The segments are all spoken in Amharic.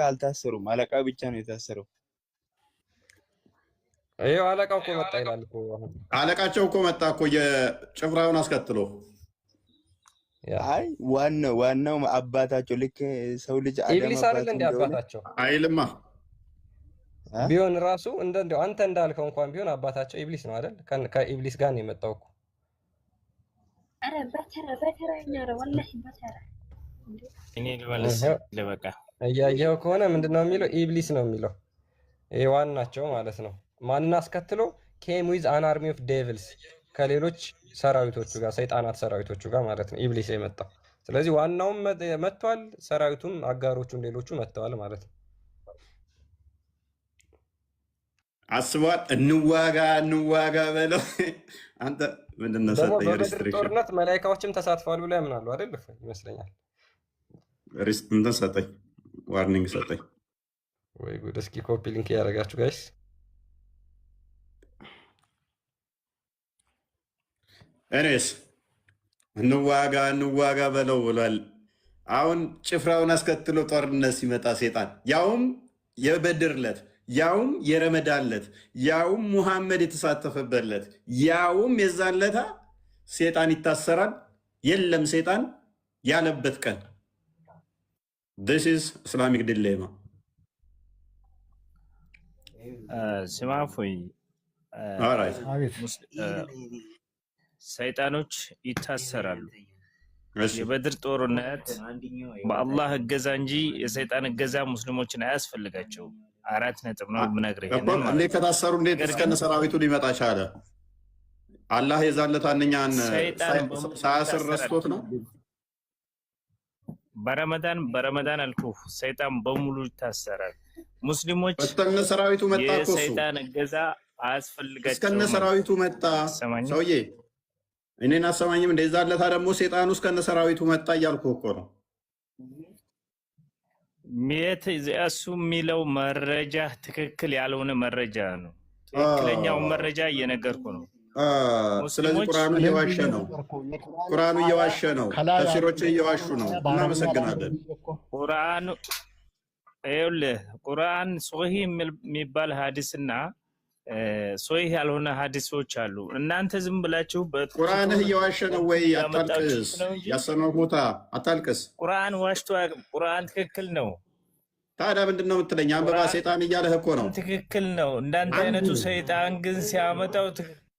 አልታሰሩም። አለቃው ብቻ ነው የታሰረው። ይኸው አለቃው እኮ መጣ ይላል እኮ አሁን። አለቃቸው እኮ መጣ እኮ የጭፍራውን አስከትሎ። አይ ዋናው አባታቸው ልክ ሰው ልጅ ኢብሊስ አይደል እንደ አባታቸው አይልማ ቢሆን ራሱ እንደው አንተ እንዳልከው እንኳን ቢሆን አባታቸው ኢብሊስ ነው አይደል? ከኢብሊስ ጋር ነው የመጣው እኮ። አረ በተራኛ ነው ወላሂ በተራ እኔ ልመለስ ለበቃ እያየኸው ከሆነ ምንድነው የሚለው? ኢብሊስ ነው የሚለው። ይሄ ዋናቸው ማለት ነው። ማንን አስከትሎ? ኬም ዊዝ አን አርሚ ኦፍ ዴቪልስ፣ ከሌሎች ሰራዊቶቹ ጋር ሰይጣናት ሰራዊቶቹ ጋር ማለት ነው ኢብሊስ የመጣው። ስለዚህ ዋናውም መጥቷል፣ ሰራዊቱም አጋሮቹም ሌሎቹ መጥተዋል ማለት ነው። አስቧል። እንዋጋ በለው አንተ ምንድነው ሰጠኝ ሪስትሪክሽን ጦርነት መላእክቶችም ተሳትፈዋል ብለው ያምናሉ አይደል? ይመስለኛል እንትን ሰጠኝ ዋርኒንግ ሰጠኝ። ወይ ጉድ! እስኪ ኮፒ ሊንክ ያደርጋችሁ ጋይስ። እኔስ እንዋጋ በለው ብሏል። አሁን ጭፍራውን አስከትሎ ጦርነት ሲመጣ ሴጣን ያውም የበድር ዕለት ያውም የረመዳን ዕለት ያውም ሙሐመድ የተሳተፈበት ያውም የዛን ዕለት ሴጣን ይታሰራል። የለም ሴጣን ያለበት ቀን this is Islamic dilemma። ስማፎይ ሰይጣኖች ይታሰራሉ። የበድር ጦርነት በአላህ እገዛ እንጂ የሰይጣን እገዛ ሙስሊሞችን አያስፈልጋቸውም። 4 ነጥብ ነው የምነግርህ። እንዴት ከታሰሩ እንዴት እስከነ ሰራዊቱ ሊመጣ ቻለ? አላህ የዛለት አንኛን ሳያስር ረስቶት ነው። በረመዳን አልኩህ ሰይጣን በሙሉ ይታሰራል። ሙስሊሞች እስከነ ሰራዊቱ መጣ እኮ የሰይጣን እገዛ አያስፈልጋቸውም። እስከነ ሰራዊቱ መጣ። ሰውዬ እኔን አሰማኝም? እንደዛለታ ደግሞ ሰይጣኑ እስከነ ሰራዊቱ መጣ እያልኩህ እኮ ነው። እሱ የሚለው መረጃ ትክክል ያልሆነ መረጃ ነው። ትክክለኛው መረጃ እየነገርኩ ነው። ስለዚህ ቁርአኑ እየዋሸ ነው። ቁርአኑ እየዋሸ ነው። ተፍሲሮች እየዋሹ ነው። እናመሰግናለን። ቁርአኑ ይኸውልህ ቁርአን ሶሂህ የሚባል ሐዲስና ሶሂህ ያልሆነ ሐዲሶች አሉ። እናንተ ዝም ብላችሁ ቁርአንህ እየዋሸ ነው ወይ? አታልቅስ፣ ያሰነው ቦታ አታልቅስ። ቁርአን ዋሽቶ ቁርአን ትክክል ነው። ታዲያ ምንድን ነው የምትለኝ? አንበባ ሰይጣን እያለህ እኮ ነው። ትክክል ነው። እንዳንተ አይነቱ ሰይጣን ግን ሲያመጣው ትክክል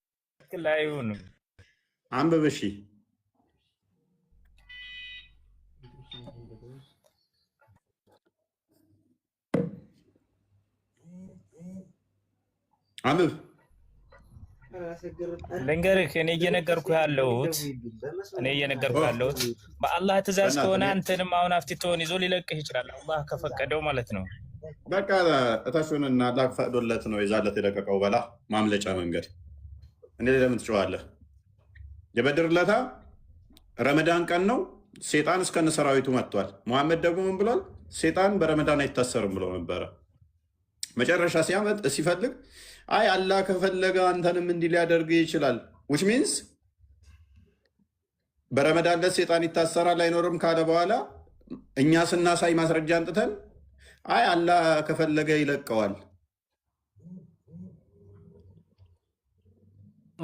አይሆንም። አንብብ እሺ። አንብብ። ልንገርህ እኔ እየነገርኩ ያለሁት በአላህ ትእዛዝ ከሆነ አንተንም አሁን አፍትቶን ይዞ ሊለቅህ ይችላል፣ አላህ ከፈቀደው ማለት ነው። በቃ እታሹንና አላህ ፈቅዶለት ነው የዛለት የለቀቀው። በላ ማምለጫ መንገድ እኔ ለምን ትጮኻለህ? የበድር ዕለት ረመዳን ቀን ነው። ሴጣን እስከነ ሰራዊቱ መጥቷል። ሙሐመድ ደግሞ ምን ብሏል? ሴጣን በረመዳን አይታሰርም ብሎ ነበረ። መጨረሻ ሲፈልግ አይ አላህ ከፈለገ አንተንም እንዲህ ሊያደርግ ይችላል። which means በረመዳን ዕለት ሴጣን ይታሰራል አይኖርም ካለ በኋላ እኛ ስናሳይ ማስረጃ አንጥተን አይ አላህ ከፈለገ ይለቀዋል።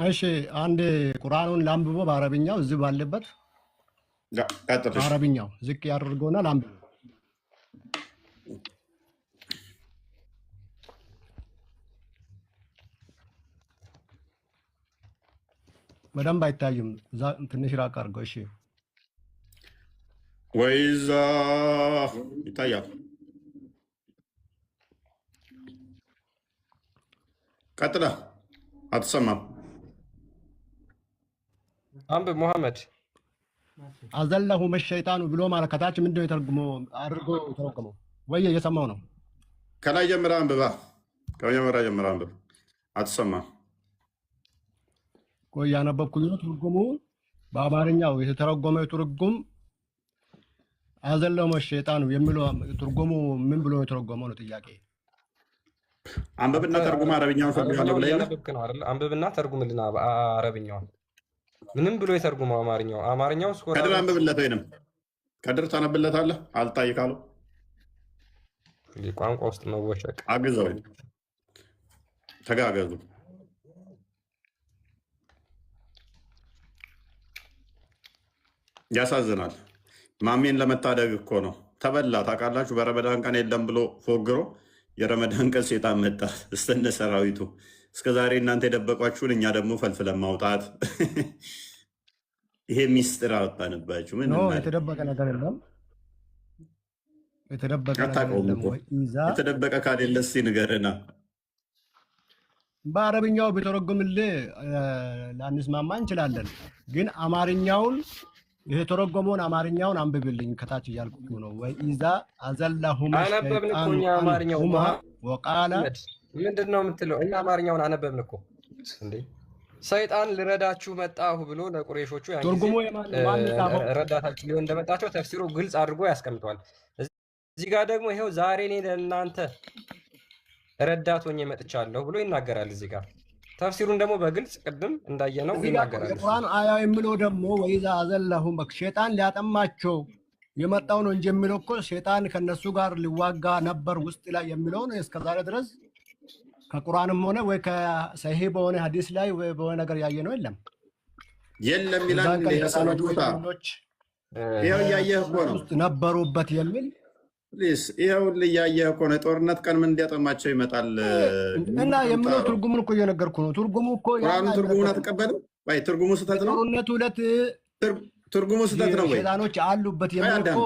እሺ አንድ ቁርአኑን ላንብቦ በአረብኛው እዚህ ባለበት በአረብኛው ዝቅ ያደርገውና ላንብቦ በደንብ አይታይም። ትንሽ ራቅ አድርገው። እሺ ወይዛ ይታያል። ቀጥላ አትሰማም። አንብብ ሙሐመድ። አዘለሁ መሸይጣኑ ብሎ ማለት ከታች ምንድነው የተረጎመው? አድርጎ የተረጎመው ወይ እየሰማው ነው? ከላይ ጀምራ አንብባ። ከመጀመሪያ ጀምራ አንብብ። አትሰማም። ቆይ ያነበብኩኝ ነው ትርጉሙ። በአማርኛው የተተረጎመው ትርጉም አዘለሁ መሸይጣኑ የሚለው ትርጉሙ ምን ብሎ የተረጎመው ነው ጥያቄ። አንብብና ተርጉም አረብኛውን ፈልጋለሁ ብለህ አንብብና ተርጉምልና አረብኛውን ምንም ብሎ የተርጉመው አማርኛው ከድር አንብብለት፣ ወይንም ከድር ታነብለታለህ። አልታይ ካለው ቋንቋ ውስጥ መወሸቅ አግዘው ተጋገዙ። ያሳዝናል። ማሜን ለመታደግ እኮ ነው። ተበላ ታውቃላችሁ። በረመዳን ቀን የለም ብሎ ፎግሮ የረመዳን ቀን ሴጣን መጣ እስተነ ሰራዊቱ። እስከዛሬ እናንተ የደበቋችሁን እኛ ደግሞ ፈልፍለን ማውጣት። ይሄ ሚስጥር አወጣንባችሁ። ምን የተደበቀ ነገር የለም። የተደበቀ የተደበቀ ካሌለ እስኪ ንገረና። በአረብኛው ቢተረጎምልህ ላንስማማ እንችላለን፣ ግን አማርኛውን የተረጎመውን አማርኛውን አንብብልኝ ከታች እያልኩ ነው። ወኢዛ አዘላሁም አማርኛው ወቃለ ምንድን ነው የምትለው? እኛ አማርኛውን አነበብን እኮ እንዴ። ሰይጣን ልረዳችሁ መጣሁ ብሎ ለቁሬሾቹ ረዳታችሁ ሊሆን እንደመጣቸው ተፍሲሩ ግልጽ አድርጎ ያስቀምጠዋል። እዚህ ጋር ደግሞ ይሄው ዛሬ እኔ ለእናንተ ረዳት ሆኜ መጥቻለሁ ብሎ ይናገራል። እዚህ ጋር ተፍሲሩን ደግሞ በግልጽ ቅድም እንዳየነው ይናገራል። ቁርአን አያ የሚለው ደግሞ ወኢዛ አዘላሁም ሸይጣን ሊያጠማቸው የመጣው ነው እንጂ የሚለው እኮ ሸይጣን ከነሱ ጋር ሊዋጋ ነበር ውስጥ ላይ የሚለው ነው። እስከዛሬ ድረስ ከቁርአንም ሆነ ወይ ከሰሂህ በሆነ ሐዲስ ላይ ወይ በሆነ ነገር ያየ ነው የለም ይላል። የሰሎች ቦታ ይሄው እያየህ እኮ ነው ነበሩበት የሚል ይሄው እያየህ እኮ ነው። ጦርነት ቀን ምን እንዲያጠማቸው ይመጣል እና የምለው ትርጉሙን እኮ እየነገርኩ ነው። ትርጉሙ እኮ ቁርአኑ ትርጉሙን አትቀበልም ወይ? ትርጉሙ ስህተት ነው። ጦርነቱ ሁለት ትርጉሙ ስህተት ነው ወይ? ሸይጣኖች አሉበት የሚል እኮ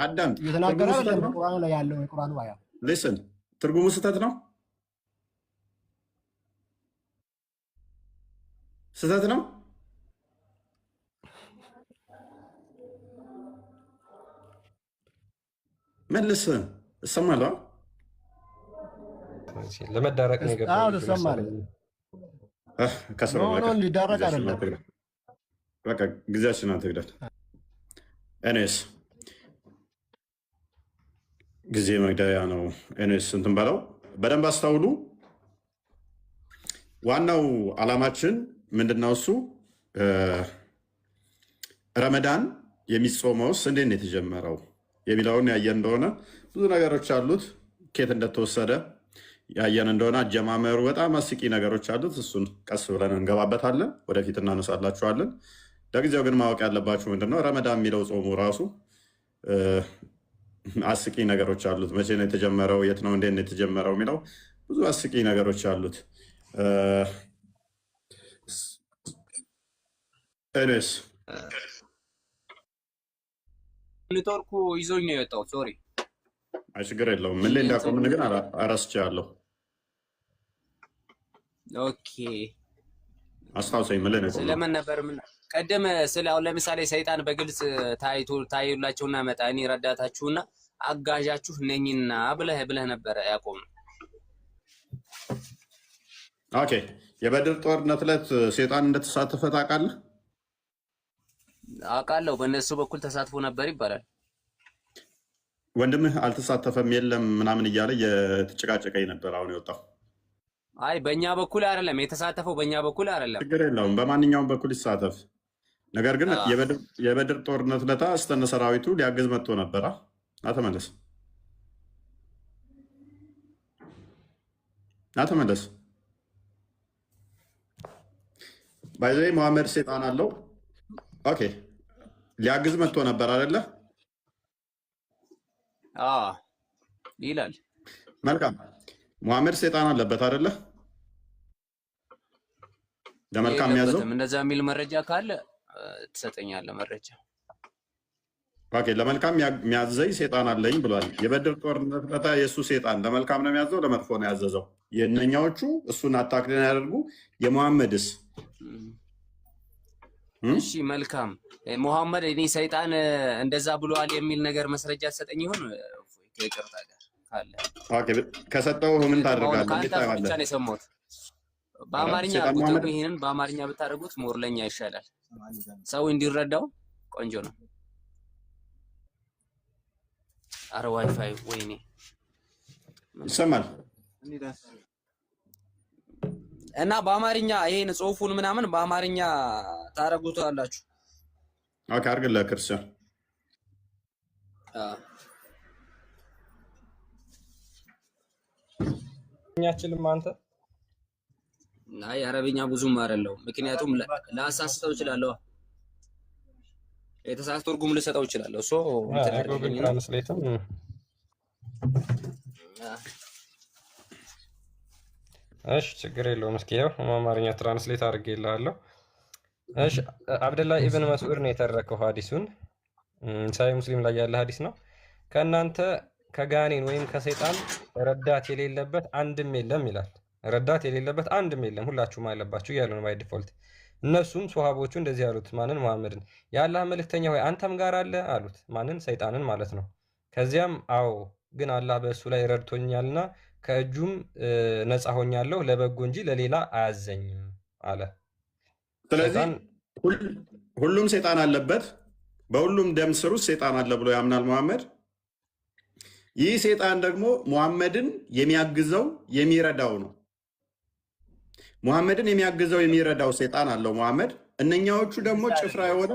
አዳምጥ። የተናገረ አይደለም ቁርአኑ ላይ ያለው የቁርአኑ አያ ሊስን ትርጉሙ ስህተት ነው። ስህተት ነው። መልስ እሰማለሁ። ለመዳረቅ ነው የገባው። ተሰማለህ? ከስሮ ሊዳረቅ አይደለም። በቃ ጊዜያችን አትግደል። እኔስ ጊዜ መግደያ ነው። እኔስ እንትን በለው። በደንብ አስተውሉ። ዋናው ዓላማችን ምንድነው? እሱ ረመዳን የሚጾመውስ እንዴት ነው የተጀመረው የሚለውን ያየን እንደሆነ ብዙ ነገሮች አሉት። ኬት እንደተወሰደ ያየን እንደሆነ አጀማመሩ በጣም አስቂ ነገሮች አሉት። እሱን ቀስ ብለን እንገባበታለን፣ ወደፊት እናነሳላችኋለን። ለጊዜው ግን ማወቅ ያለባችሁ ምንድነው ረመዳን የሚለው ጾሙ ራሱ አስቂ ነገሮች አሉት። መቼ ነው የተጀመረው፣ የት ነው እንዴት ነው የተጀመረው የሚለው ብዙ አስቂ ነገሮች አሉት። እኔስ ኔትወርኩ ይዞኝ ነው የወጣው። ሶሪ። አይ ችግር የለውም። ምን ላይ እንዳቆምን ግን አረስቻለሁ። ኦኬ አስታውሰኝ። ምን ላይ ነው ስለምን ነበር? ምን ቀደም ስለ አሁን ለምሳሌ ሰይጣን በግልጽ ታዩላችሁና መጣ እኔ ረዳታችሁና አጋዣችሁ ነኝና ብለህ ነበረ ያቆም። ኦኬ የበድር ጦርነት ዕለት ሰይጣን እንደተሳተፈ ታውቃለህ? አውቃለሁ። በእነሱ በኩል ተሳትፎ ነበር ይባላል። ወንድምህ አልተሳተፈም የለም ምናምን እያለ የተጨቃጨቀኝ ነበር። አሁን የወጣው አይ በእኛ በኩል አይደለም የተሳተፈው፣ በእኛ በኩል አይደለም። ችግር የለውም፣ በማንኛውም በኩል ይሳተፍ። ነገር ግን የበድር ጦርነት ዕለት እስተነ ሰራዊቱ ሊያግዝ መጥቶ ነበረ። አተመለስ ባይዘ መሐመድ ሴጣን አለው። ኦኬ ሊያግዝ መጥቶ ነበር አይደለ? ይላል። መልካም መሐመድ ሴጣን አለበት አይደለ? ለመልካም የሚያዘው እንደዛ የሚል መረጃ ካለ ትሰጠኛለህ መረጃ። ኦኬ ለመልካም የሚያዘኝ ሴጣን አለኝ ብሏል። የበድር ጦርነት ዕለት የእሱ ሴጣን ለመልካም ነው የሚያዘው ለመጥፎ ነው ያዘዘው? የእነኛዎቹ እሱን አታክልን ያደርጉ። የመሐመድስ እሺ መልካም ሙሐመድ እኔ ሰይጣን እንደዛ ብሏል የሚል ነገር መስረጃ ተሰጠኝ ይሆን? ከይቅርታ ጋር ካለ ኦኬ ከሰጠው ምን ታደርጋለህ? ካንተ ብቻ ነው የሰማሁት። በአማርኛ አድርጉት። ይሄንን በአማርኛ ብታደርጉት ሞር ለኛ ይሻላል፣ ሰው እንዲረዳው ቆንጆ ነው። አረ ዋይፋይ ወይኔ ይሰማል። እና በአማርኛ ይሄን ጽሁፉን ምናምን በአማርኛ ታረጉታላችሁ። ኦኬ አድርግልህ ክርስቲያን። እኛችልም አንተ አይ አረብኛ ብዙም አይደለሁም፣ ምክንያቱም ላሳስተው እችላለሁ፣ የተሳሳተ ትርጉም ልሰጠው እችላለሁ። ሶ ጉግል ትራንስሌትም እሺ ችግር የለውም። እስኪ ያው አማርኛ ትራንስሌት አድርጌልሃለሁ። እሺ አብደላ ኢብን መስዑድ ነው የተረከው ሐዲሱን። ሳይ ሙስሊም ላይ ያለ ሐዲስ ነው። ከእናንተ ከጋኔን ወይም ከሰይጣን ረዳት የሌለበት አንድም የለም ይላል። ረዳት የሌለበት አንድም የለም ሁላችሁም አለባችሁ እያሉ ነው ባይ ዲፎልት። እነሱም ሱሐቦቹ እንደዚህ ያሉት ማንን? መሐመድን። የአላህ መልእክተኛ ሆይ አንተም ጋር አለ አሉት። ማንን? ሰይጣንን ማለት ነው። ከዚያም አዎ ግን አላህ በእሱ ላይ ረድቶኛልና ከእጁም ነፃ ሆኛለሁ ለበጎ እንጂ ለሌላ አያዘኝም አለ። ስለዚህ ሁሉም ሰይጣን አለበት፣ በሁሉም ደም ስር ውስጥ ሰይጣን አለ ብሎ ያምናል መሐመድ። ይህ ሰይጣን ደግሞ ሙሐመድን የሚያግዘው የሚረዳው ነው። ሙሐመድን የሚያግዘው የሚረዳው ሰይጣን አለው ሙሐመድ። እነኛዎቹ ደግሞ ጭፍራ የሆነ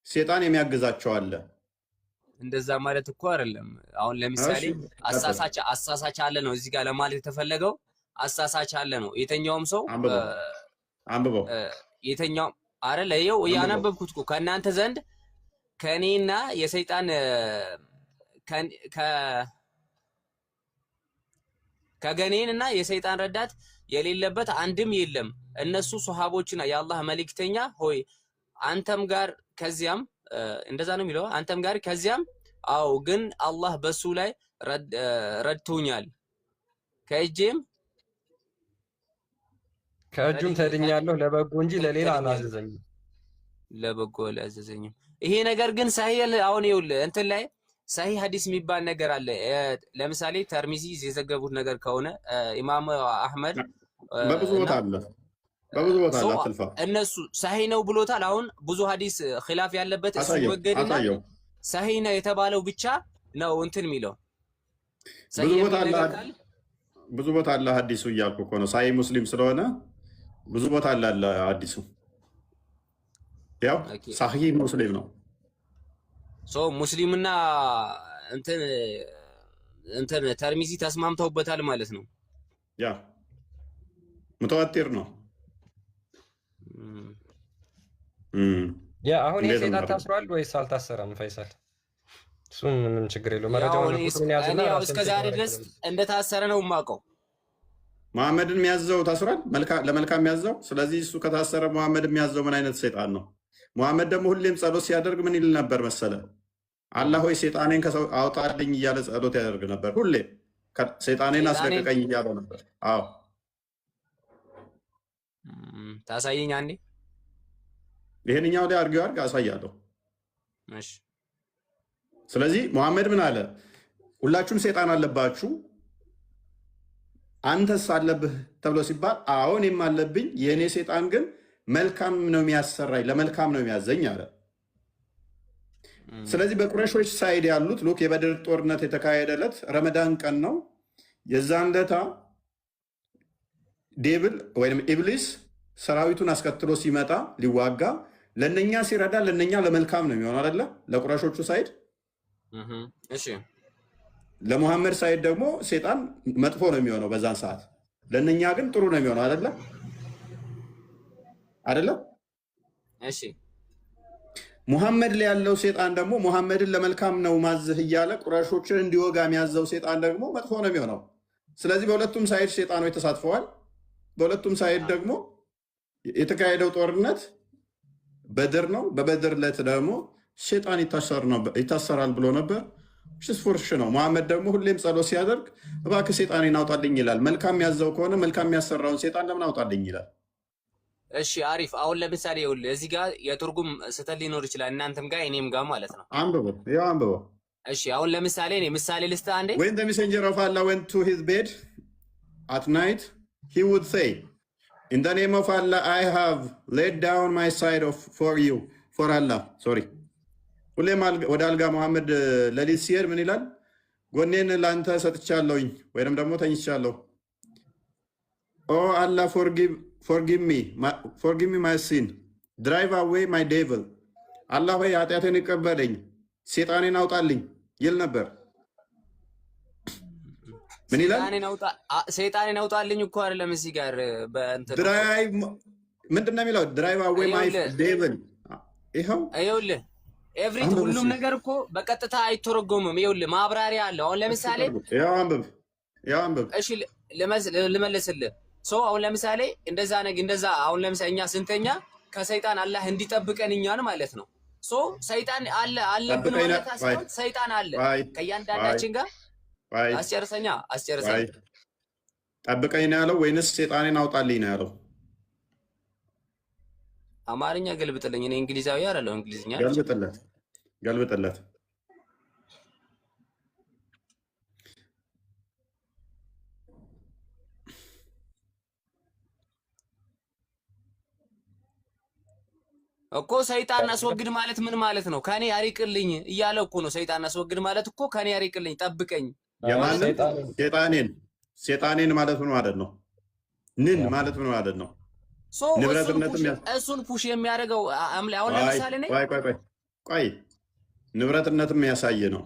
ሰይጣን የሚያግዛቸው አለ። እንደዛ ማለት እኮ አይደለም። አሁን ለምሳሌ አሳሳች አለ ነው እዚህ ጋር ለማለት የተፈለገው። አሳሳች አለ ነው። የተኛውም ሰው አንብበው የተኛው አይደል? ይኸው ያነበብኩት እኮ ከእናንተ ዘንድ ከእኔና የሰይጣን ከገኔንና የሰይጣን ረዳት የሌለበት አንድም የለም። እነሱ ሱሐቦችና የአላህ መልእክተኛ ሆይ አንተም ጋር ከዚያም እንደዛ ነው የሚለው። አንተም ጋር ከዚያም አዎ ግን አላህ በሱ ላይ ረድቶኛል ከእጁም ተድኛለሁ ለበጎ እንጂ ለሌላ አላዘዘኝም። ለበጎ አላዘዘኝም። ይሄ ነገር ግን ሳሂህ አሁን ይኸውልህ እንትን ላይ ሳሂህ ሐዲስ የሚባል ነገር አለ። ለምሳሌ ተርሚዚ የዘገቡት ነገር ከሆነ ኢማም አህመድ በብዙ ቦታ አለ፣ በብዙ ቦታ አለ። አትልፋ እነሱ ሳሂህ ነው ብሎታል። አሁን ብዙ ሐዲስ ኺላፍ ያለበት እሱ ወገድና ሳሂህ ነው የተባለው ብቻ ነው እንትን የሚለው ብዙ ቦታ አለ ሐዲሱ እያልኩ እኮ ነው። ሳሂህ ሙስሊም ስለሆነ ብዙ ቦታ አለ ሐዲሱ። ያው ሳሂህ ሙስሊም ነው። ሙስሊምና እንትን ተርሚዚ ተስማምተውበታል ማለት ነው። ያ ሙተዋቲር ነው። ያ አሁን ይሄ ሰይጣን ታስሯል ወይስ አልታሰረም? ፈይሰል እሱ ምንም ችግር የለውም። መረጃውን እስከዛሬ ድረስ እንደታሰረ ነው የማውቀው። መሐመድን የሚያዘው ታስሯል፣ ለመልካም የሚያዘው። ስለዚህ እሱ ከታሰረ መሐመድ የሚያዘው ምን አይነት ሰይጣን ነው? መሐመድ ደግሞ ሁሌም ጸሎት ሲያደርግ ምን ይል ነበር መሰለ? አላህ ሆይ ሰይጣኔን ከሰው አውጣልኝ እያለ ጸሎት ያደርግ ነበር። ሁሌ ሰይጣኔን አስለቅቀኝ እያለ ነበር። አዎ ታሳየኝ አንዴ። ይሄንኛው ላይ አድርጌው አሳያለሁ። እሺ። ስለዚህ መሐመድ ምን አለ? ሁላችሁም ሰይጣን አለባችሁ፣ አንተስ አለብህ ተብሎ ሲባል አዎ እኔም አለብኝ፣ የእኔ ሰይጣን ግን መልካም ነው የሚያሰራኝ፣ ለመልካም ነው የሚያዘኝ አለ። ስለዚህ በቁረሾች ሳይድ ያሉት ሉክ የበድር ጦርነት የተካሄደለት ረመዳን ቀን ነው። የዛን ለታ ዴብል ወይም ኢብሊስ ሰራዊቱን አስከትሎ ሲመጣ ሊዋጋ ለነኛ ሲረዳ ለነኛ ለመልካም ነው የሚሆነው አይደለ? ለቁረሾቹ ሳይድ። እሺ ለሙሐመድ ሳይድ ደግሞ ሰይጣን መጥፎ ነው የሚሆነው በዛን ሰዓት፣ ለነኛ ግን ጥሩ ነው የሚሆነው አይደለ? አይደለም? እሺ ሙሐመድ ላይ ያለው ሰይጣን ደግሞ ሙሐመድን ለመልካም ነው ማዝህ እያለ ቁረሾችን እንዲወጋ የሚያዘው ሰይጣን ደግሞ መጥፎ ነው የሚሆነው። ስለዚህ በሁለቱም ሳይድ ሰይጣኖች ተሳትፈዋል። በሁለቱም ሳይድ ደግሞ የተካሄደው ጦርነት በድር ነው። በበድር ዕለት ደግሞ ሰይጣን ይታሰራል ብሎ ነበር። ሽስፉርሽ ነው። ሙሐመድ ደግሞ ሁሌም ጸሎት ሲያደርግ እባክህ ሰይጣኔን አውጣልኝ ይላል። መልካም ያዘው ከሆነ መልካም የሚያሰራውን ሰይጣን ለምን አውጣልኝ ይላል? እሺ አሪፍ። አሁን ለምሳሌ ይኸውልህ እዚህ ጋር የትርጉም ስህተት ሊኖር ይችላል፣ እናንተም ጋር እኔም ጋር ማለት ነው። አንብበው፣ ያው አንብበው። እሺ አሁን ለምሳሌ እኔ ምሳሌ ልስጥህ አንዴ። When the messenger of Allah went to his bed at night, he would say, in the name of Allah, I have laid down my side for you, for Allah. Sorry. ሁሌም ወደ አልጋ መሐመድ ለሊት ሲሄድ ምን ይላል? ጎኔን ለአንተ ሰጥቻለሁኝ ወይም ደግሞ ተኝቻለሁ። ኦ አላህ forgive me my sin, drive away my devil. አላህ ሆይ ኃጢአቴን ይቀበለኝ፣ ሴጣኔን አውጣልኝ ይል ነበር። ምን ይላል? ሰይጣኔን አውጣልኝ እኮ አይደለም እዚህ ጋር በእንትን ድራይቭ ምንድን ነው የሚለው? ድራይቭ አዌይ ማይ ዴቪል። ይኸውልህ ኤቭሪት ሁሉም ነገር እኮ በቀጥታ አይተረጎምም። ይኸውልህ ማብራሪያ አለው። አሁን ለምሳሌ ያው አንብብ። እሺ ልመልስልህ። አሁን ለምሳሌ እንደዛ አሁን ለምሳሌ እኛ ስንተኛ ከሰይጣን አላህ እንዲጠብቀን እኛን ማለት ነው። ሰይጣን አለብን ማለት ሳይሆን ሰይጣን አለ ከእያንዳንዳችን ጋር። አስጨርሰኝ። ጠብቀኝ ነው ያለው ወይንስ ሰይጣኔን አውጣልኝ ነው ያለው? አማርኛ ገልብጥልኝ። እኔ እንግሊዛዊ አይደለሁ፣ እንግሊዝኛ ገልብጥለት። እኮ ሰይጣን አስወግድ ማለት ምን ማለት ነው? ከኔ ያሪቅልኝ እያለ እኮ ነው። ሰይጣን አስወግድ ማለት እኮ ከኔ ያሪቅልኝ፣ ጠብቀኝ። ሰይጣኔን ማለት ምን ማለት ነው? ንን ማለት ምን ማለት ነው? እሱን ፑሽ የሚያደርገው አሁን ለምሳሌ ቆይ ንብረትነትም የሚያሳይ ነው።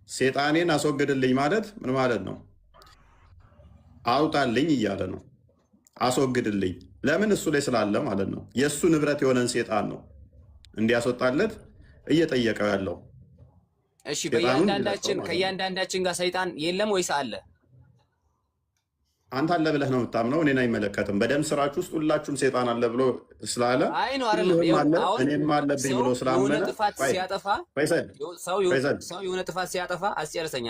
ሰይጣኔን አስወግድልኝ ማለት ምን ማለት ነው? አውጣልኝ እያለ ነው። አስወግድልኝ ለምን? እሱ ላይ ስላለ ማለት ነው። የእሱ ንብረት የሆነን ሰይጣን ነው እንዲያስወጣለት እየጠየቀው ያለው። እሺ ከእያንዳንዳችን ጋር ሰይጣን የለም ወይስ አለ? አንተ አለ ብለህ ነው የምታምነው። እኔን አይመለከትም። በደም ስራችሁ ውስጥ ሁላችሁም ሰይጣን አለ ብሎ ስላለ እኔም አለብኝ ብሎ ስላመነ ሰው የሆነ ጥፋት ሲያጠፋ አስጨርሰኛ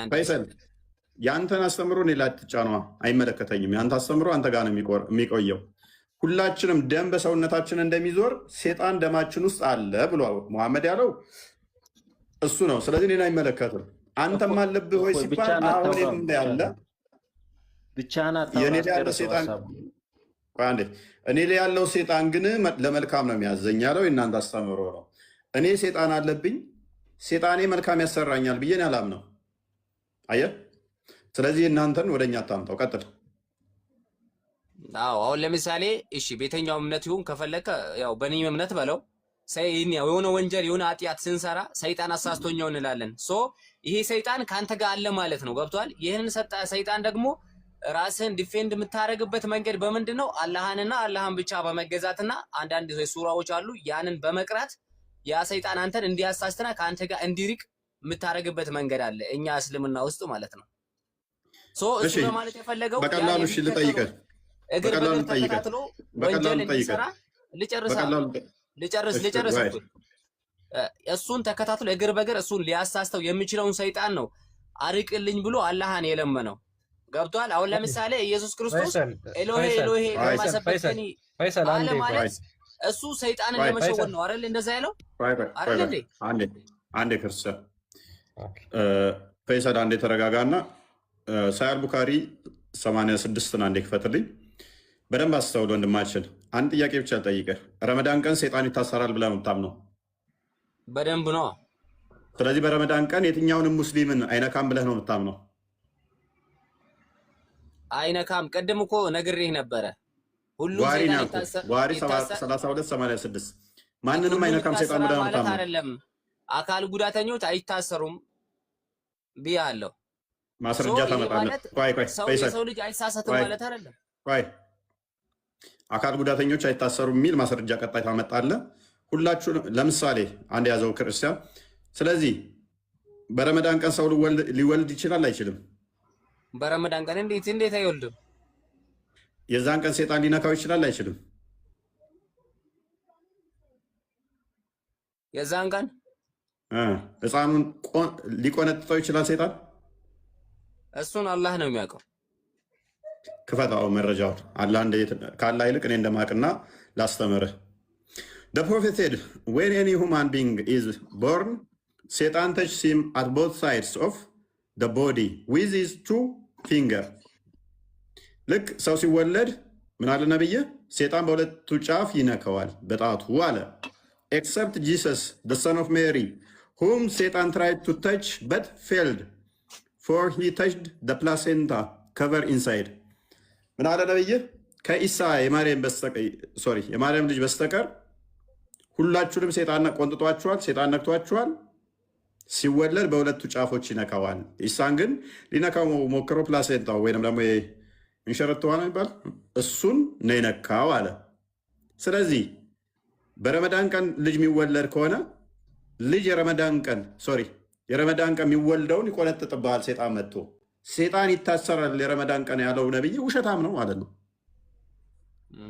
የአንተን አስተምሮ እኔ ላይ አትጫነዋ። አይመለከተኝም። የአንተ አስተምሮ አንተ ጋር ነው የሚቆየው። ሁላችንም ደም በሰውነታችን እንደሚዞር ሰይጣን ደማችን ውስጥ አለ ብሎ መሐመድ ያለው እሱ ነው። ስለዚህ እኔን አይመለከትም። አንተም አለብህ ወይ ሲባል አሁን ያለ እኔ ላይ ያለው ሰይጣን ግን ለመልካም ነው የሚያዘኝ ያለው የእናንተ አስተምሮ ነው። እኔ ሰይጣን አለብኝ፣ ሰይጣኔ መልካም ያሰራኛል ብዬ አላምነው። አየህ። ስለዚህ እናንተን ወደኛ አታምጣው። ቀጥል። አሁን ለምሳሌ እሺ ቤተኛው እምነት ይሁን ከፈለከ ያው በእኔም እምነት በለው የሆነ ወንጀል የሆነ ኃጢአት ስንሰራ ሰይጣን አሳስቶኛው እንላለን። ይሄ ሰይጣን ከአንተ ጋር አለ ማለት ነው። ገብቷል? ይህንን ሰይጣን ደግሞ ራስህን ዲፌንድ የምታደርግበት መንገድ በምንድን ነው? አላህንና አላህን ብቻ በመገዛትና አንዳንድ ሱራዎች አሉ ያንን በመቅራት ያ ሰይጣን አንተን እንዲያሳስትና ከአንተ ጋር እንዲርቅ የምታደርግበት መንገድ አለ እኛ እስልምና ውስጥ ማለት ነው። እሱ በማለት የፈለገው በቀላሉ እሺ ልጠይቅህ፣ እግር በእግር ተከታትሎ ወንጀል እንዲሰራ ልጨርስ እሱን ተከታትሎ እግር በእግር እሱን ሊያሳስተው የሚችለውን ሰይጣን ነው አርቅልኝ ብሎ አላህን የለመነው። ገብቷል? አሁን ለምሳሌ ኢየሱስ ክርስቶስ ኤሎሄ ኤሎሄ ለማሰበከኒ አለ ማለት እሱ ሰይጣንን ለመሸወድ ነው አይደል? እንደዛ ያለው አይደል እንዴ? አንዴ ክርስቲያን ፈይሰል አንዴ ተረጋጋና ሳያል ቡካሪ 86ን አንዴ ክፈትልኝ። በደንብ አስተውል ወንድማችን። አንድ ጥያቄ ብቻ ልጠይቅህ። ረመዳን ቀን ሰይጣን ይታሰራል ብለህ ነው የምታምነው? በደንብ ነው። ስለዚህ በረመዳን ቀን የትኛውንም ሙስሊምን አይነካም ብለህ ነው የምታምነው? አይነካም። ቅድም እኮ ነግሬህ ነበረ። ሁሉም ዋሪ 3286 ማንንም አይነካም ሰይጣን ብለህ ነው የምታምነው? አይደለም። አካል ጉዳተኞች አይታሰሩም ብያለሁ። ማስረጃ ታመጣለህ? የሰው ልጅ አይሳሳትም ማለት አይደለም። አካል ጉዳተኞች አይታሰሩም የሚል ማስረጃ ቀጣይ ታመጣለህ። ሁላችሁ ለምሳሌ አንድ ያዘው ክርስቲያን። ስለዚህ በረመዳን ቀን ሰው ሊወልድ ይችላል አይችልም? በረመዳን ቀን እንዴት አይወልድም? የዛን ቀን ሰይጣን ሊነካው ይችላል አይችልም? የዛን ቀን ህፃኑን ሊቆነጥጠው ይችላል ሰይጣን? እሱን አላህ ነው የሚያውቀው። ክፈታው መረጃውን ከአላህ ይልቅ እኔ እንደማቅና ላስተምርህ። The prophet said, when any human being is born, Satan touches him at both sides of the body with his two fingers. ልክ ሰው ሲወለድ ምን አለ ነብይ? ሰይጣን በሁለቱ ጫፍ ይነካዋል በጣቱ አለ። Except Jesus, the son of Mary, whom Satan tried to touch but failed, for he touched the placenta cover inside. ምን አለ ነብይ? ከኢሳ የማርያም ልጅ በስተቀር ሁላችሁንም ሰይጣን ቆንጥጧችኋል፣ ሰይጣን ነክቷችኋል። ሲወለድ በሁለቱ ጫፎች ይነካዋል። ኢሳን ግን ሊነካው ሞክሮ ፕላሴንታው ወይም ደግሞ እንሸረተዋ ነው ይባል እሱን ነው የነካው አለ። ስለዚህ በረመዳን ቀን ልጅ የሚወለድ ከሆነ ልጅ የረመዳን ቀን የሚወልደውን ይቆነጥጥብሃል ሴጣን መጥቶ ሴጣን ይታሰራል የረመዳን ቀን ያለው ነብይ ውሸታም ነው ማለት ነው።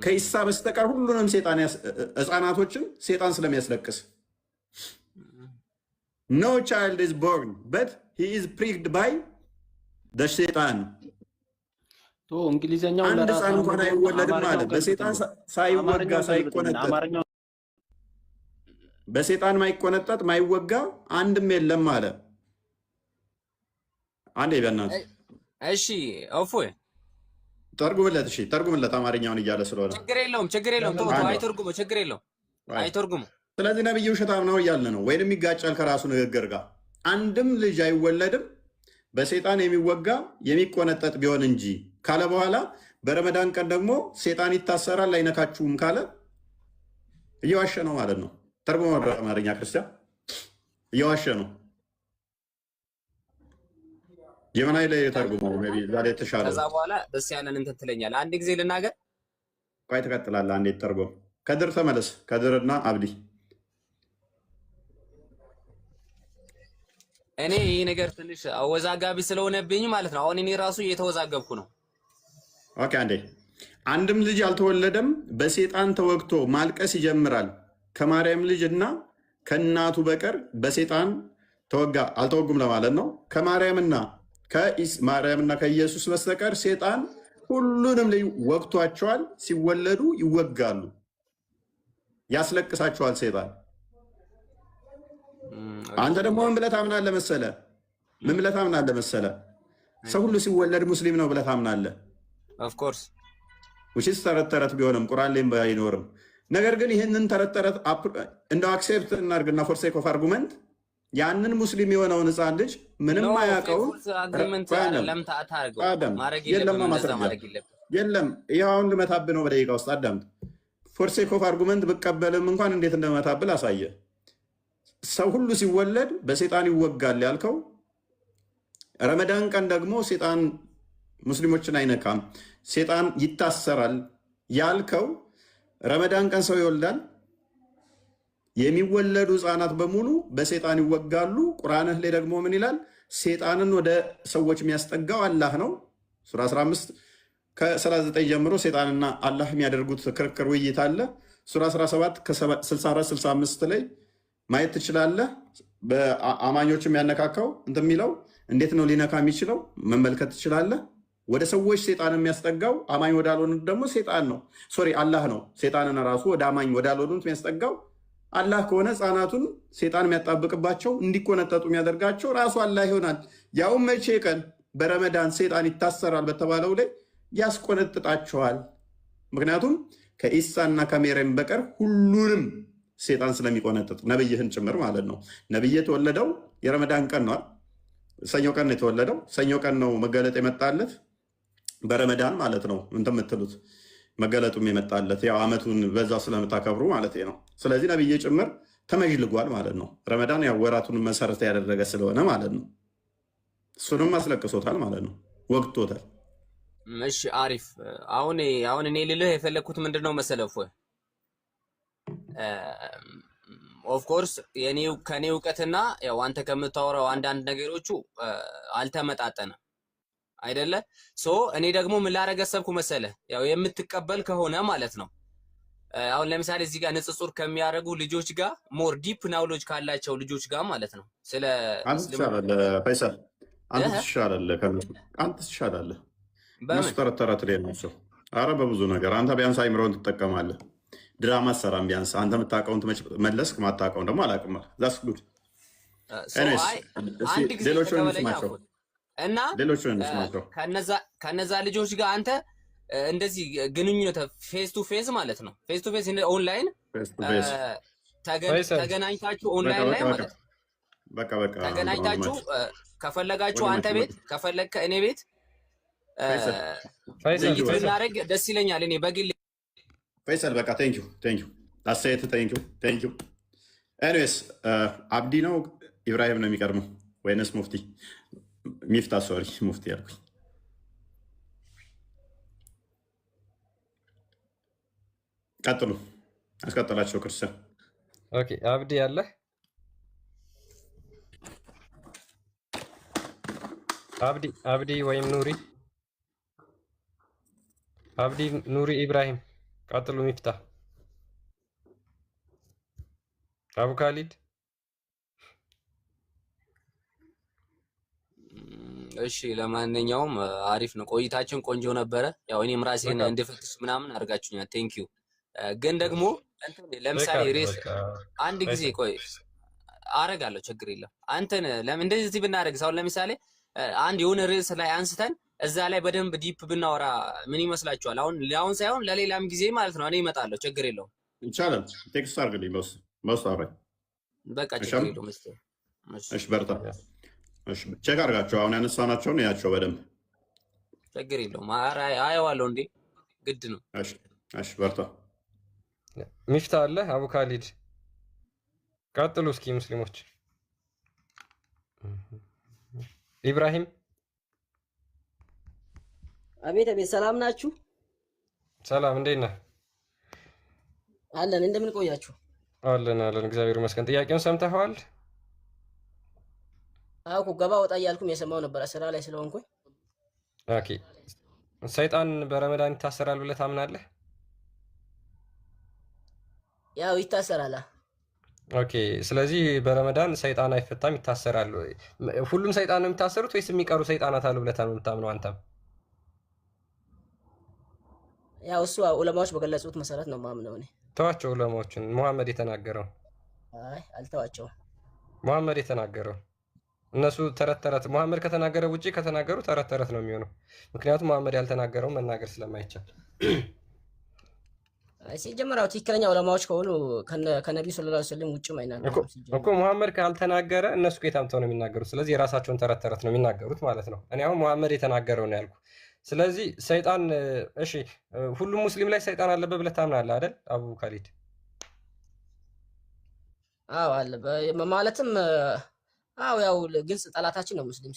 ከኢሳ በስተቀር ሁሉንም ህፃናቶችን ሴጣን ስለሚያስለቅስ no child is born but he is pricked by the ሴጣን እንግሊዘኛው አንድ ህፃን እንኳን አይወለድም ማለት በሴጣን ሳይወጋ ሳይቆነጠጥ በሴጣን ማይቆነጠጥ ማይወጋ አንድም የለም አለ። አንዴ በእናትህ እሺ እፎይ ተርጉምለት። እሺ ተርጉምለት አማርኛውን እያለ ስለሆነ ችግር የለውም ተው አይተርጉሙ ችግር የለውም አይተርጉሙ። ስለዚህ ነብዩ ውሸታም ነው እያለ ነው ወይንም ይጋጫል ከራሱ ንግግር ጋር። አንድም ልጅ አይወለድም በሴጣን የሚወጋ የሚቆነጠጥ ቢሆን እንጂ ካለ በኋላ በረመዳን ቀን ደግሞ ሴጣን ይታሰራል አይነካችሁም ካለ እየዋሸ ነው ማለት ነው። ተርጉሞ ወደ አማርኛ ክርስቲያን እየዋሸ ነው። የመናይ ላይ ተርጉሞ ዛሬ የተሻለ ከዛ በኋላ ደስ ያለን እንትን ትለኛለህ። አንድ ጊዜ ልናገር ቆይ ትቀጥላለህ። አንዴ ተርጉም። ከድር ተመለስ። ከድርና አብዲ እኔ ይሄ ነገር ትንሽ አወዛጋቢ ስለሆነብኝ ማለት ነው። አሁን እኔ ራሱ እየተወዛገብኩ ነው። ኦኬ አንዴ አንድም ልጅ አልተወለደም በሴጣን ተወግቶ ማልቀስ ይጀምራል። ከማርያም ልጅ እና ከእናቱ በቀር በሴጣን ተወጋ አልተወጉም ለማለት ነው። ከማርያምና ከኢየሱስ በስተቀር ሴጣን ሁሉንም ልጅ ወግቷቸዋል። ሲወለዱ ይወጋሉ፣ ያስለቅሳቸዋል ሴጣን። አንተ ደግሞ ምን ብለህ ታምናለህ መሰለህ? ምን ብለህ ታምናለህ መሰለህ? ሰው ሁሉ ሲወለድ ሙስሊም ነው ብለህ ታምናለህ። ኦፍ ኮርስ ውጪስ ተረት ተረት ቢሆንም ቁርአን ላይም ባይኖርም፣ ነገር ግን ይህንን ተረት ተረት እንደው አክሴፕት እናድርግና ፎር ሴክ ኦፍ አርጉመንት ያንን ሙስሊም የሆነውን ህፃን ልጅ ምንም አያውቀውን የለም። ይህ አሁን ልመታብህ ነው በደቂቃ ውስጥ አዳምጥ። ፎር ሴክ ኦፍ አርጉመንት ብቀበልም እንኳን እንዴት እንደመታብል አሳየ። ሰው ሁሉ ሲወለድ በሴጣን ይወጋል ያልከው፣ ረመዳን ቀን ደግሞ ሴጣን ሙስሊሞችን አይነካም ሴጣን ይታሰራል ያልከው፣ ረመዳን ቀን ሰው ይወልዳል። የሚወለዱ ህፃናት በሙሉ በሴጣን ይወጋሉ። ቁርአንህ ላይ ደግሞ ምን ይላል? ሴጣንን ወደ ሰዎች የሚያስጠጋው አላህ ነው። ሱራ 15 ከ39 ጀምሮ ሴጣንና አላህ የሚያደርጉት ክርክር ውይይት አለ። ሱራ 17 ከ64-65 ላይ ማየት ትችላለህ። በአማኞች የሚያነካካው እንትን የሚለው እንዴት ነው ሊነካ የሚችለው መመልከት ትችላለህ። ወደ ሰዎች ሴጣን የሚያስጠጋው አማኝ ወዳልሆኑት ደግሞ ሴጣን ነው፣ ሶሪ አላህ ነው። ሴጣንን ራሱ ወደ አማኝ ወዳልሆኑት የሚያስጠጋው አላህ ከሆነ ህፃናቱን ሴጣን የሚያጣብቅባቸው እንዲቆነጠጡ የሚያደርጋቸው ራሱ አላህ ይሆናል። ያውም መቼ ቀን? በረመዳን ሴጣን ይታሰራል በተባለው ላይ ያስቆነጥጣቸዋል። ምክንያቱም ከኢሳና ከሜርያም በቀር ሁሉንም ሴጣን ስለሚቆነጥጥ ነብይህን ጭምር ማለት ነው። ነብይ የተወለደው የረመዳን ቀን ነው። ሰኞ ቀን ነው የተወለደው። ሰኞ ቀን ነው መገለጥ የመጣለት በረመዳን ማለት ነው። እንትን የምትሉት መገለጡም የመጣለት ያው አመቱን በዛ ስለምታከብሩ ማለት ነው። ስለዚህ ነብይ ጭምር ተመዥልጓል ማለት ነው። ረመዳን ያው ወራቱን መሰረት ያደረገ ስለሆነ ማለት ነው። እሱንም አስለቅሶታል ማለት ነው፣ ወግቶታል። እሺ አሪፍ። አሁን እኔ ልልህ የፈለግኩት ምንድን ነው መሰለህ? ኦፍ ኮርስ ከኔ እውቀትና ያው አንተ ከምታወራው አንዳንድ ነገሮቹ አልተመጣጠንም አይደለ? እኔ ደግሞ ምን ላደርግ አሰብኩ መሰለህ? ያው የምትቀበል ከሆነ ማለት ነው። አሁን ለምሳሌ እዚህ ጋር ንጽጽር ከሚያደርጉ ልጆች ጋር ሞር ዲፕ ናውሎጅ ካላቸው ልጆች ጋር ማለት ነው ስለ ፈይሰል አንተ ትሻላለህ። እነሱ ተረት ተረት ላይ ናቸው። አረ በብዙ ነገር አንተ ቢያንስ አይምሮን ትጠቀማለህ። ድራማ ሰራም ቢያንስ አንተ የምታውቀውን መለስክ፣ ማታውቀውን ደግሞ አላውቅም። ዛስ ጉድ። ሌሎቹን እንስማቸው እና ከነዛ ልጆች ጋር አንተ እንደዚህ ግንኙነት ፌስ ቱ ፌስ ማለት ነው፣ ፌስ ቱ ፌስ ኦንላይን ተገናኝታችሁ ኦንላይን ላይ ማለት ነው። በቃ ተገናኝታችሁ ከፈለጋችሁ አንተ ቤት ከፈለግከ እኔ ቤት ብናደርግ ደስ ይለኛል እኔ በግል ፈይሰል። በቃ ቴንኪው አስተያየት ቴንኪው። ኤኒዌይስ አብዲ ነው ኢብራሂም ነው የሚቀድመው ወይንስ ሙፍቲ? ሚፍታ ሶሪ ሙፍቲ ያልኩኝ። ቀጥሉ፣ አስቀጥላቸው ክርስቲያን። ኦኬ አብዲ ያለህ አብዲ ወይም ኑሪ አብዲ ኑሪ ኢብራሂም ቀጥሉ። ሚፍታ አቡ ካሊድ። እሺ ለማንኛውም አሪፍ ነው ቆይታችን፣ ቆንጆ ነበረ። ያው እኔም ራሴን እንድፈትሽ ምናምን አድርጋችሁኛል። ቴንክ ዩ። ግን ደግሞ ለምሳሌ ሬስ አንድ ጊዜ ቆይ አረጋለሁ፣ ችግር የለም። አንተን ለምን እንደዚህ ብናደርግ ሳይሆን ለምሳሌ አንድ የሆነ ርዕስ ላይ አንስተን እዛ ላይ በደንብ ዲፕ ብናወራ ምን ይመስላችኋል? አሁን ሳይሆን ለሌላም ጊዜ ማለት ነው። እኔ እመጣለሁ፣ ችግር የለውም። ይቻላል። ቴክስት አድርግልኝ መውስ አብረኝ። በቃ ችግር የለውም። እሺ በርታ። እሺ ቼክ አድርጋቸው። አሁን ያነሳናቸውን ያቸው በደንብ ችግር የለውም። አየዋለሁ እንዴ ግድ ነው። እሺ በርታ። ሚፍታ አለ። አቡ ካሊድ ቀጥሉ እስኪ ሙስሊሞች። ኢብራሂም። አቤት አቤት፣ ሰላም ናችሁ? ሰላም፣ እንዴት ነህ? አለን። እንደምን ቆያችሁ? አለን እግዚአብሔር ይመስገን። ጥያቄውን ሰምተኸዋል? አውኩ ገባ ወጣ እያልኩም የሰማው ነበር ስራ ላይ ስለሆንኩኝ። ኦኬ ሰይጣን በረመዳን ይታሰራል ብለህ ታምናለህ? ያው ይታሰራል። ኦኬ ስለዚህ በረመዳን ሰይጣን አይፈታም ይታሰራል። ሁሉም ሰይጣን ነው የሚታሰሩት ወይስ የሚቀሩ ሰይጣናት አሉ ብለህ ነው የምታምነው አንተም? ያው እሱ ዑለማዎች በገለጹት መሰረት ነው ማምነው እኔ። ተዋቸው ዑለማዎችን። ሙሐመድ የተናገረው አይ አልተዋቸውም። ሙሐመድ የተናገረው እነሱ ተረት ተረት ሙሐመድ ከተናገረ ውጪ ከተናገሩ ተረት ተረት ነው የሚሆነው። ምክንያቱም ሙሐመድ ያልተናገረው መናገር ስለማይቻል። ሲጀመራው ትክክለኛ ዑለማዎች ከሆኑ ከነብዩ ሰለላሁ ዐለይሂ ወሰለም ውጪ ማይናገሩ እኮ ሙሐመድ ካልተናገረ እነሱ ከየታምተው ነው የሚናገሩት። ስለዚህ የራሳቸውን ተረት ተረት ነው የሚናገሩት ማለት ነው። እኔ አሁን ሙሐመድ የተናገረው ነው ያልኩ። ስለዚህ ሰይጣን እሺ ሁሉም ሙስሊም ላይ ሰይጣን አለበት ብለህ ታምናለህ አይደል አቡ ካሊድ? አዎ አለ ማለትም አዎ ያው ግልጽ ጠላታችን ነው ሙስሊም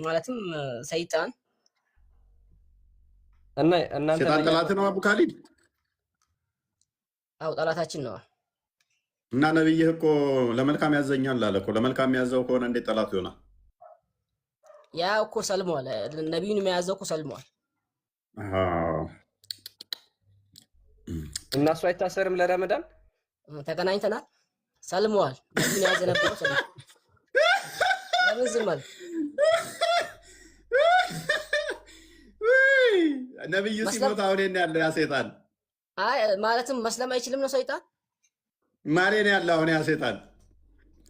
ማለትም ሰይጣን እና እናንተ ሰይጣን ጠላት ነው አቡ ካሊድ? አዎ ጠላታችን ነው። እና ነብይህ እኮ ለመልካም ያዘኛል አለ እኮ። ለመልካም ያዘው ከሆነ እንዴት ጠላት ይሆናል? ያው እኮ ሰልሟል። ነብዩን የሚያዘው እኮ ሰልሟል። እና እሱ አይታሰርም ለረመዳን? ተገናኝተናል። ሰልሟል። ነብዩን ያዘ ነበር ሰልሟል። ለምን ዝም አለ? ነብዩ ሲሞት አሁን ያለው ያ ሰይጣን አይ ማለትም መስለም አይችልም ነው ሰይጣን ማሬን ያለው አሁን ያ ሰይጣን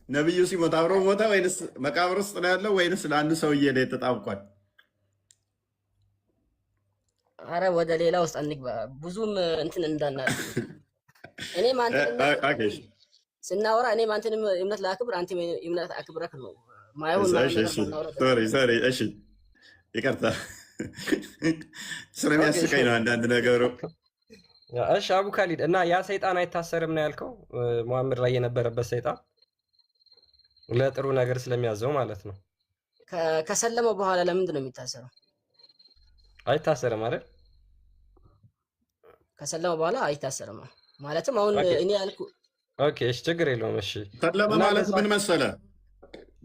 ነብዩ ሲሞት አብሮ ሞተ ወይንስ መቃብር ውስጥ ነው ያለው ወይንስ ለአንድ ሰውዬ ነው የተጣብቋል? አረ ወደ ሌላ ውስጥ አንግባ፣ ብዙም እንትን እንዳናል። እኔ ማንተን ስናወራ እኔ ማንተን እምነት ላክብር፣ አንተ እምነት አክብረክ ነው ማይሆን ሶሪ እሺ ይቅርታ ስለሚያስቀኝ ነው አንዳንድ ነገሩ። እሺ አቡ ካሊድ እና ያ ሰይጣን አይታሰርም ነው ያልከው? ሙሐመድ ላይ የነበረበት ሰይጣን ለጥሩ ነገር ስለሚያዘው ማለት ነው። ከሰለመው በኋላ ለምንድን ነው የሚታሰረው? አይታሰርም አይደል? ከሰለመው በኋላ አይታሰርም ማለትም አሁን እኔ ያልኩ ኦኬ እሺ ችግር የለውም። እሺ ሰለመ ማለት ምን መሰለ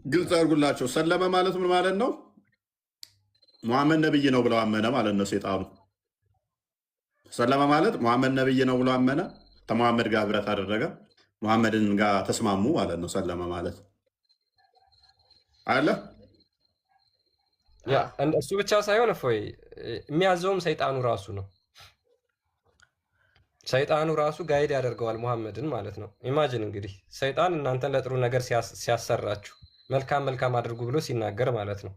ግልጽ አድርጉላቸው። ሰለመ ማለት ምን ማለት ነው? ሙሐመድ ነብይ ነው ብለው አመነ ማለት ነው ሰይጣኑ። ሰለመ ማለት ሙሐመድ ነብይ ነው ብሎ አመነ፣ ከሙሐመድ ጋር ህብረት አደረገ፣ ሙሐመድን ጋር ተስማሙ ማለት ነው። ሰለመ ማለት አለ። ያ እሱ ብቻ ሳይሆን እፎይ የሚያዘውም ሰይጣኑ ራሱ ነው። ሰይጣኑ ራሱ ጋይድ ያደርገዋል ሙሐመድን ማለት ነው። ኢማጂን እንግዲህ ሰይጣን እናንተን ለጥሩ ነገር ሲያሰራችሁ መልካም አድርጉ ብሎ ሲናገር ማለት ነው።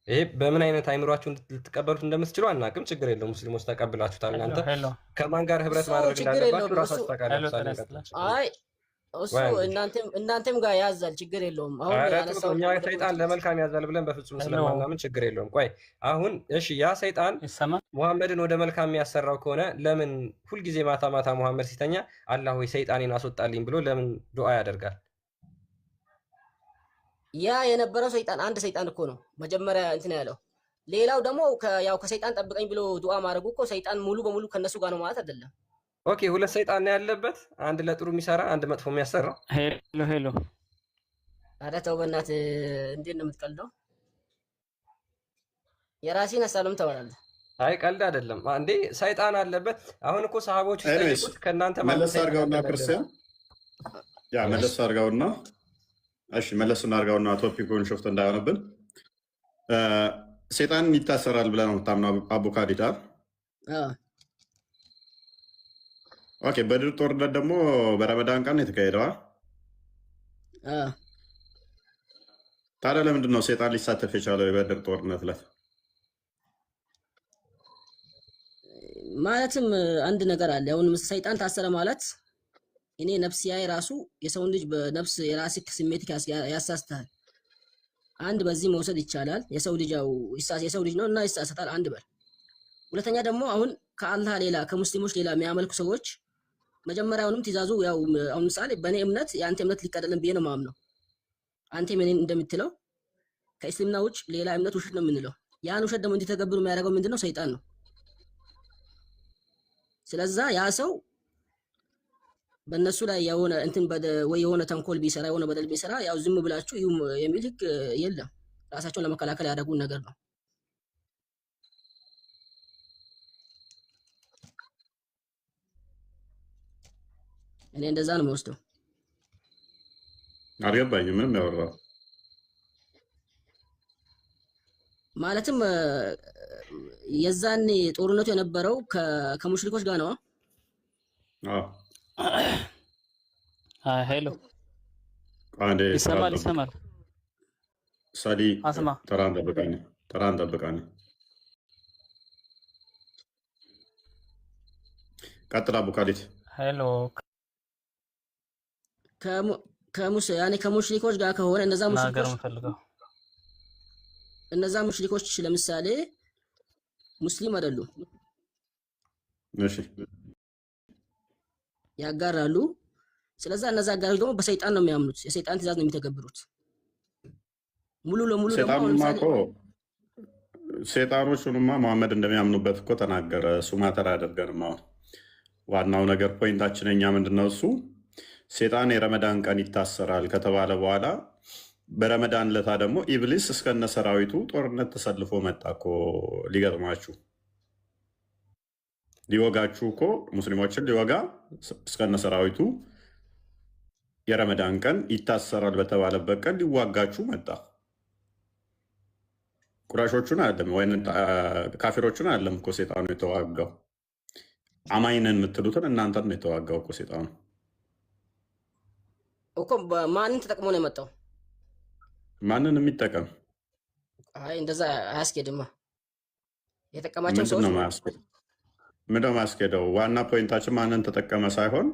ይሄ በምን አይነት አይምሯችሁ ልትቀበሉት እንደምትችሉ አናውቅም። ችግር የለውም ሙስሊሞች ተቀብላችሁታል። እናንተ ከማን ጋር ህብረት ማድረግ እንዳለባችሁ ራሳችሁ ታውቃላችሁ። አይ እሱ እናንተም ጋር ያዛል፣ ችግር የለውም። አሁን እኛ ሰይጣን ለመልካም ያዛል ብለን በፍጹም ስለማናምን ችግር የለውም። ቆይ አሁን እሺ ያ ሰይጣን ሙሐመድን ወደ መልካም የሚያሰራው ከሆነ ለምን ሁልጊዜ ማታ ማታ ሙሐመድ ሲተኛ አላህ ሆይ ሰይጣኔን አስወጣልኝ ብሎ ለምን ዱዓ ያደርጋል? ያ የነበረው ሰይጣን አንድ ሰይጣን እኮ ነው መጀመሪያ እንትን ያለው። ሌላው ደግሞ ያው ከሰይጣን ጠብቀኝ ብሎ ዱዓ ማድረጉ እኮ ሰይጣን ሙሉ በሙሉ ከነሱ ጋር ነው ማለት አይደለም። ኦኬ፣ ሁለት ሰይጣን ነው ያለበት፣ አንድ ለጥሩ የሚሰራ አንድ መጥፎ የሚያሰራ። ሄሎ ኧረ ተው በእናትህ፣ እንዴት ነው የምትቀልደው? የራሴን ሀሳብም ተወራለህ። አይ ቀልድ አይደለም እንዴ፣ ሰይጣን አለበት። አሁን እኮ ሰሃቦች ሲጠይቁት ከእናንተ መለስ አድርገውና ክርስቲያን ያ መለስ አድርገውና እሺ፣ መለስ እናድርገውና ቶፒኩን ሽፍት እንዳይሆንብን ሰይጣን ይታሰራል ብለህ ነው የምታምነው አቡካዲታ? ኦኬ። በድር ጦርነት ደግሞ በረመዳን ቀን የተካሄደዋ። ታዲያ ለምንድን ነው ሰይጣን ሊሳተፍ የቻለው የበድር ጦርነት ላይ? ማለትም አንድ ነገር አለ። አሁን ሰይጣን ታሰረ ማለት እኔ ነፍስያዬ ራሱ የሰውን ልጅ በነፍስ የራስህ ስሜት ያሳስታል። አንድ በዚህ መውሰድ ይቻላል። የሰው ልጅ የሰው ልጅ ነው እና ይሳሳታል። አንድ በል። ሁለተኛ ደግሞ አሁን ከአላህ ሌላ ከሙስሊሞች ሌላ የሚያመልኩ ሰዎች መጀመሪያውንም ትእዛዙ ያው አሁን ምሳሌ በእኔ እምነት የአንተ እምነት ሊቀደልን ብዬ ነው ማምነው። አንተ ምን እንደምትለው ከእስልምና ውጭ ሌላ እምነት ውሸት ነው የምንለው። ያን ውሸት ደግሞ እንዲተገብሩ የሚያደርገው ምንድነው? ሰይጣን ነው። ስለዛ ያ ሰው በእነሱ ላይ የሆነ እንትን ወይ የሆነ ተንኮል ቢሰራ የሆነ በደል ቢሰራ ያው ዝም ብላችሁ ይሁን የሚል ህግ የለም። ራሳቸውን ለመከላከል ያደረጉን ነገር ነው። እኔ እንደዛ ነው የምወስደው። አልገባኝም ምንም ያወራው ማለትም የዛኔ ጦርነቱ የነበረው ከሙሽሪኮች ጋር ነው። ሄሎ ይሰማል? ሳዲ አስማ ተራን ጠብቃኝ። ቀጥል አቡካዲት። ሄሎ ከሙሽሪኮች ጋር ከሆነ እነዛ ሙሽሪኮች ለምሳሌ ሙስሊም አይደሉም፣ እሺ ያጋራሉ። ስለዚህ እነዛ አጋሮች ደግሞ በሰይጣን ነው የሚያምኑት፣ የሰይጣን ትእዛዝ ነው የሚተገብሩት ሙሉ ለሙሉ። ሰይጣኖቹንማ መሐመድ እንደሚያምኑበት እኮ ተናገረ። እሱ ማተር አያደርገንም። አሁን ዋናው ነገር ፖይንታችን እኛ ምንድነው እሱ ሰይጣን የረመዳን ቀን ይታሰራል ከተባለ በኋላ በረመዳን ለታ ደግሞ ኢብሊስ እስከነ ሰራዊቱ ጦርነት ተሰልፎ መጣ እኮ ሊገጥማችሁ ሊወጋችሁ እኮ ሙስሊሞችን ሊወጋ እስከነ ሰራዊቱ የረመዳን ቀን ይታሰራል በተባለበት ቀን ሊዋጋችሁ መጣ። ቁራሾቹን አይደለም ወይ ካፊሮቹን አይደለም እኮ ሰይጣኑ የተዋጋው፣ አማኝነን የምትሉትን እናንተን ነው የተዋጋው እኮ ሰይጣኑ እኮ። ማንን ተጠቅሞ ነው የመጣው? ማንን የሚጠቀም? አይ እንደዛ አያስኬድማ። የተጠቀማቸው ሰዎች ምንድነው ማያስኬደው? ዋና ፖይንታችን ማንን ተጠቀመ ሳይሆን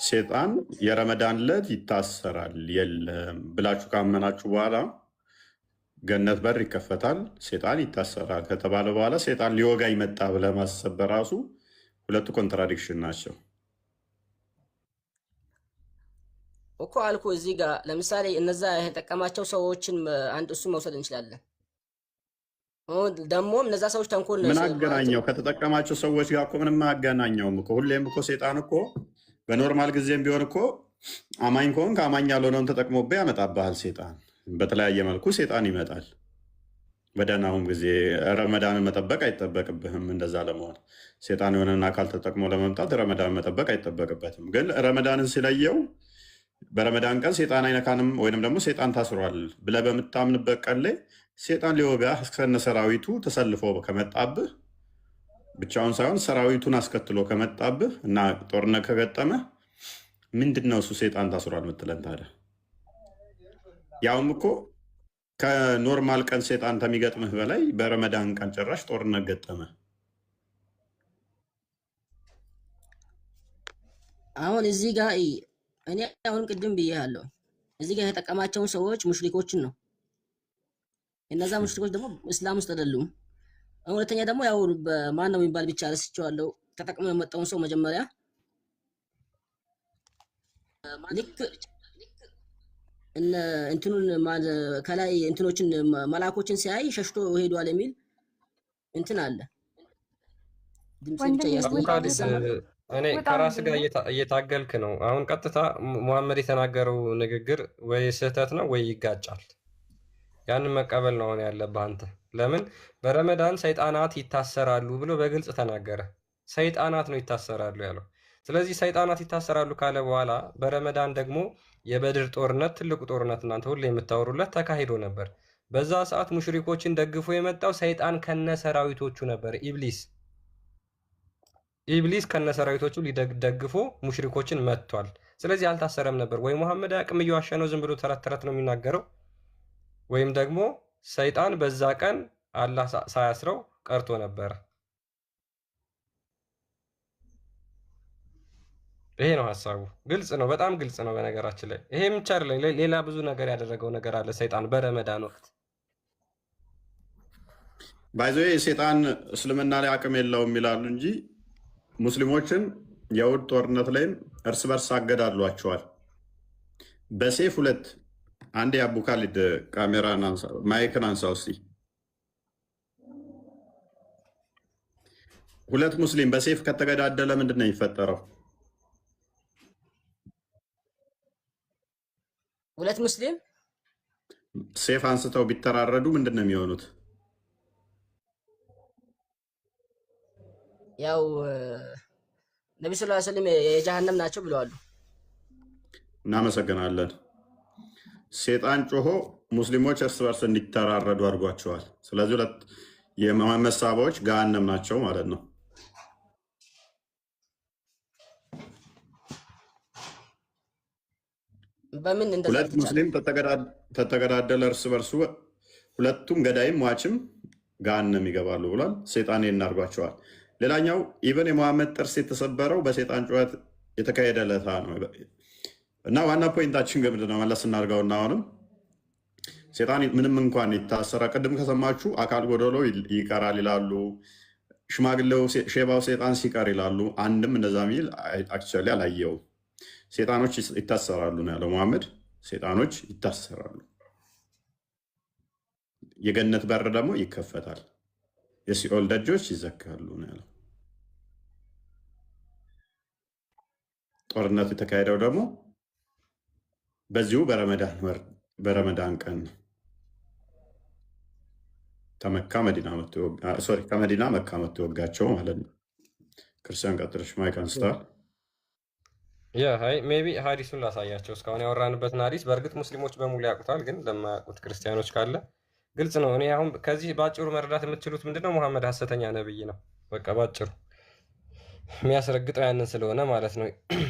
ሰይጣን የረመዳን ዕለት ይታሰራል የለም ብላችሁ ካመናችሁ በኋላ ገነት በር ይከፈታል፣ ሰይጣን ይታሰራል ከተባለ በኋላ ሰይጣን ሊወጋ ይመጣ ብለህ ማሰብ በራሱ ሁለቱ ኮንትራዲክሽን ናቸው እኮ አልኩ። እዚህ ጋር ለምሳሌ እነዛ የተጠቀማቸው ሰዎችን አንድ እሱ መውሰድ እንችላለን። ደግሞ እነዛ ሰዎች ተንኮል ምን አገናኘው? ከተጠቀማቸው ሰዎች ጋር እኮ ምንም አያገናኘውም እኮ። ሁሌም እኮ ሰይጣን እኮ በኖርማል ጊዜም ቢሆን እኮ አማኝ ከሆን ከአማኝ ያልሆነውን ተጠቅሞብህ ያመጣብሃል። ሰይጣን በተለያየ መልኩ ሰይጣን ይመጣል። በደህናውም ጊዜ ረመዳንን መጠበቅ አይጠበቅብህም። እንደዛ ለመሆን ሰይጣን የሆነን አካል ተጠቅሞ ለመምጣት ረመዳን መጠበቅ አይጠበቅበትም። ግን ረመዳንን ሲለየው በረመዳን ቀን ሰይጣን አይነካንም ወይንም ደግሞ ሰይጣን ታስሯል ብለህ በምታምንበት ቀን ላይ ሰይጣን ሊወጋህ እስከነ ሰራዊቱ ተሰልፎ ከመጣብህ ብቻውን ሳይሆን ሰራዊቱን አስከትሎ ከመጣብህ እና ጦርነት ከገጠመ ምንድን ነው እሱ ሰይጣን ታስሯል ምትለን ታዲያ? ያውም እኮ ከኖርማል ቀን ሰይጣን ከሚገጥምህ በላይ በረመዳን ቀን ጭራሽ ጦርነት ገጠመ። አሁን እዚህ ጋር እኔ አሁን ቅድም ብዬሃለሁ፣ እዚህ ጋር የተጠቀማቸውን ሰዎች ሙሽሪኮችን ነው። እነዛ ሙሽሪኮች ደግሞ እስላም ውስጥ አይደሉም። ሁለተኛ ደግሞ ያው ማን ነው የሚባል ብቻ ረስቼዋለሁ። ተጠቅሞ የመጣውን ሰው መጀመሪያ ልክ እነ እንትኑን ከላይ እንትኖችን መላኮችን ሲያይ ሸሽቶ ሄዷል የሚል እንትን አለ። ድምጽ ብቻ አቡካዲስ እያስደመጠ እኔ ከራስ ጋር እየታገልክ ነው። አሁን ቀጥታ ሙሐመድ የተናገረው ንግግር ወይ ስህተት ነው ወይ ይጋጫል። ያንን መቀበል ነው አሁን ያለብህ አንተ። ለምን በረመዳን ሰይጣናት ይታሰራሉ ብሎ በግልጽ ተናገረ። ሰይጣናት ነው ይታሰራሉ ያለው። ስለዚህ ሰይጣናት ይታሰራሉ ካለ በኋላ በረመዳን ደግሞ የበድር ጦርነት ትልቁ ጦርነት እናንተ ሁሌ የምታወሩለት ተካሂዶ ነበር። በዛ ሰዓት ሙሽሪኮችን ደግፎ የመጣው ሰይጣን ከነሰራዊቶቹ ነበር። ኢብሊስ ከነሰራዊቶቹ ሊደግፎ ሙሽሪኮችን መጥቷል። ስለዚህ አልታሰረም ነበር። ወይ ሙሐመድ አቅም እየዋሸ ነው፣ ዝም ብሎ ተረት ተረት ነው የሚናገረው፣ ወይም ደግሞ ሰይጣን በዛ ቀን አላህ ሳያስረው ቀርቶ ነበረ። ይሄ ነው ሐሳቡ። ግልጽ ነው፣ በጣም ግልጽ ነው። በነገራችን ላይ ይሄ ብቻ አይደለም፣ ሌላ ብዙ ነገር ያደረገው ነገር አለ ሰይጣን በረመዳን ወቅት። ባይዞ ሰይጣን እስልምና ላይ አቅም የለውም ይላሉ እንጂ ሙስሊሞችን የውድ ጦርነት ላይም እርስ በርስ አገዳድሏቸዋል በሴፍ ሁለት። አንድ የአቡ ካሊድ ካሜራ ማይክን አንሳው እስኪ። ሁለት ሙስሊም በሴፍ ከተገዳደለ ምንድን ነው የሚፈጠረው? ሁለት ሙስሊም ሴፍ አንስተው ቢተራረዱ ምንድን ነው የሚሆኑት? ያው ነብዩ ሰለላሁ ዐለይሂ ወሰለም የጀሃነም ናቸው ብለዋል። እናመሰግናለን። ሴጣን ጮሆ ሙስሊሞች እርስ በርስ እንዲተራረዱ አድርጓቸዋል። ስለዚህ ሁለት የመሐመድ ሰሃባዎች ገሃነም ናቸው ማለት ነው። በምን እንደዛ ሁለት ሙስሊም ተተገዳደለ እርስ በርሱ ሁለቱም ገዳይም ሟችም ገሃነም ይገባሉ ብሏል። ሴጣን እናርጓቸዋል። ሌላኛው ኢብን የመሐመድ ጥርስ የተሰበረው በሴጣን ጩኸት የተካሄደ ለታ ነው እና ዋና ፖይንታችን ግን ምንድን ነው መለስ እናድርገውና አሁንም ሴጣን ምንም እንኳን ይታሰራ፣ ቅድም ከሰማችሁ አካል ጎደሎ ይቀራል ይላሉ፣ ሽማግሌው ሼባው ሴጣን ሲቀር ይላሉ። አንድም እንደዛ ሚል አክቹዋሊ አላየውም። ሴጣኖች ይታሰራሉ ነው ያለው መሐመድ። ሴጣኖች ይታሰራሉ፣ የገነት በር ደግሞ ይከፈታል፣ የሲኦል ደጆች ይዘጋሉ ነው ያለው። ጦርነቱ የተካሄደው ደግሞ በዚሁ በረመዳን ቀን ነው። ከመዲና መካ መጥቶ ወጋቸው ማለት ነው። ክርስቲያን ቀጥለሽ ማይክ አንስታል። ሜይ ቢ ሀዲሱን ላሳያቸው። እስካሁን ያወራንበትን ሀዲስ በእርግጥ ሙስሊሞች በሙሉ ያውቁታል፣ ግን ለማያውቁት ክርስቲያኖች ካለ ግልጽ ነው። እኔ አሁን ከዚህ በአጭሩ መረዳት የምትችሉት ምንድነው? ሙሐመድ ሐሰተኛ ነብይ ነው። በቃ ባጭሩ የሚያስረግጠው ያንን ስለሆነ ማለት ነው።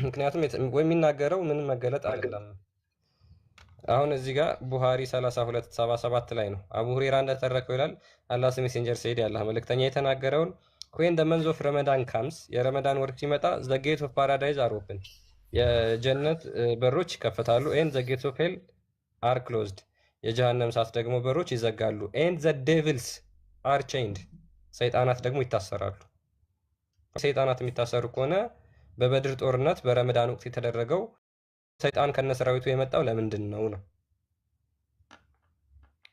ምክንያቱም የሚናገረው ምንም መገለጥ አይደለም። አሁን እዚህ ጋር ቡሃሪ 3277 ላይ ነው አቡ ሁሬራ እንደተረከው ይላል። አላህ ሜሴንጀር ሰይድ ያላህ መልእክተኛ የተናገረውን when the month of Ramadan comes የረመዳን ወር ሲመጣ the gates of paradise are open የጀነት በሮች ይከፈታሉ and the gates of hell are closed የጀሃነም ሳት ደግሞ በሮች ይዘጋሉ and the devils are chained ሰይጣናት ደግሞ ይታሰራሉ። ሰይጣናት የሚታሰሩ ከሆነ በበድር ጦርነት በረመዳን ወቅት የተደረገው ሰይጣን ከነሰራዊቱ የመጣው ለምንድን ነው?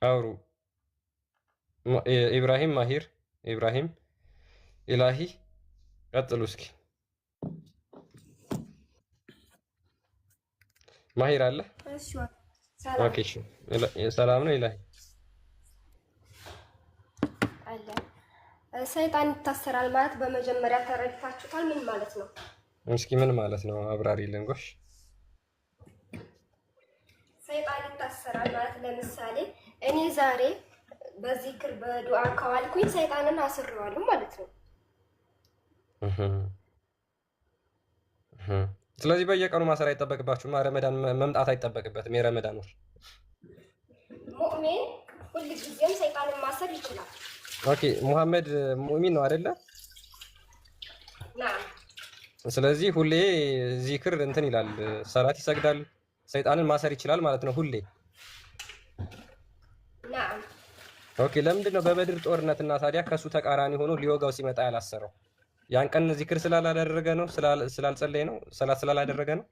አውሩ ኢብራሂም ማሂር ኢብራሂም ኢላሂ ቀጥሉ እስኪ። ማሂር አለ? ኦኬ እሺ፣ ሰላም ነው ኢላሂ አለ። ሰይጣን ይታሰራል ማለት በመጀመሪያ ተረድታችሁታል? ምን ማለት ነው? እስኪ ምን ማለት ነው አብራሪ ልንጎሽ። ሰይጣን ይታሰራል ማለት ለምሳሌ እኔ ዛሬ በዚክር በዱዓ ከዋልኩኝ ሰይጣንን አስሬዋለሁ ማለት ነው። ስለዚህ በየቀኑ ማሰር አይጠበቅባችሁም። ረመዳን መምጣት አይጠበቅበትም። የረመዳን ወር ሙእሚን ሁልጊዜም ሰይጣንን ማሰር ይችላል። ኦኬ ሙሐመድ ሙእሚን ነው አይደለ? ናም። ስለዚህ ሁሌ ዚክር እንትን ይላል፣ ሰላት ይሰግዳል፣ ሰይጣንን ማሰር ይችላል ማለት ነው ሁሌ። ናም። ኦኬ ለምንድን ነው በበድር ጦርነትና ታዲያ ከሱ ተቃራኒ ሆኖ ሊወጋው ሲመጣ ያላሰረው? ያን ቀን ዚክር ስላላደረገ ነው? ስላልጸለየ ነው? ሰላት ስላላደረገ ነው?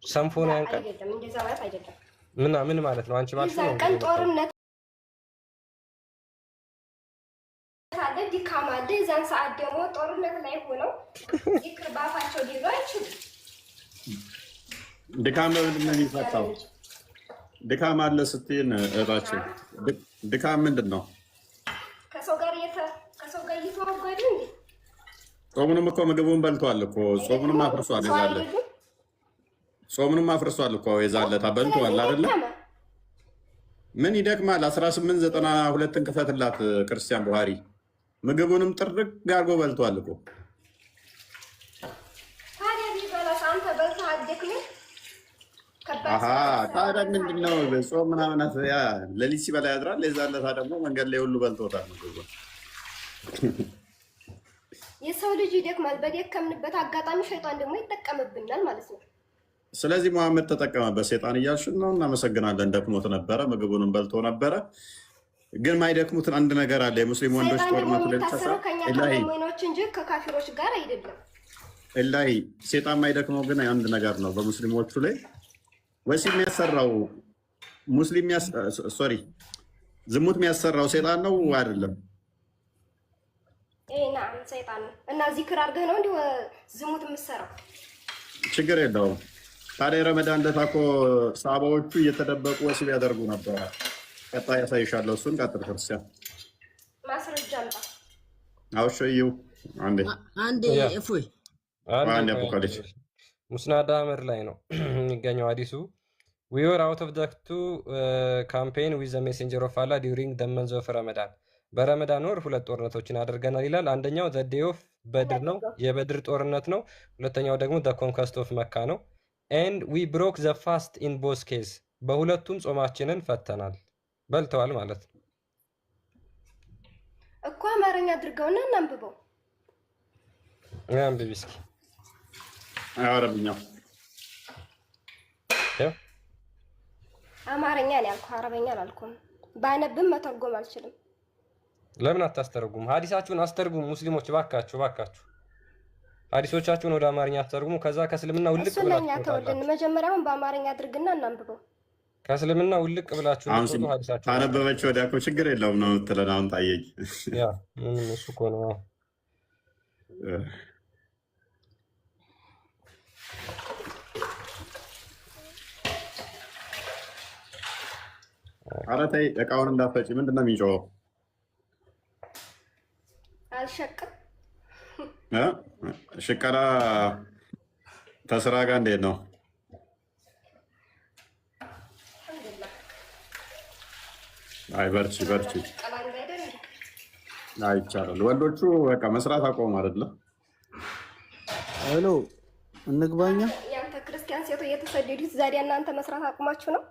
ሰንፎ ነው ያን ቀን? አይደለም፣ እንደዛ ማለት አይደለም። ምን ማለት ነው? አንቺ ባልሽው ነው የዛን ቀን ጦርነት አለ፣ ድካም አለ። የዛን ሰዓት ደግሞ ጦርነት ላይ ሆነው ዚክር ባፋቸው ሊሉ አይችሉም። ድካም በምንድን ነው የሚፈታው? ድካም አለ ስትይን እህታችን፣ ድካም ምንድን ነው? ከሰው ጋር እየተዋጓዱ እንዴ? ጾሙንም እኮ ምግቡን በልቷል እኮ ጾሙንም አፍርሷል። የዛለት ጾሙንም አፍርሷል እኮ የዛለታ በልቷል አይደለ? ምን ይደክማል? 1892ን ክፈትላት ክርስቲያን ቡሃሪ ምግቡንም ጥርግ አድርጎ በልቷል እኮ። ታዲያ ቢበላስ አንተ በልተህ አትደክምም? ታዲያ ምንድን ነው ጾም ምናምን ያ ሌሊት ሲበላ ያድራል። የዛለታ ደግሞ መንገድ ላይ ሁሉ በልቶታል ምግቡን። የሰው ልጅ ይደክማል። በደከምንበት አጋጣሚ ሸይጣን ደግሞ ይጠቀምብናል ማለት ነው። ስለዚህ መሐመድ ተጠቀመበት ሴጣን እያልሽን ነው። እናመሰግናለን። ደክሞት ነበረ፣ ምግቡንም በልቶ ነበረ። ግን ማይደክሙትን አንድ ነገር አለ። የሙስሊም ወንዶች ጦርነቱ የሚታሰረው ከኛ ከሙእሚኖች እንጂ ከካፊሮች ጋር አይደለም። ኢላሂ ሴጣን ማይደክመው ግን አንድ ነገር ነው። በሙስሊሞቹ ላይ ወሲብ የሚያሰራው ሙስሊም ዝሙት የሚያሰራው ሴጣን ነው አይደለም? ናም ሰይጣን ነው። እና ዚክር አድርገህ ነው እንዲሁ ዝሙት የምትሰራው? ችግር የለውም። ታዲያ ረመዳን ዕለት እኮ ሰሃባዎቹ እየተደበቁ ወሲብ ያደርጉ ነበረ። ቀጣይ ያሳይሻለሁ። እሱን ቀጥል ክርስቲያን። ማስረጃ አምጣ። አውሸዩ አንዴ እፎይ አንዴ አፖካሊፕስ ሙስናድ አህመድ ላይ ነው የሚገኘው ሐዲሱ። we were out of the two campaign with the messenger of Allah during the month of Ramadan በረመዳን ወር 2 ጦርነቶችን አድርገናል ይላል። አንደኛው the day of በድር ነው፣ የበድር ጦርነት ነው። ሁለተኛው ደግሞ the conquest of መካ ነው። and we broke the fast in both cases በሁለቱም ጾማችንን ፈተናል። በልተዋል ማለት ነው እኮ። አማርኛ አድርገውና እናንብበው። አንብቢ እስኪ። አረብኛ አማርኛ ነው ያልኩህ፣ አረበኛ አላልኩም። ባነብም መተርጎም አልችልም። ለምን አታስተረጉሙ? ሐዲሳችሁን አስተርጉሙ ሙስሊሞች፣ ባካችሁ ሐዲሶቻችሁን ወደ አማርኛ አስተርጉሙ። ከዛ ከእስልምና ውልቅ ብላችሁ ለኛ ተወልን። መጀመሪያውን በአማርኛ አድርግና እናንብበው። ከእስልምና ውልቅ ብላችሁ ነው ሐዲሳችሁ ታነበበች ወዲያ እኮ ችግር የለውም ነው የምትለን። አሁን ታየኝ። ያ ምንም እሱ እኮ ነው። ኧረ ተይ እቃውን እንዳትፈጪ። ምንድን ነው የሚጮኸው? አልሸቅም። ሽቀላ ተስራ ጋር እንዴት ነው? አይ በርቺ። አይ ይቻላል። ወንዶቹ በቃ መስራት አቆሙ አይደለ? ሄሎ እንግባኛ። ያንተ ክርስቲያን ሴቶ እየተሰደዱት ዛዲያ እናንተ መስራት አቁማችሁ ነው?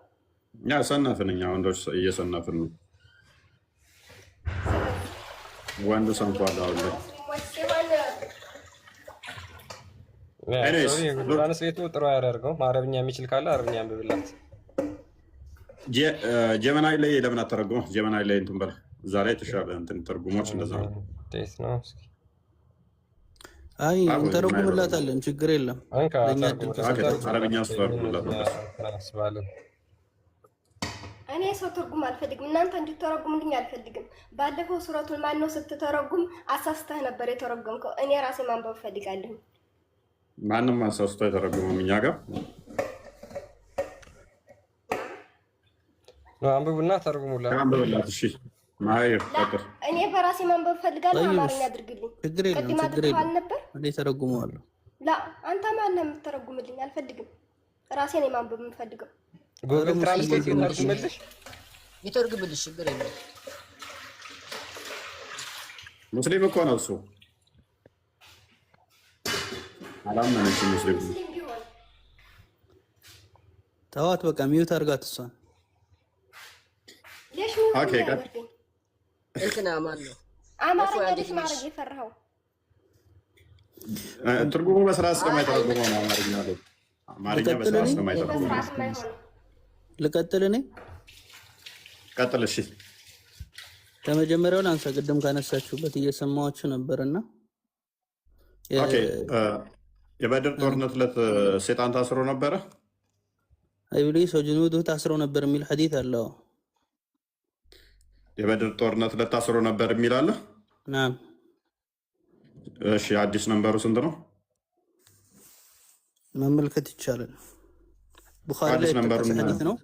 ያ ሰነፍን፣ እኛ ወንዶች እየሰነፍን ነው። ወንዱ ሰንፏል። አሁን ትራንስሌቱ ጥሩ አያደርገውም። አረብኛ የሚችል ካለ አረብኛ አንብብላት። ጀመናይ ላይ ለምን አተረጉመው? ጀመናይ ላይ እንትን በላ፣ እዛ ላይ የተሻለ እንትን ትርጉሞች እንደዛ ነው። አይ እንተረጉምላታለን፣ ችግር የለም። አረብኛ ስተርጉምላት እኔ ሰው ትርጉም አልፈልግም። እናንተ እንድትተረጉምልኝ አልፈልግም። ባለፈው ሱረቱን ማነው ስትተረጉም አሳስተህ ነበር የተረጎምከው። እኔ ራሴ ማንበብ ፈልጋለሁ። ማንም አሳስቶ የተረጎመው እኛ ጋር አንብቡና ተርጉሙላት። አንብብላት። እሺ ማይር ቀጥር። እኔ በራሴ ማንበብ ፈልጋለሁ። አማርኛ አድርግልኝ። ቅድም አድርገሃል ነበር። እኔ ተረጉመዋለሁ። ላ አንተ ማነህ የምትተረጉምልኝ? አልፈልግም። ራሴ ነኝ ማንበብ የምፈልገው። ጉግል ትራንስሌት ይተርጉምልሽ፣ ችግር የለም። ሙስሊም እኮ ነው እሱ። አላመነችም። ሙስሊም ተዋት፣ በቃ ሚዩት አድርጋት እሷን። ኦኬ ቀጥ እንትና ማን ነው አማርኛ ልጅ ማድረግ የፈራኸው? ትርጉሙ በስርዓት ስለማይተረጉመው ነው። አማርኛ በስርዓት ስለማይተረጉመው ልቀጥል እኔ? ቀጥል። እሺ ከመጀመሪያውን አንሳ። ቅድም ካነሳችሁበት እየሰማኋችሁ ነበርና የበድር ጦርነት ዕለት ሴጣን ታስሮ ነበረ። ኢብሊስ ወጅኑዱሁ ታስረው ነበር የሚል ሐዲስ አለው። የበድር ጦርነት ለታስሮ ነበር የሚል አለ። ናም። እሺ አዲስ ነምበሩ ስንት ነው? መመልከት ይቻላል። ቡኻሪ ላይ አዲስ ነምበሩ የተጠቀሰ ሐዲስ ነው።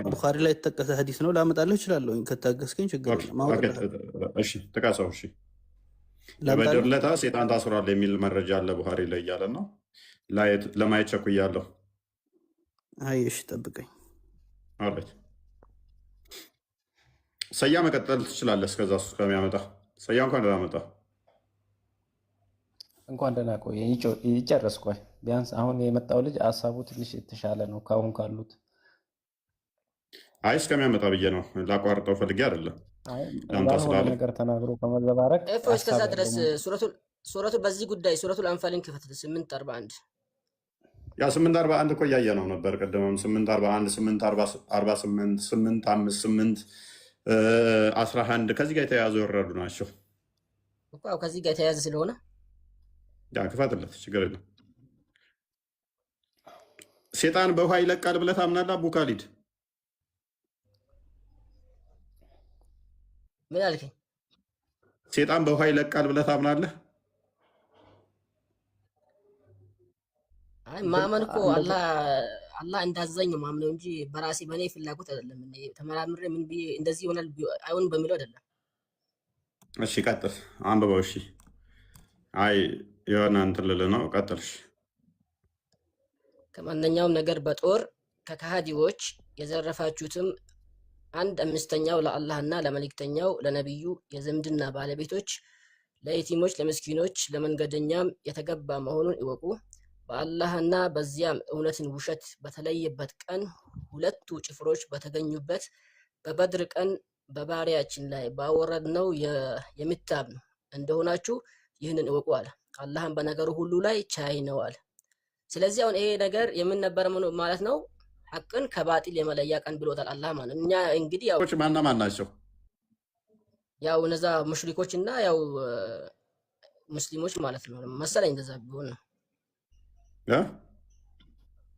ቡኻሪ ላይ የተጠቀሰ ሐዲስ ነው። ላመጣልህ እችላለሁ ከታገስከኝ ችግር የለም። እሺ ጥቀሰው። እሺ የበድር ለታ ሴጣን ታስሯል የሚል መረጃ አለ ቡኻሪ ላይ እያለ ነው። ለማየት ቸኩያለሁ። አይ እሺ ጠብቀኝ። አለች ሰያ መቀጠል ትችላለህ። እስከዛ እሱ ከሚያመጣ ሰያ እንኳን ደህና መጣ። እንኳን ደህና ቆየ። ይጨርስ። ቆይ ቢያንስ አሁን የመጣው ልጅ ሀሳቡ ትንሽ የተሻለ ነው ካሁን ካሉት። አይ እስከሚያመጣ ብዬ ነው። ላቋርጠው ፈልጌ አይደለም። ያልሆነ ነገር ተናግሮ ከመዘባረቅ እስከዛ ድረስ ሱረቱ በዚህ ጉዳይ ሱረቱል አንፋልን ክፈት 841 ያ 841 እኮ እያየ ነው ነበር ቀደምም 841 848 858 11 ከዚህ ጋር የተያያዙ የወረዱ ናቸው እኮ ከዚህ ጋር የተያያዘ ስለሆነ ያ ክፈትለት፣ ችግር የለም። ሴጣን በውሃ ይለቃል ብለህ ታምናለህ? አቡ ካሊድ ምን አልከኝ? ሴጣን በውሃ ይለቃል ብለህ ታምናለህ? አይ ማመን እኮ አላህ እንዳዘኝ ነው ማምነው እንጂ በራሴ በኔ ፍላጎት አይደለም። ተመራምሬ ምን ብዬ እንደዚህ ይሆናል አይሆንም በሚለው አይደለም። እሺ ቀጥል፣ አንብበው። እሺ አይ የሆነ እንትን ልልህ ነው። ቀጥልሽ። ከማንኛውም ነገር በጦር ከከሃዲዎች የዘረፋችሁትም 1/5ኛው ለአላህና ለመልእክተኛው ለነቢዩ የዝምድና ባለቤቶች ለየቲሞች፣ ለምስኪኖች፣ ለመንገደኛም የተገባ መሆኑን ይወቁ። በአላህና በዚያም እውነትን ውሸት በተለየበት ቀን ሁለቱ ጭፍሮች በተገኙበት በበድር ቀን በባሪያችን ላይ ባወረድነው የምታምኑ እንደሆናችሁ ይህንን እወቁ አለ። አላህም በነገሩ ሁሉ ላይ ቻይ ነው አለ። ስለዚህ አሁን ይሄ ነገር የምን ነበር ማለት ነው? ሐቅን ከባጢል የመለያ ቀን ብሎታል አላህ ማለት። እኛ እንግዲህ ያው ማን ናቸው? ያው እነዛ ሙሽሪኮች እና ያው ሙስሊሞች ማለት ነው መሰለኝ። እንደዛ ቢሆን ነው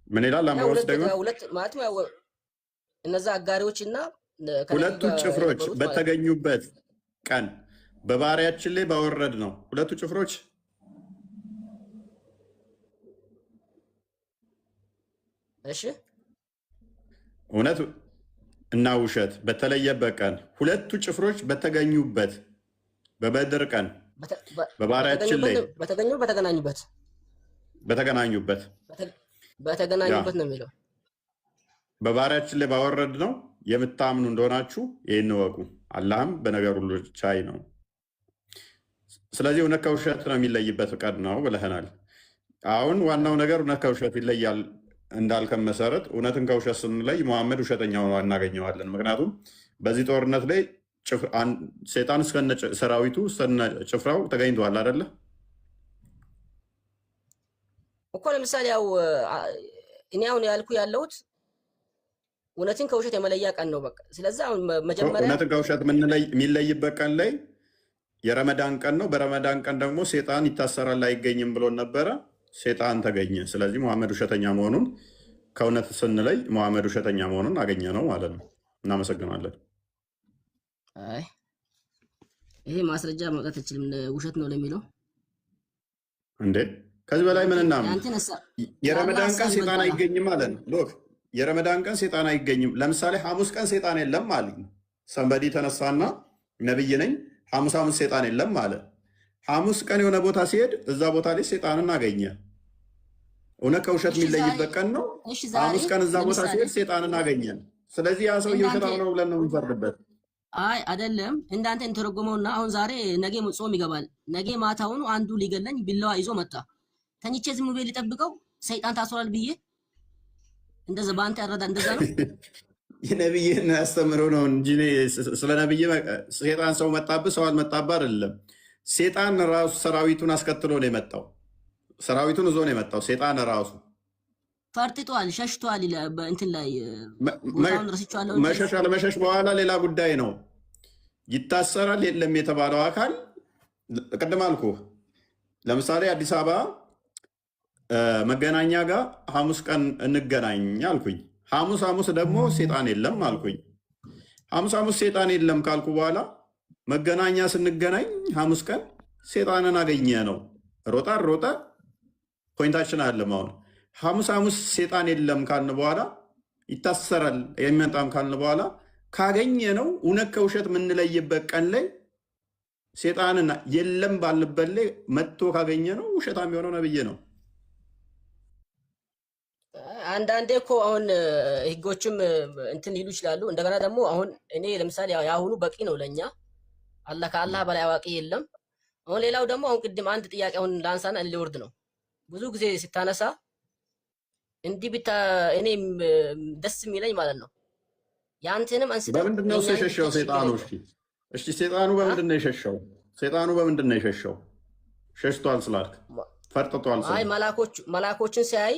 ምን ይላል? ሁለት ማለት ነው እነዛ አጋሪዎች እና ሁለቱ ጭፍሮች በተገኙበት ቀን በባሪያችን ላይ ባወረድ ነው። ሁለቱ ጭፍሮች እሺ እውነት እና ውሸት በተለየበት ቀን ሁለቱ ጭፍሮች በተገኙበት በበድር ቀን በባሪያችን ላይ በተገናኙበት ነው የሚለው። በባሪያችን ላይ ባወረድ ነው የምታምኑ እንደሆናችሁ ይህን እወቁ። አላህም በነገር ሁሉ ቻይ ነው። ስለዚህ እውነት ከውሸት ነው የሚለይበት ቀን ነው ብለህናል። አሁን ዋናው ነገር እውነት ከውሸት ይለያል እንዳልከን መሰረት እውነትን ከውሸት ስንለይ መሐመድ ውሸተኛ ሆኖ እናገኘዋለን። ምክንያቱም በዚህ ጦርነት ላይ ሴጣን እስከነ ሰራዊቱ እስከነ ጭፍራው ተገኝተዋል አይደለ እኮ። ለምሳሌ ያው እኔ አሁን ያልኩ ያለሁት እውነትን ከውሸት የመለያ ቀን ነው በቃ። ስለዚህ አሁን መጀመሪያ እውነትን ከውሸት የሚለይበት ቀን ላይ የረመዳን ቀን ነው። በረመዳን ቀን ደግሞ ሴጣን ይታሰራል አይገኝም ብሎን ነበረ። ሴጣን ተገኘ። ስለዚህ መሐመድ ውሸተኛ መሆኑን ከእውነት ስንለይ መሐመድ ውሸተኛ መሆኑን አገኘ ነው ማለት ነው። እናመሰግናለን። አይ ይሄ ማስረጃ ማውጣት አይችልም ውሸት ነው ለሚለው እንዴ። ከዚህ በላይ ምን እናምን? የረመዳን ቀን ሴጣን አይገኝም ማለት ነው። ሎክ የረመዳን ቀን ሴጣን አይገኝም። ለምሳሌ ሐሙስ ቀን ሴጣን የለም ማለት ነው። ሰንበዲ ተነሳና ነብይ ነኝ ሐሙስ ሴጣን የለም ማለት ሐሙስ ቀን የሆነ ቦታ ሲሄድ እዛ ቦታ ላይ ሴጣንን አገኘ። እውነት ከውሸት የሚለይበት ቀን ነው። ሐሙስ ቀን እዛ ቦታ ሲሄድ ሴጣንን አገኘን። ስለዚህ ያ ሰው ውሸታም ነው ብለን ነው የምንፈርድበት። አይ አይደለም፣ እንዳንተ እንተረጎመውና አሁን ዛሬ ነገ ጾም ይገባል። ነገ ማታውኑ አንዱ ሊገለኝ ቢላዋ ይዞ መጣ። ተኝቼ ዝም ብዬ ሊጠብቀው ሰይጣን ታስሯል ብዬ እንደዛ በአንተ ያረዳ እንደዛ ነው። የነብይን ያስተምረው ነው እንጂ ስለ ነብይ ሴጣን ሰው መጣብህ ሰው አልመጣብህ አይደለም። ሴጣን ራሱ ሰራዊቱን አስከትሎ ነው የመጣው። ሰራዊቱን እዞ ነው የመጣው። ሴጣን ራሱ ፈርጥቷል፣ ሸሽቷል። እንትን ላይ መሸሽ አለመሸሽ በኋላ ሌላ ጉዳይ ነው። ይታሰራል የለም የተባለው አካል ቅድም አልኩህ። ለምሳሌ አዲስ አበባ መገናኛ ጋር ሐሙስ ቀን እንገናኝ አልኩኝ። ሐሙስ ደግሞ ሴጣን የለም አልኩኝ። ሐሙስ ሴጣን የለም ካልኩ በኋላ መገናኛ ስንገናኝ ሐሙስ ቀን ሴጣንን አገኘ ነው። ሮጠ ፖይንታችን አለም። አሁን ሐሙስ ሴጣን የለም ካልን በኋላ ይታሰራል የሚመጣም ካልን በኋላ ካገኘ ነው እውነት ከውሸት የምንለይበት ቀን ላይ ሴጣንን የለም ባልበት ላይ መጥቶ ካገኘ ነው ውሸታም የሆነው ነብይ ነው። አንዳንዴ እኮ አሁን ህጎችም እንትን ሊሉ ይችላሉ። እንደገና ደግሞ አሁን እኔ ለምሳሌ የአሁኑ በቂ ነው ለኛ። አላህ ከአላህ በላይ አዋቂ የለም። አሁን ሌላው ደግሞ አሁን ቅድም አንድ ጥያቄ አሁን ላንሳና ሊወርድ ነው። ብዙ ጊዜ ሲታነሳ እንዲህ ብታ እኔ ደስ የሚለኝ ማለት ነው ያንተንም አንስታ በምንድን ነው የሸሸው ሴጣኑ? እሺ ሴጣኑ በምንድን ነው የሸሸው? ሸሽቷል ስላልክ ፈርጥቷል ስላልክ አይ መላኮችን ሲያይ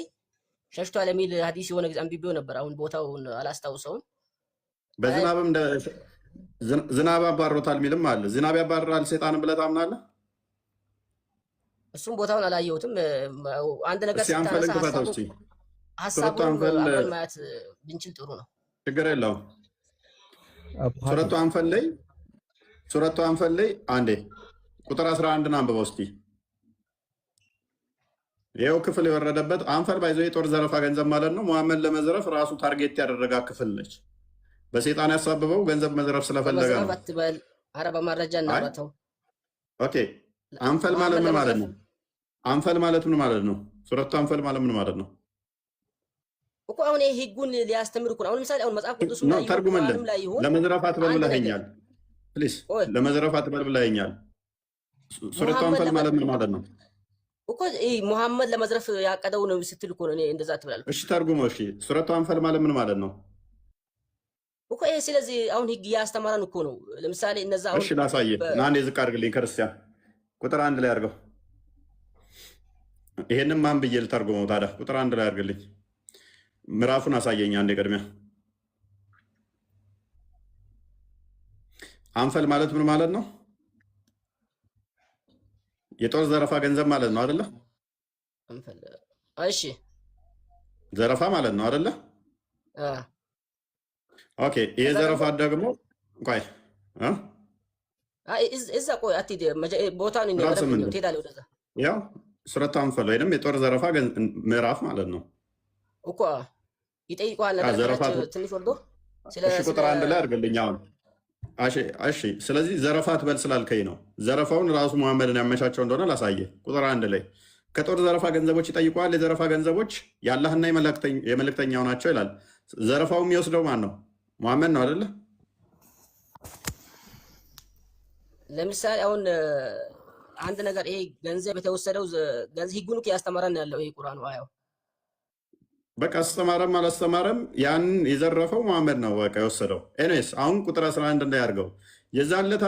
ሸሽቷል የሚል ሐዲስ የሆነ ጊዜ አንብቤው ነበር። አሁን ቦታውን አላስታውሰውም። በዝናብም ዝናብ ያባርሮታል የሚልም አለ። ዝናብ ያባርራል ሴጣንን ብለህ ታምናለህ? እሱም ቦታውን አላየሁትም። አንድ ነገር ሲታነሳ ሐሳቡን ማየት ብንችል ጥሩ ነው። ችግር የለውም። ሱረቱ አንፈል ላይ አንዴ ቁጥር 11 አንብበው እስቲ። ይኸው ክፍል የወረደበት አንፈል ባይዘው የጦር ዘረፋ ገንዘብ ማለት ነው። ሙሐመድ ለመዝረፍ ራሱ ታርጌት ያደረጋ ክፍል ነች። በሴጣን ያሳብበው ገንዘብ መዝረፍ ስለፈለገ ነው። ኧረ በመረጃ እናውራተው። ኦኬ አንፈል ማለት ምን ማለት ነው? ሱረቱ አንፈል ማለት ምን ማለት ነው እኮ? አሁን ይሄ ህጉን ሊያስተምር እኮ አሁን ምሳሌ አሁን መጽሐፍ ቅዱስ ላይ ተርጉምልን። ለመዝረፍ አትበል ብለኸኛል። ፕሊዝ ለመዝረፍ አትበል ብለኸኛል። ሱረቱ አንፈል ማለት ምን ማለት ነው እኮ? ሙሐመድ ለመዝረፍ ያቀደው ነው ስትል እኮ ነው። እኔ እንደዛ አትበላል። እሺ ተርጉመው። እሺ ሱረቱ አንፈል ማለት ምን ማለት ነው እኮ? ይሄ ስለዚህ አሁን ህግ ያስተማረን እኮ ነው። ለምሳሌ እነዛ አሁን እሺ ላሳየህ እና አንዴ ዝቅ አድርግልኝ። ክርስቲያን ቁጥር 1 ላይ አድርገው። ይሄንን ማን ብዬ ልተርጉመው ታዲያ? ቁጥር 1 ላይ አድርግልኝ። ምዕራፉን አሳየኝ አንዴ ቅድሚያ። አንፈል ማለት ምን ማለት ነው? የጦር ዘረፋ ገንዘብ ማለት ነው አይደለ? እሺ ዘረፋ ማለት ነው አይደለ? ኦኬ ይሄ ዘረፋ ደግሞ ቆይ እዛ ቆይ አትሂድ። ቦታውን ነው ትሄዳለህ ወደዛ። ያው ሱረቱ አንፈል ወይንም የጦር ዘረፋ ምዕራፍ ማለት ነው እኮ ይጠይቀዋል ነገር ትንሽ ወርዶ። እሺ ቁጥር 1 ላይ አድርግልኝ አሁን። እሺ ስለዚህ ዘረፋ ትበል ስላልከኝ ነው። ዘረፋውን ራሱ ሙሐመድን ያመቻቸው እንደሆነ ላሳየ። ቁጥር 1 ላይ ከጦር ዘረፋ ገንዘቦች ይጠይቀዋል። የዘረፋ ገንዘቦች የአላህና የመልእክተኛው ናቸው ይላል። ዘረፋው የሚወስደው ማን ነው? ሙሐመድ ነው አይደለ? ለምሳሌ አሁን አንድ ነገር ይሄ ገንዘብ የተወሰደው ገንዘብ ህጉን ያስተማረን ያለው ይሄ ቁርአኑ አያው በቃ አስተማረም አላስተማረም ያን የዘረፈው ሙሐመድ ነው በቃ የወሰደው። ኤኒዌይስ አሁን ቁጥር 11 እንዳያርገው የዛለታ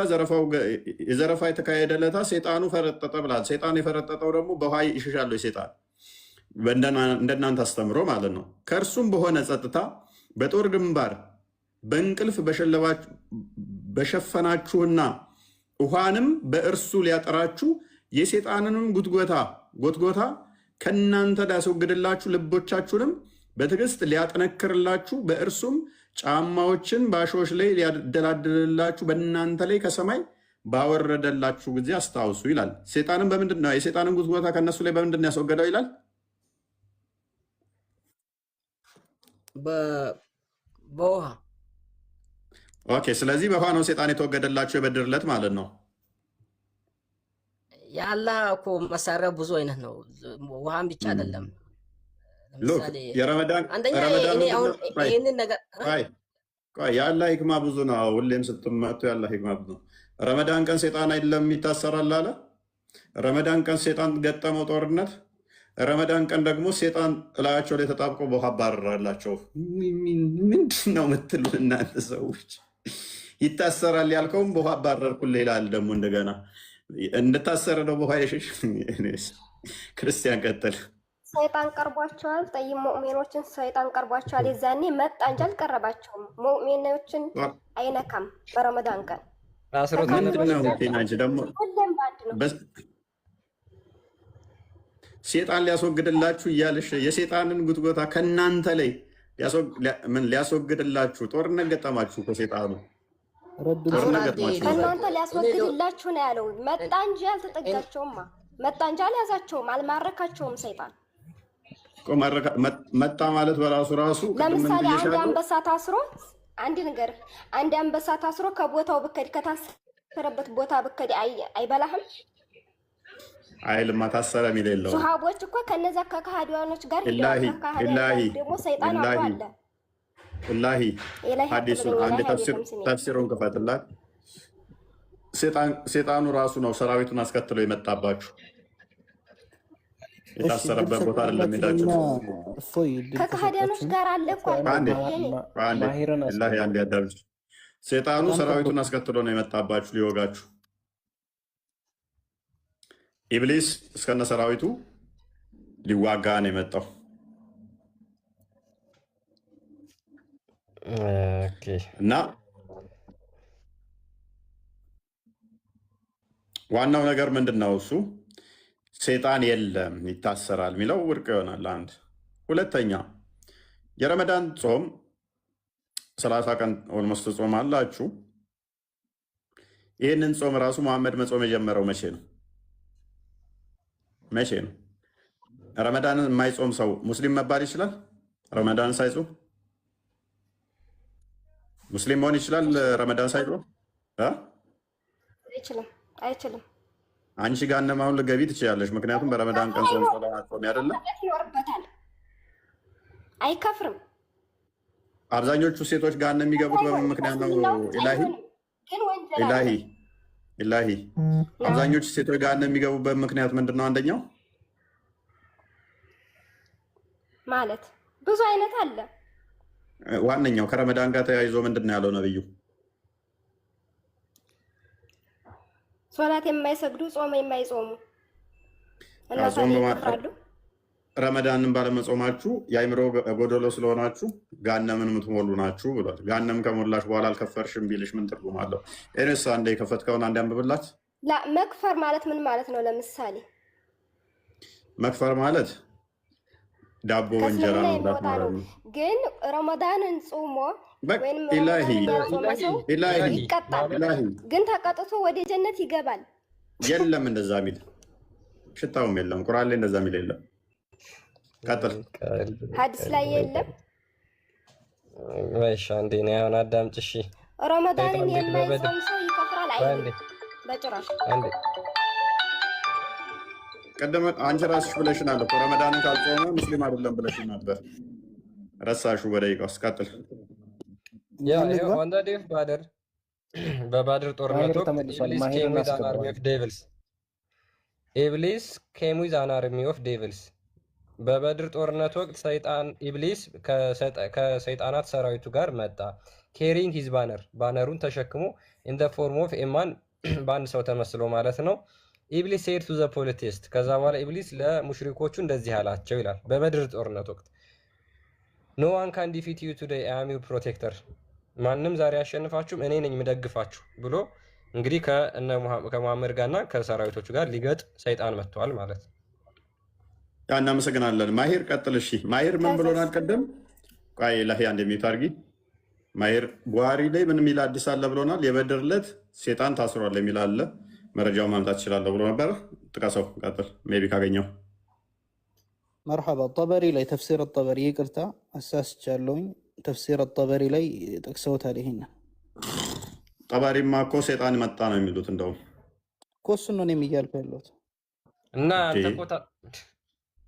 የዘረፋ የተካሄደለታ ሴጣኑ ፈረጠጠ ብላል። ሴጣን የፈረጠጠው ደግሞ በውሃ ይሸሻል። ሴጣን እንደናንተ አስተምሮ ማለት ነው። ከእርሱም በሆነ ጸጥታ በጦር ግንባር በእንቅልፍ በሸፈናችሁና ውሃንም በእርሱ ሊያጠራችሁ የሴጣንንም ጎትጎታ ከእናንተ ሊያስወግድላችሁ ልቦቻችሁንም በትዕግስት ሊያጠነክርላችሁ በእርሱም ጫማዎችን በአሾች ላይ ሊያደላድልላችሁ በእናንተ ላይ ከሰማይ ባወረደላችሁ ጊዜ አስታውሱ ይላል። ሴጣንን በምንድን ነው የሴጣንን ጉትጎታ ከእነሱ ላይ በምንድን ነው ያስወገደው ይላል? በውሃ። ኦኬ ስለዚህ በውሃ ነው ሴጣን የተወገደላችሁ የበድር ዕለት ማለት ነው። የአላህ እኮ መሳሪያ ብዙ አይነት ነው። ውሃን ብቻ አይደለም። የአላህ ሂክማ ብዙ ነው። ሁሌም ስትመቱ የአላህ ሂክማ ብዙ ነው። ረመዳን ቀን ሴጣን አይደለም ይታሰራል አለ። ረመዳን ቀን ሴጣን ገጠመው ጦርነት። ረመዳን ቀን ደግሞ ሴጣን እላያቸው ላይ ተጣብቆ በውሃ አባረራላቸው። ምንድን ነው የምትሉ እናንተ ሰዎች? ይታሰራል ያልከውም በውሃ አባረርኩልህ ይላል ደግሞ እንደገና እንድታሰረ ነው በውሃ የሸሽ። ክርስቲያን ቀጥል። ሰይጣን ቀርቧቸዋል። ጠይም ሙእሚኖችን ሰይጣን ቀርቧቸዋል። የዛኔ መጣ እንጂ አልቀረባቸውም። ሙእሚኖችን አይነካም። በረመዳን ቀን ሴጣን ሊያስወግድላችሁ እያለሽ የሴጣንን ጉትጎታ ከእናንተ ላይ ሊያስወግድላችሁ ጦርነት ገጠማችሁ። ከሴጣኑ ጦርነት ገጠማችሁ። ከእናንተ ሊያስወግድላችሁ ነው ያለው። መጣ እንጂ አልተጠጋቸውማ። መጣ እንጂ አልያዛቸውም፣ አልማረካቸውም። ሰይጣን መጣ ማለት በራሱ ለምሳሌ አንድ አንበሳ ታስሮ አንድ አንበሳ ታስሮ ከቦታው ብከድ ከታሰረበት ቦታ ብከድ አይበላህም? አይልማ። ታሰረ የሚል የለውም። ሱሐቦች እኮ ከነዛ ከካህዲያኖች ጋር ደግሞ ሰይጣን አለ። ወላሂ ሐዲሱን አንድ ተፍሲሩን ክፈትላት። ሴጣኑ ራሱ ነው ሰራዊቱን አስከትሎ የመጣባችሁ። የታሰረበት ቦታ አይደለም ሄዳችሁ። ከካህዲያኖች ጋር አለ እኮ አንድ ያዳርጅ። ሴጣኑ ሰራዊቱን አስከትሎ ነው የመጣባችሁ ሊወጋችሁ። ኢብሊስ እስከነ ሰራዊቱ ሊዋጋ ነው የመጣው። እና ዋናው ነገር ምንድን ነው? እሱ ሴጣን የለም ይታሰራል የሚለው ውድቅ ይሆናል። አንድ ሁለተኛ፣ የረመዳን ጾም 30 ቀን ኦልሞስት ጾም አላችሁ። ይህንን ጾም ራሱ መሐመድ መጾም የጀመረው መቼ ነው? መቼ ነው? ረመዳንን የማይጾም ሰው ሙስሊም መባል ይችላል? ረመዳን ሳይጾም ሙስሊም መሆን ይችላል? ረመዳን ሳይጾም አይችልም። አንቺ ገሃነም አሁን ልትገቢ ትችላለሽ። ምክንያቱም በረመዳን ቀን ጾም ጾም አይደለም ይኖርበታል፣ አይከፍርም። አብዛኞቹ ሴቶች ገሃነም የሚገቡት በምን ምክንያት ነው? ኢላሂ አብዛኞቹ ሴቶች ገሃነም የሚገቡበት ምክንያት ምንድን ነው? አንደኛው ማለት ብዙ አይነት አለ። ዋነኛው ከረመዳን ጋር ተያይዞ ምንድን ነው ያለው ነብዩ? ሶላት የማይሰግዱ ጾም የማይጾሙ እና ረመዳንን ባለመጾማችሁ የአይምሮ ጎደሎ ስለሆናችሁ ገሃነምን የምትሞሉ ናችሁ ብሏል። ገሃነም ከሞላሽ በኋላ አልከፈርሽም ቢልሽ ምን ትርጉም አለው? ኤኒስ አንዴ የከፈትከውን አንዴ አንብብላት። መክፈር ማለት ምን ማለት ነው? ለምሳሌ መክፈር ማለት ዳቦ እንጀራ መብላት ማለት ነው። ግን ረመዳንን ጾሞ ይቀጣል፣ ግን ተቀጥቶ ወደ ጀነት ይገባል። የለም እንደዛ ሚል ሽታውም የለም። ቁርአን ላይ እንደዛ ሚል የለም። ቀጥል። ሐዲስ ላይ የለም። ወይሽ አንዴ ነው አሁን አዳምጪ። እሺ ረመዳንን የማይጾም ሰው ይከፍራል አይደል? በጭራሽ። አንዴ ቀደም አንቺ ራስሽ ብለሽናል እኮ ረመዳንን ካልጾመ ሙስሊም አይደለም ብለሽ ነበር። ረሳሹ በደቂቃ ውስጥ። ቀጥል። on the day of Badr በባድር ጦርነት ወቅት ኢብሊስ came with an army of devils በበድር ጦርነት ወቅት ኢብሊስ ከሰይጣናት ሰራዊቱ ጋር መጣ። carrying his banner ባነሩን ተሸክሞ in the form of a man በአንድ ሰው ተመስሎ ማለት ነው። ኢብሊስ said to the polytheists ከዛ በኋላ ኢብሊስ ለሙሽሪኮቹ እንደዚህ አላቸው ይላል በበድር ጦርነት ወቅት no one can defeat you today I am your protector ማንም ዛሬ አሸንፋችሁም እኔ ነኝ የምደግፋችሁ ብሎ እንግዲህ ከመሐመድ ጋርና ከሰራዊቶቹ ጋር ሊገጥ ሰይጣን መጥቷል ማለት ነው። እናመሰግናለን። ማሂር ቀጥል። እሺ ማሂር ምን ብሎናል ቀደም? ቆይ ለህያ እንደሚዩት አድርጊ። ማሂር ቡሃሪ ላይ ምን የሚል አዲስ አለ ብሎናል። የበድር ዕለት ሴጣን ታስሯል የሚል አለ። መረጃው ማምጣት ይችላል ብሎ ነበር። ጥቀሰው። ቀጥል ሜቢ ካገኘው። መርሐባ ጠበሪ ላይ ተፍሲር ጠበሪ ይቅርታ አሳስቻለሁኝ። ተፍሲር ጠበሪ ላይ ጠቅሰውታል። ይሄን ጠበሪማ እኮ ሴጣን መጣ ነው የሚሉት። እንደውም እኮ እሱን ነው እኔም እያልኩ ያለሁት እና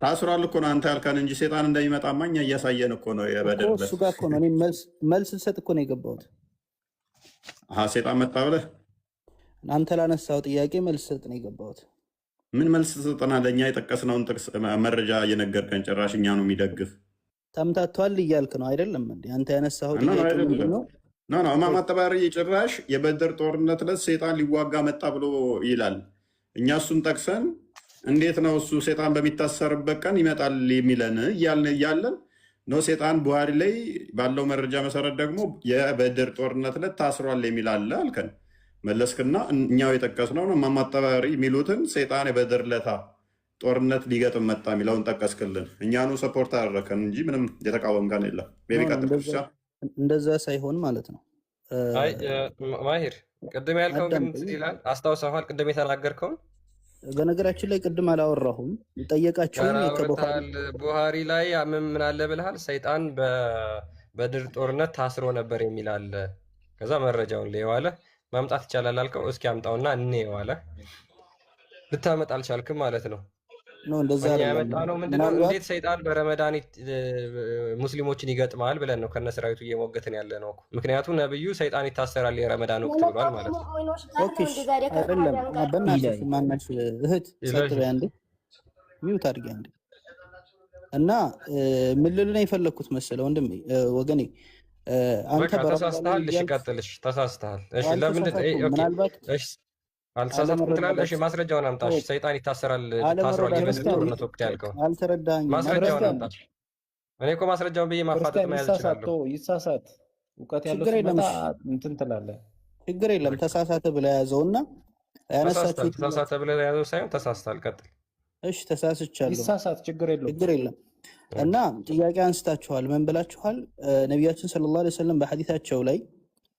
ታስሯል እኮ ነው አንተ ያልከን እንጂ ሴጣን እንደሚመጣማ እኛ እያሳየን እኮ ነው። የበድር ዕለት እሱ ጋር እኮ ነው እኔ መልስ ልሰጥ እኮ ነው የገባሁት። ሴጣን መጣ ብለህ አንተ ላነሳው ጥያቄ መልስ ልሰጥ ነው የገባሁት። ምን መልስ ትሰጠናለህ? ለእኛ የጠቀስነውን ጥቅስ መረጃ እየነገርከን ጭራሽ እኛ ነው የሚደግፍ። ተምታቷል እያልክ ነው አይደለም እንዴ? አንተ ያነሳው ጥያቄ ምንድን ነው? ኢማም አጠባሪ ጭራሽ የበድር ጦርነት ዕለት ሴጣን ሊዋጋ መጣ ብሎ ይላል። እኛ እሱን ጠቅሰን እንዴት ነው እሱ ሴጣን በሚታሰርበት ቀን ይመጣል የሚለን እያለን ነው። ሴጣን ቡሃሪ ላይ ባለው መረጃ መሰረት ደግሞ የበድር ጦርነት ዕለት ታስሯል የሚል አለ አልከን። መለስክና እኛው የጠቀስነው ነው። ኢማም አጠባሪ የሚሉትን ሴጣን የበድር ዕለት ጦርነት ሊገጥም መጣ የሚለውን ጠቀስክልን። እኛኑ ሰፖርት አደረከን እንጂ ምንም የተቃወምከን የለም። ቤቢ ቀጥል። እንደዛ ሳይሆን ማለት ነው። አይ ማሂር ቅድም ያልከው ግን ይላል አስታውሰዋል። ቅድም የተናገርከውን በነገራችን ላይ ቅድም አላወራሁም። ጠየቃችሁኝ። ቡሃሪ ላይ ምን አለ ብለሃል? ሰይጣን በበድር ጦርነት ታስሮ ነበር የሚል አለ። ከዛ መረጃውን ለየዋለ ማምጣት ይቻላል አልከው። እስኪ አምጣውና እንየዋለ። ልታመጣ አልቻልክም ማለት ነው። ነው እንደዛ ያመጣ ነው። ምንድነው እንዴት ሰይጣን በረመዳን ሙስሊሞችን ይገጥማል ብለን ነው ከነሰራዊቱ እየሞገትን ያለ ነው። ምክንያቱም ነብዩ ሰይጣን ይታሰራል የረመዳን ወቅት ብሏል ማለት ነው። ኦኬ አይደለም። በእናትሽ ማናሽ እህት ሰጥበ አንዴ ሚውት አድርጊ አንዴ። እና ምን ልል ነው የፈለኩት መሰለው ወንድሜ ወገኔ አንተ ተሳስተሃል። እሺ ቀጥልሽ። ተሳስተሃል። እሺ ለምንድን ምናልባት እሺ አልተሳሳትኩም ትላለህ። እሺ ማስረጃውን አምጣሽ። ሰይጣን ይታሰራል ታስሯል የበድር ጦርነት ወቅት ያልከው አልተረዳኸኝም። ማስረጃውን አምጣሽ። እኔ እኮ ማስረጃውን ብዬ ማፋጠጥ መያዝ እችላለሁ። ይሳሳት እውቀት ያለው ሲመጣ እንትን ትላለህ። ችግር የለም። ተሳሳተ ብለህ ያዘውና ያነሳችሁ ተሳሳተ ብለህ ያዘው ሳይሆን ተሳስተሃል። ቀጥል። እሺ ተሳስቻለሁ። ይሳሳት ችግር የለም። እና ጥያቄ አንስታችኋል። ምን ብላችኋል? ነቢያችን ሰለላሁ ዐለይሂ ወሰለም በሐዲታቸው ላይ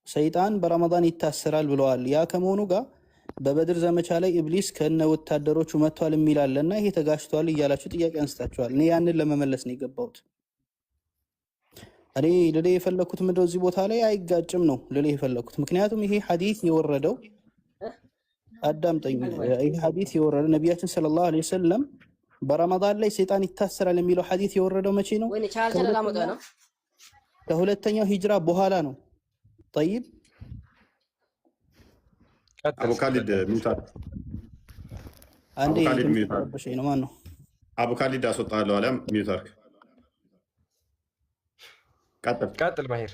ሰይጣን በረመዳን ይታሰራል ብለዋል። ያ ከመሆኑ ጋር በበድር ዘመቻ ላይ ኢብሊስ ከነ ወታደሮቹ መጥቷል የሚል አለና ይሄ ተጋጭቷል እያላችሁ ጥያቄ አንስታችኋል። እኔ ያንን ለመመለስ ነው የገባሁት። እኔ ልሌ የፈለኩት ምንድነው እዚህ ቦታ ላይ አይጋጭም ነው ልሌ የፈለኩት። ምክንያቱም ይሄ ሐዲስ የወረደው አዳምጠኝ፣ ይሄ ሐዲስ የወረደው ነቢያችን ሰለላሁ ዐለይሂ ወሰለም በረመዳን ላይ ሰይጣን ይታሰራል የሚለው ሐዲስ የወረደው መቼ ነው? ከሁለተኛው ሂጅራ በኋላ ነው። ጠይብ አቡ ካሊድ ሚውታር አንዴ ነው ማን ነው? አቡ ካሊድ አስወጣለሁ አለም ሚውታር ቀጥል ማሂር።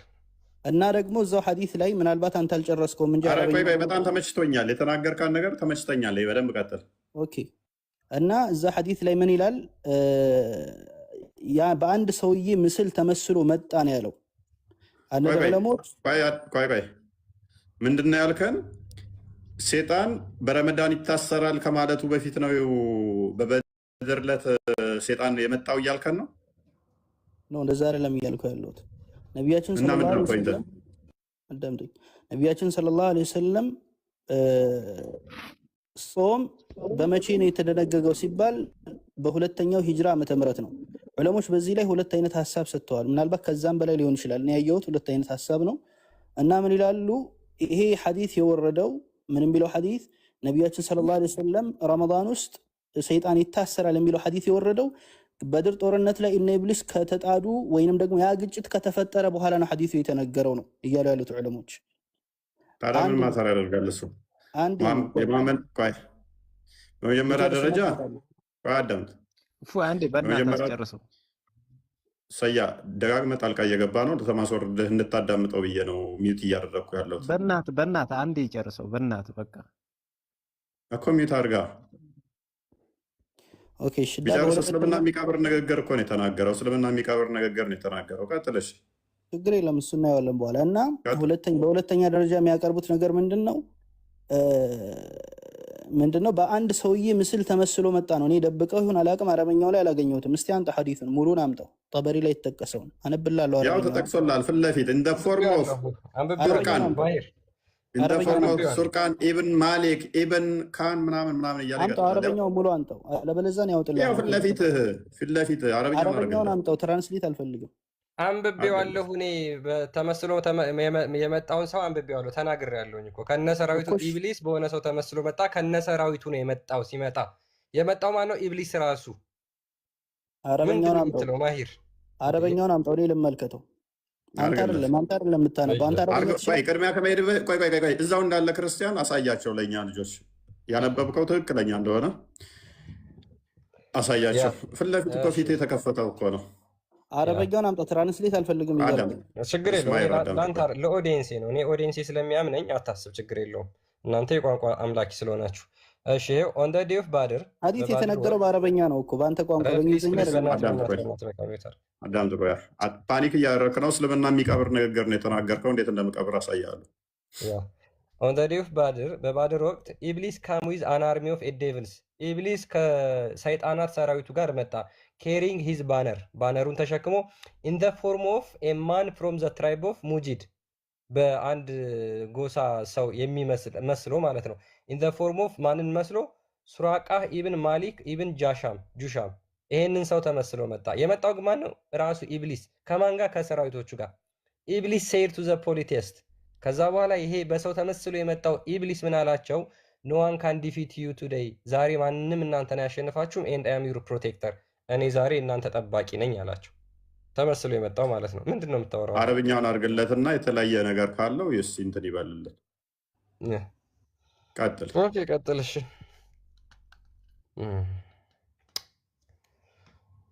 እና ደግሞ እዛው ሐዲስ ላይ ምናልባት አንተ አልጨረስከውም እንጂ ቆይ በጣም ተመችቶኛል። የተናገርካን ነገር ተመችቶኛል። በደንብ ቀጥል። ኦኬ። እና እዛ ሐዲስ ላይ ምን ይላል? ያ በአንድ ሰውዬ ምስል ተመስሎ መጣ ነው ያለው። ቆይ ምንድን ነው ያልከን? ሴጣን በረመዳን ይታሰራል ከማለቱ በፊት ነው በበድር ዕለት ሴጣን የመጣው እያልከን ነው? ነው እንደዛ አይደለም እያልኩ ያለሁት። ነቢያችን ሰለላሁ ዐለይሂ ወሰለም ጾም በመቼ ነው የተደነገገው ሲባል በሁለተኛው ሂጅራ ዓመተ ምህረት ነው። ዑለሞች በዚህ ላይ ሁለት አይነት ሐሳብ ሰጥተዋል። ምናልባት ከዛም በላይ ሊሆን ይችላል። እኔ ያየሁት ሁለት አይነት ሐሳብ ነው። እና ምን ይላሉ? ይሄ ሐዲስ የወረደው ምን የሚለው ሐዲስ ነቢያችን ሰለላሁ ዐለይሂ ወሰለም ረመዳን ውስጥ ሰይጣን ይታሰራል የሚለው ሐዲስ የወረደው በድር ጦርነት ላይ እነ ኢብሊስ ከተጣዱ ወይንም ደግሞ ያ ግጭት ከተፈጠረ በኋላ ነው ሐዲሱ የተነገረው ነው እያሉ ያሉት ዑለሞች። ታዲያ ምን ማሰር ያደርጋል እሱ? የማመን ቆይ በመጀመሪያ ደረጃ አዳምጥ። አንዴ በእናትህ ጨርሰው። ሰያ ደጋግመህ ጣልቃ እየገባ ነው። ለማስወረድህ እንድታዳምጠው ብዬ ነው ሚዩት እያደረግኩ ያለሁት። በእናትህ አንዴ ጨርሰው። በእናትህ በቃ እኮ ሚዩት አድርጋ። ኦኬ እሺ። ቢጨርስ እስልምና የሚቀብር ንግግር እኮ ነው የተናገረው። እስልምና የሚቀብር ንግግር ነው የተናገረው። ቀጥለሽ። ችግር የለም እሱ እናየዋለን በኋላ። እና በሁለተኛ ደረጃ የሚያቀርቡት ነገር ምንድነው በአንድ ሰውዬ ምስል ተመስሎ መጣ ነው። እኔ ደብቀው ይሁን አላውቅም፣ አረበኛው ላይ አላገኘሁትም። እስቲ አንተ ሐዲሱን ሙሉን አምጣው። ጠበሪ ላይ የተጠቀሰውን አነብላለሁ። ያው ተጠቅሶላል ፊት ለፊት እንደ ፎርም ኦፍ ሱርቃን ኢብን ማሊክ ኢብን ካን ምናምን እያለ አምጣው። አረበኛው ሙሉ አንተው፣ አለበለዚያ ነው ያውጥልህ። ያው ፊት ለፊት አረበኛውን አምጣው። ትራንስሌት አልፈልግም። አንብቤዋለሁ። እኔ ተመስሎ የመጣውን ሰው አንብቤዋለሁ። ተናግሬያለሁኝ እኮ ከነሰራዊቱ ኢብሊስ በሆነ ሰው ተመስሎ መጣ። ከነሰራዊቱ ነው የመጣው። ሲመጣ የመጣው ማነው? ኢብሊስ ራሱ። አረበኛውን አምጣው ማሂር፣ አረበኛውን አምጣው። እኔ ልመልከተው። አንተ አይደለም የምታነበው። አንተ ቅድሚያ ከመሄድ ቆይ እዛው እንዳለ ክርስቲያን አሳያቸው። ለእኛ ልጆች ያነበብከው ትክክለኛ እንደሆነ አሳያቸው። ፊት ለፊት እኮ ፊት የተከፈተው እኮ ነው። አረበኛውን አምጣው። ትራንስሌት አልፈልግም። ችግር የለውም። ለኦዲየንሴ ነው። እኔ ኦዲየንሴ ስለሚያምነኝ አታስብ። ችግር የለውም። እናንተ የቋንቋ አምላኪ ስለሆናችሁ። እሺ ይሄው ኦን ዘ ዴይ ኦፍ ባድር ሐዲስ የተነገረው በአረበኛ ነው እኮ በአንተ ቋንቋ በእንግሊዝኛ አዳምጥ። ቆይ ፓኒክ እያደረክ ነው። እስልምና የሚቀብር ንግግር ነው የተናገርከው። እንዴት እንደምቀብር አሳያለሁ። ኦን ዘ ዴይ ኦፍ ባድር በባድር ወቅት ኢብሊስ ካም ዊዝ አን አርሚ ኦፍ ዴቪልስ ኢብሊስ ከሰይጣናት ሰራዊቱ ጋር መጣ። ኬሪንግ ሂዝ ባነር ባነሩን ተሸክሞ ኢን ዘ ፎርም ኦፍ ኤ ማን ፍሮም ዘ ትራይብ ኦፍ ሙጂድ በአንድ ጎሳ ሰው የሚመስል መስሎ ማለት ነው። ኢን ዘ ፎርም ኦፍ ማንን መስሎ? ሱራቃህ ኢብን ማሊክ ኢብን ጁሻም ይሄንን ሰው ተመስሎ መጣ። የመጣው ግን ማን ነው? ራሱ ኢብሊስ። ከማን ጋር? ከሰራዊቶቹ ጋር። ኢብሊስ ሴድ ቱ ዘ ፖሊቴስት። ከዛ በኋላ ይሄ በሰው ተመስሎ የመጣው ኢብሊስ ምን አላቸው? ኖ ዋን ካን ዲፊት ዩ ቱዴይ፣ ዛሬ ማንም እናንተን አያሸንፋችሁም። ኤንድ አይ አም ዩር ፕሮቴክተር፣ እኔ ዛሬ እናንተ ጠባቂ ነኝ አላቸው። ተመስሎ የመጣው ማለት ነው። ምንድን ነው የምታወራው? አረብኛውን አድርግለትና የተለያየ ነገር ካለው የስ እንትን ይበልልን። ቀጥል። ኦኬ ቀጥል። እሺ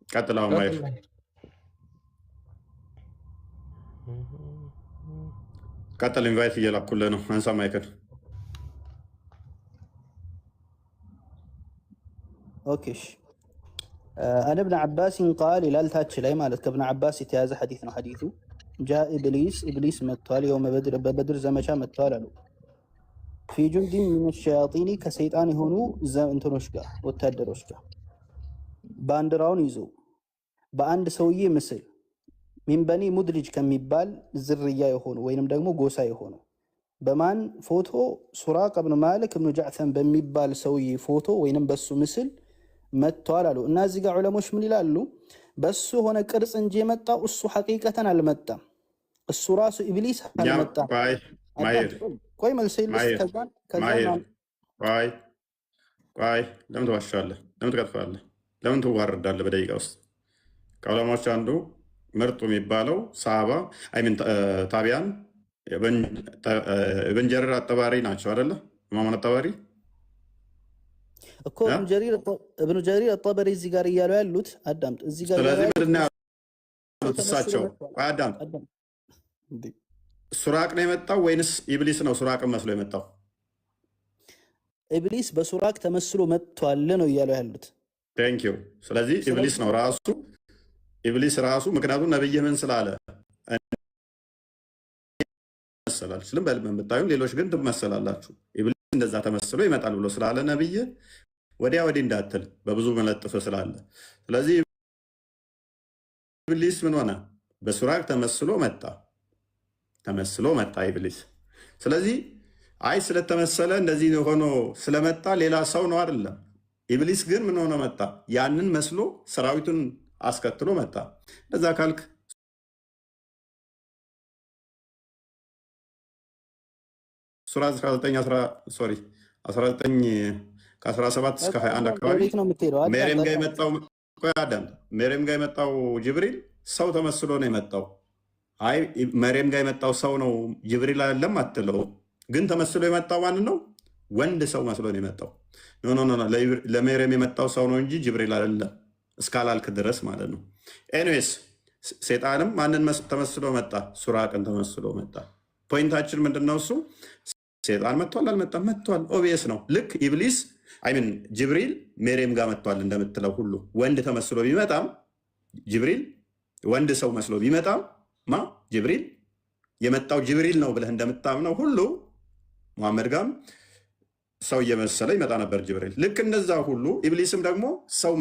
ቀጥል። አሁን ማየት ቀጥል። ኢንቫይት እየላኩልህ ነው። አንሳ ማይክል። ኦኬ አን እብን ዓባስን ቃል ይላል ታች ላይ ማለት ከእብን ዓባስ የተያዘ ሐዲት ነው። ሐዲቱ ጃ ኢብሊስ መጥቷል፣ የውመ በድር በበድር ዘመቻ መጥቷል አሉ። ፊ ጁንዲን ሚን ሸያጢኒ ከሰይጣን የሆኑ እንትኖች ጋር ወታደሮች ጋር ባንዲራውን ይዞ በአንድ ሰውዬ ምስል ሚን በኒ ሙድሪጅ ከሚባል ዝርያ የሆኑ ወይንም ደግሞ ጎሳ የሆኑ በማን ፎቶ? ሱራቅ ብን ማሊክ ብኑ ጃዕፈን በሚባል ሰውዬ ፎቶ ወይንም በሱ ምስል መጥቷል አሉ። እና እዚህ ጋር ዑለሞች ምን ይላሉ? በሱ ሆነ ቅርጽ እንጂ የመጣው እሱ ሐቂቀተን አልመጣም። እሱ ራሱ ኢብሊስ አልመጣም። ቆይ መልስ ቆይ ለምን ትዋሻለህ? ለምን ትቀጥፋለህ? ለምን ትዋርዳለህ? በደቂቃ ውስጥ ከዑለማዎች አንዱ ምርጡ የሚባለው ሰሃባ አይሚን ታቢያን ኢብን ጀሪር አጠባሪ ናቸው አይደለ? ኢማሙን አጠባሪ እኮ እብኑ ጀሪር አጠበሪ እዚህ ጋር እያሉ ያሉት አዳምጥ። እዚህ ጋር ስለዚህ ምንድን ነው ያሉት እሳቸው? አዳምጥ። ሱራቅ ነው የመጣው ወይንስ ኢብሊስ ነው ሱራቅን መስሎ የመጣው? ኢብሊስ በሱራቅ ተመስሎ መጥቷል ነው እያሉ ያሉት። ቴንኪው። ስለዚህ ኢብሊስ ነው ራሱ ኢብሊስ ራሱ። ምክንያቱም ነብይ ምን ስላለ መሰላል ስልም በልም የምታዩን ሌሎች ግን ትመሰላላችሁ። ኢብሊስ እንደዛ ተመስሎ ይመጣል ብሎ ስላለ ነብይ ወዲያ ወዲህ እንዳትል በብዙ መለጥፍ ስላለ። ስለዚህ ኢብሊስ ምን ሆነ? በሱራቅ ተመስሎ መጣ ኢብሊስ። ስለዚህ አይ ስለተመሰለ እንደዚህ ሆኖ ስለመጣ ሌላ ሰው ነው አይደለም። ኢብሊስ ግን ምን ሆነ መጣ? ያንን መስሎ ሰራዊቱን አስከትሎ መጣ። እንደዛ ካልክ ሱራ 19 ከ17 እስከ 21 አካባቢ ሜሪየም ጋር የመጣው ጅብሪል ሰው ተመስሎ ነው የመጣው። አይ መሬም ጋር የመጣው ሰው ነው ጅብሪል አይደለም አትለው። ግን ተመስሎ የመጣው ማን ነው? ወንድ ሰው መስሎ ነው የመጣው። ኖ ለመሬም የመጣው ሰው ነው እንጂ ጅብሪል አይደለም እስካላልክ ድረስ ማለት ነው። ኤኒዌይስ ሴጣንም ማንን ተመስሎ መጣ? ሱራቅን ተመስሎ መጣ። ፖይንታችን ምንድነው? እሱ ሴጣን መጥቷል አልመጣም? መጥቷል። ኦብቪየስ ነው። ልክ ኢብሊስ አይሚን ጅብሪል መሬም ጋር መጥቷል እንደምትለው ሁሉ ወንድ ተመስሎ ቢመጣም ጅብሪል ወንድ ሰው መስሎ ቢመጣም ጅብሪል የመጣው ጅብሪል ነው ብለህ እንደምታምነው ሁሉ ሙሐመድ ጋርም ሰው እየመሰለ ይመጣ ነበር ጅብሪል። ልክ እንደዛ ሁሉ ኢብሊስም ደግሞ ሰው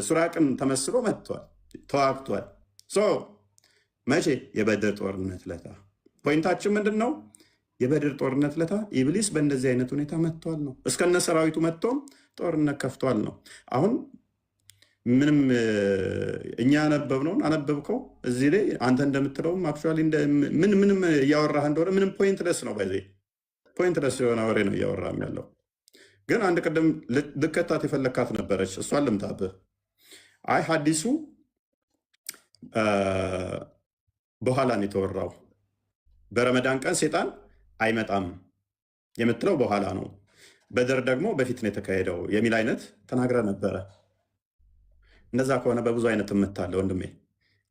ሱራቅን ተመስሎ መጥቷል፣ ተዋግቷል። መቼ? የበድር ጦርነት ለታ። ፖይንታችን ምንድን ነው? የበድር ጦርነት ለታ ኢብሊስ በእንደዚህ አይነት ሁኔታ መጥቷል ነው። እስከነ ሰራዊቱ መጥቶም ጦርነት ከፍቷል ነው። አሁን ምንም እኛ ያነበብነውን አነበብከው እዚህ ላይ አንተ እንደምትለውም አክቹዋሊ ምንም እያወራህ እንደሆነ ምንም ፖይንትለስ ነው። በዚህ ፖይንትለስ የሆነ ወሬ ነው እያወራም ያለው። ግን አንድ ቅድም ልከታት የፈለካት ነበረች፣ እሷን ልምታብህ። አይ ሀዲሱ በኋላ ነው የተወራው። በረመዳን ቀን ሴጣን አይመጣም የምትለው በኋላ ነው፣ በድር ደግሞ በፊት ነው የተካሄደው የሚል አይነት ተናግረ ነበረ። እንደዛ ከሆነ በብዙ አይነት እምታለህ ወንድሜ።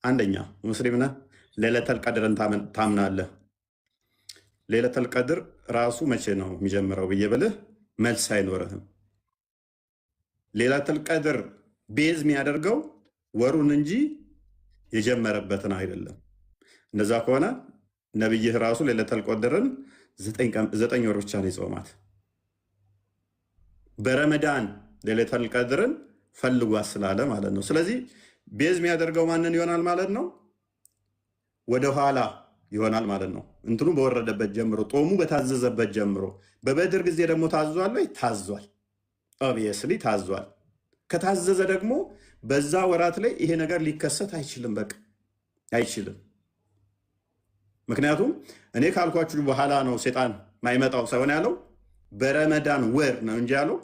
አንደኛ ሙስሊም ነህ፣ ሌለተል ቀድርን ታምናለህ። ሌለተል ቀድር ራሱ መቼ ነው የሚጀምረው ብዬ ብልህ መልስ አይኖርህም። ሌለተል ቀድር ቤዝ የሚያደርገው ወሩን እንጂ የጀመረበትን አይደለም። እንደዛ ከሆነ ነብይህ ራሱ ሌለተል ቀድርን 9 ወር ብቻ ነው የጾማት። በረመዳን ሌሊተል ቀድርን ፈልጓት ስላለ ማለት ነው። ስለዚህ ቤዝ የሚያደርገው ማንን ይሆናል ማለት ነው? ወደኋላ ይሆናል ማለት ነው። እንትኑ በወረደበት ጀምሮ ጦሙ በታዘዘበት ጀምሮ። በበድር ጊዜ ደግሞ ታዟል ወይ? ታዟል። ኦብቪየስሊ ታዟል። ከታዘዘ ደግሞ በዛ ወራት ላይ ይሄ ነገር ሊከሰት አይችልም። በቃ አይችልም። ምክንያቱም እኔ ካልኳችሁ በኋላ ነው ሴጣን ማይመጣው ሳይሆን ያለው በረመዳን ወር ነው እንጂ ያለው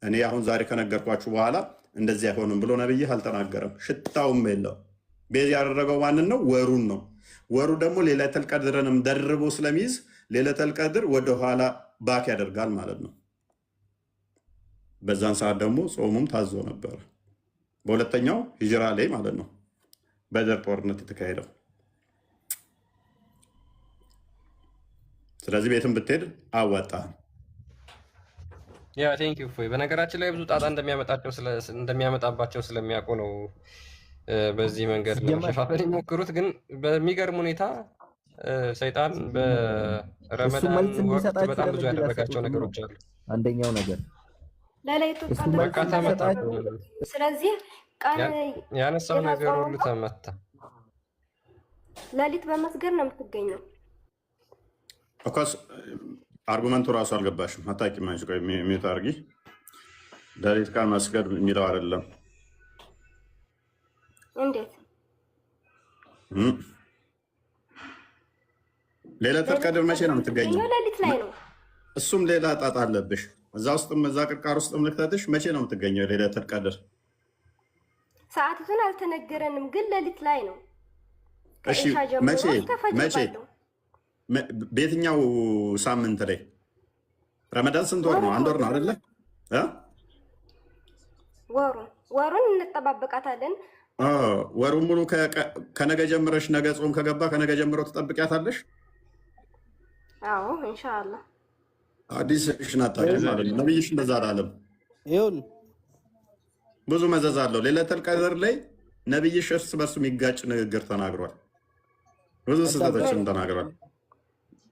እኔ አሁን ዛሬ ከነገርኳችሁ በኋላ እንደዚህ አይሆንም ብሎ ነብይህ አልተናገረም። ሽታውም የለው። ቤዝ ያደረገው ማንን ነው? ወሩን ነው። ወሩ ደግሞ ሌሊተል ቀድርንም ደርቦ ስለሚይዝ ሌሊተል ቀድር ወደኋላ ባክ ያደርጋል ማለት ነው። በዛን ሰዓት ደግሞ ጾሙም ታዞ ነበር። በሁለተኛው ሂጅራ ላይ ማለት ነው በደር ጦርነት የተካሄደው። ስለዚህ ቤትም ብትሄድ አዋጣህ። ያ ቴንክ ዩ ፎይ። በነገራችን ላይ ብዙ ጣጣ እንደሚያመጣባቸው ስለሚያውቁ ነው በዚህ መንገድ ለመሸፋፈን የሚሞክሩት። ግን በሚገርም ሁኔታ ሰይጣን በረመዳን ወቅት በጣም ብዙ ያደረጋቸው ነገሮች አሉ። አንደኛው ነገር ለሌሊቱ በቃ ተመታ። ስለዚህ ቀን ያነሳው ነገር ሁሉ ተመታ። ሌሊት በመስገድ ነው የምትገኘው። ኦኮስ አርጉመንቱ ራሱ አልገባሽም። አታውቂም አንቺ። ቆይ ሚዩት አድርጊ። ሌሊት ቀን መስገድ የሚለው አይደለም። እንዴት ሌሊተል ቀድር መቼ ነው የምትገኘው? ሌሊት ላይ ነው። እሱም ሌላ ጣጣ አለብሽ። እዛ ውስጥም እዛ ቅርቃር ውስጥም ልክተትሽ መቼ ነው የምትገኘው ሌሊተል ቀድር? ሰዓቱን አልተነገረንም፣ ግን ሌሊት ላይ ነው። እሺ መቼ በየትኛው ሳምንት ላይ? ረመዳን ስንት ወር ነው? አንድ ወር ነው አይደለ? ወሩን እንጠባበቃታለን። ወሩን ሙሉ ከነገ ጀምረሽ ነገ ጾም ከገባ ከነገ ጀምሮ ትጠብቂያታለሽ? አዎ ኢንሻአላህ። አዲስ ሽናታ ማለት ነው። ነብይሽ እንደዛ አላለም። ይሁን ብዙ መዘዝ አለው። ሌሊተል ቀድር ላይ ነብይሽ እርስ በርሱ የሚጋጭ ንግግር ተናግሯል። ብዙ ስህተቶችን ተናግሯል።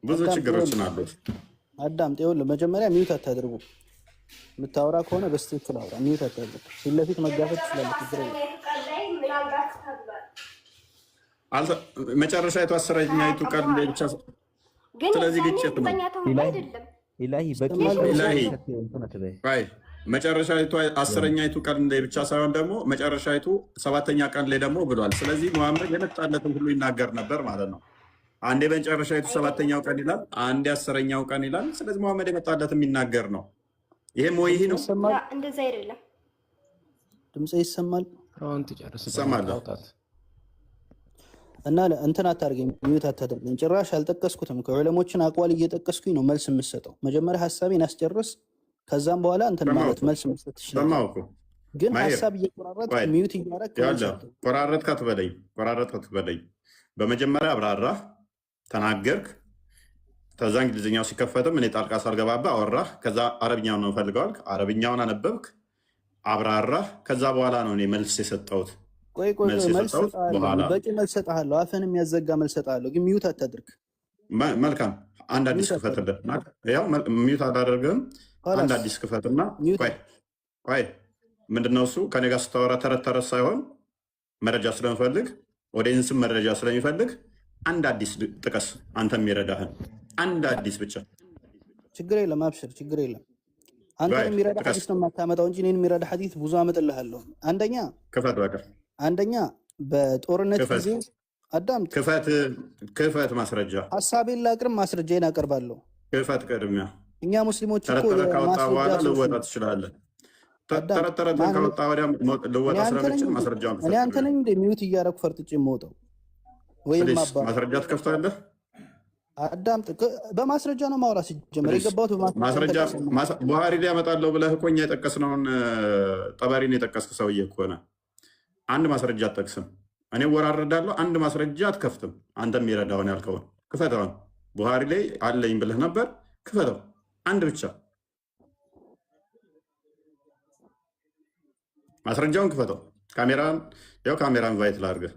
ብዙ ችግሮችን አሉት። አዳምጥ። ይኸውልህ መጀመሪያ ሚውት አታድርጉ። የምታወራ ከሆነ በስትክክል አውራ። ሚውት አታድርጉ። ፊት ለፊት መጋፈጥ ትችላለህ። መጨረሻ የተዋሰረኛይቱ ቀን ላይ ብቻ። ስለዚህ ግጭት ነው። መጨረሻይቱ 10ኛይቱ ቀን ላይ ብቻ ሳይሆን ደግሞ መጨረሻይቱ 7ኛ ቀን ላይ ደግሞ ብሏል። ስለዚህ መሐመድ የመጣለትን ሁሉ ይናገር ነበር ማለት ነው። አንዴ በመጨረሻይቱ 7ኛው ቀን ይላል፣ አንዴ 10ኛው ቀን ይላል። ስለዚህ መሐመድ የመጣለት የሚናገር ነው። ይሄም ወይ ነው። እንደዛ አይደለም። ድምጽ ይሰማል። አሁን ትጨርስ ይሰማል። እና እንትን አታርገኝ፣ ሚውት አታደርገኝ። ጭራሽ አልጠቀስኩትም። ከዑለሞችን አቋል እየጠቀስኩኝ ነው መልስ የምሰጠው። መጀመሪያ ሀሳቤን አስጨርስ፣ ከዛም በኋላ እንትን ማለት መልስ መስጠት ትችላለህ። ግን ሀሳብ እየቆራረጥክ ሚውት እያደረግክ ቆራረጥክ አትበለኝ። በመጀመሪያ አብራራህ፣ ተናገርክ። ከዛ እንግሊዝኛው ሲከፈትም እኔ ጣልቃ ሳልገባብህ አወራህ። ከዛ አረብኛውን ነው ፈልገዋል፣ አረብኛውን አነበብክ፣ አብራራህ። ከዛ በኋላ ነው እኔ መልስ የሰጠሁት። ቆይ በቂ መልስ ሰጥሃለሁ። አፈን የሚያዘጋ መልስ ሰጥሃለሁ፣ ግን ሚውት አታድርግ። መልካም። አንድ አዲስ ክፈትልህ። ያው ሚውት አላደርግህም። አንድ አዲስ ክፈትና ቆይ ምንድነው እሱ ከኔ ጋር ስታወራ ተረት ተረት ሳይሆን መረጃ ስለምፈልግ ኦዲየንስም መረጃ ስለሚፈልግ አንድ አዲስ ጥቀስ። አንተ የሚረዳህን አንድ አዲስ ብቻ። ችግር የለም አብሽር፣ ችግር የለም። አንተን የሚረዳ ሐዲስ ነው የማታመጣው እንጂ እኔን የሚረዳ ሐዲስ ብዙ አመጣልሃለሁ። አንደኛ በጦርነት ጊዜ አዳምጥ። ክፈት ማስረጃ። ሐሳቤን ላቅርብ፣ ማስረጃዬን አቀርባለሁ። ክፈት ቅድሚያ። እኛ ሙስሊሞች እኮ ከወጣ በኋላ ልወጣ ትችላለህ። ተረት ከወጣ ወዲያ ልወጣ ስለምችል ማስረጃ። እኔ አንተ ነኝ እንደ ሚውት እያደረኩ ፈርጥጬ የምወጣው ወይም ማስረጃ ትከፍታለህ። አዳምጥ። በማስረጃ ነው ማውራት ሲጀመር የገባሁት ማስረጃ። ቡሃሪ ላይ ያመጣለሁ ብለህ እኮ እኛ የጠቀስነውን ጠበሪን የጠቀስክ ሰውዬ እኮ ነህ። አንድ ማስረጃ አትጠቅስም። እኔ ወራረዳለሁ። አንድ ማስረጃ አትከፍትም። አንተ የሚረዳውን ያልከውን ክፈተውን። ቡሃሪ ላይ አለኝ ብለህ ነበር፣ ክፈተው። አንድ ብቻ ማስረጃውን ክፈተው። ካሜራን ቫይት ላድርገህ።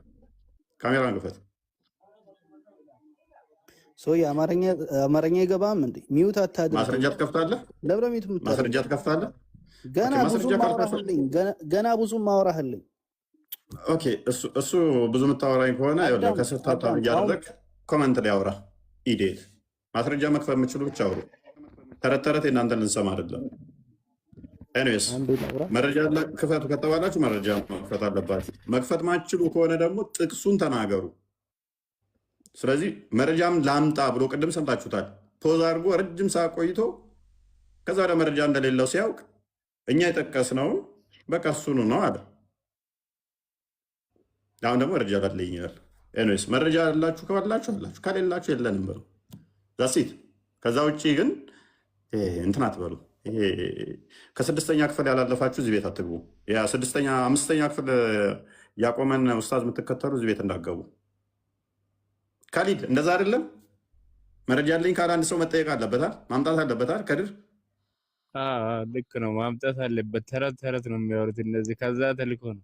ካሜራን ክፈት። ሰው አማርኛ ይገባም እንዴ? ሚውት አታድርግ። ማስረጃ ትከፍታለህ? ለብረ ሚውት ማስረጃ ትከፍታለህ? ገና ብዙ ማወራህልኝ። ኦኬ እሱ ብዙ የምታወራኝ ከሆነ ከስርታታ እያደረግ ኮመንት ላይ አውራ። ኢዴት ማስረጃ መክፈት የምችሉ ብቻ አውሩ። ተረት ተረት የእናንተን ልንሰማ አይደለም። ኤኒዌይስ መረጃ ክፈቱ ከተባላችሁ መረጃ መክፈት አለባችሁ። መክፈት ማችሉ ከሆነ ደግሞ ጥቅሱን ተናገሩ። ስለዚህ መረጃም ላምጣ ብሎ ቅድም ሰምታችሁታል። ፖዝ አድርጎ ረጅም ሰዓት ቆይቶ ከዛ ወደ መረጃ እንደሌለው ሲያውቅ እኛ የጠቀስነውን በቃ እሱኑ ነው አለ። አሁን ደግሞ መረጃ ላለኝ ይላል። ኤኒዌይስ መረጃ ያላችሁ ካላችሁ አላችሁ፣ ከሌላችሁ የለንም በሉ። ዛሲት ከዛ ውጭ ግን እንትን አትበሉ። ከስድስተኛ ክፍል ያላለፋችሁ እዚህ ቤት አትግቡ። አምስተኛ ክፍል ያቆመን ኡስታዝ የምትከተሉ እዚህ ቤት እንዳገቡ። ካሊድ እንደዛ አይደለም። መረጃ ያለኝ ካለ አንድ ሰው መጠየቅ አለበታል፣ ማምጣት አለበታል። ከድር ልክ ነው፣ ማምጣት አለበት። ተረት ተረት ነው የሚያወሩት እነዚህ። ከዛ ተልኮ ነው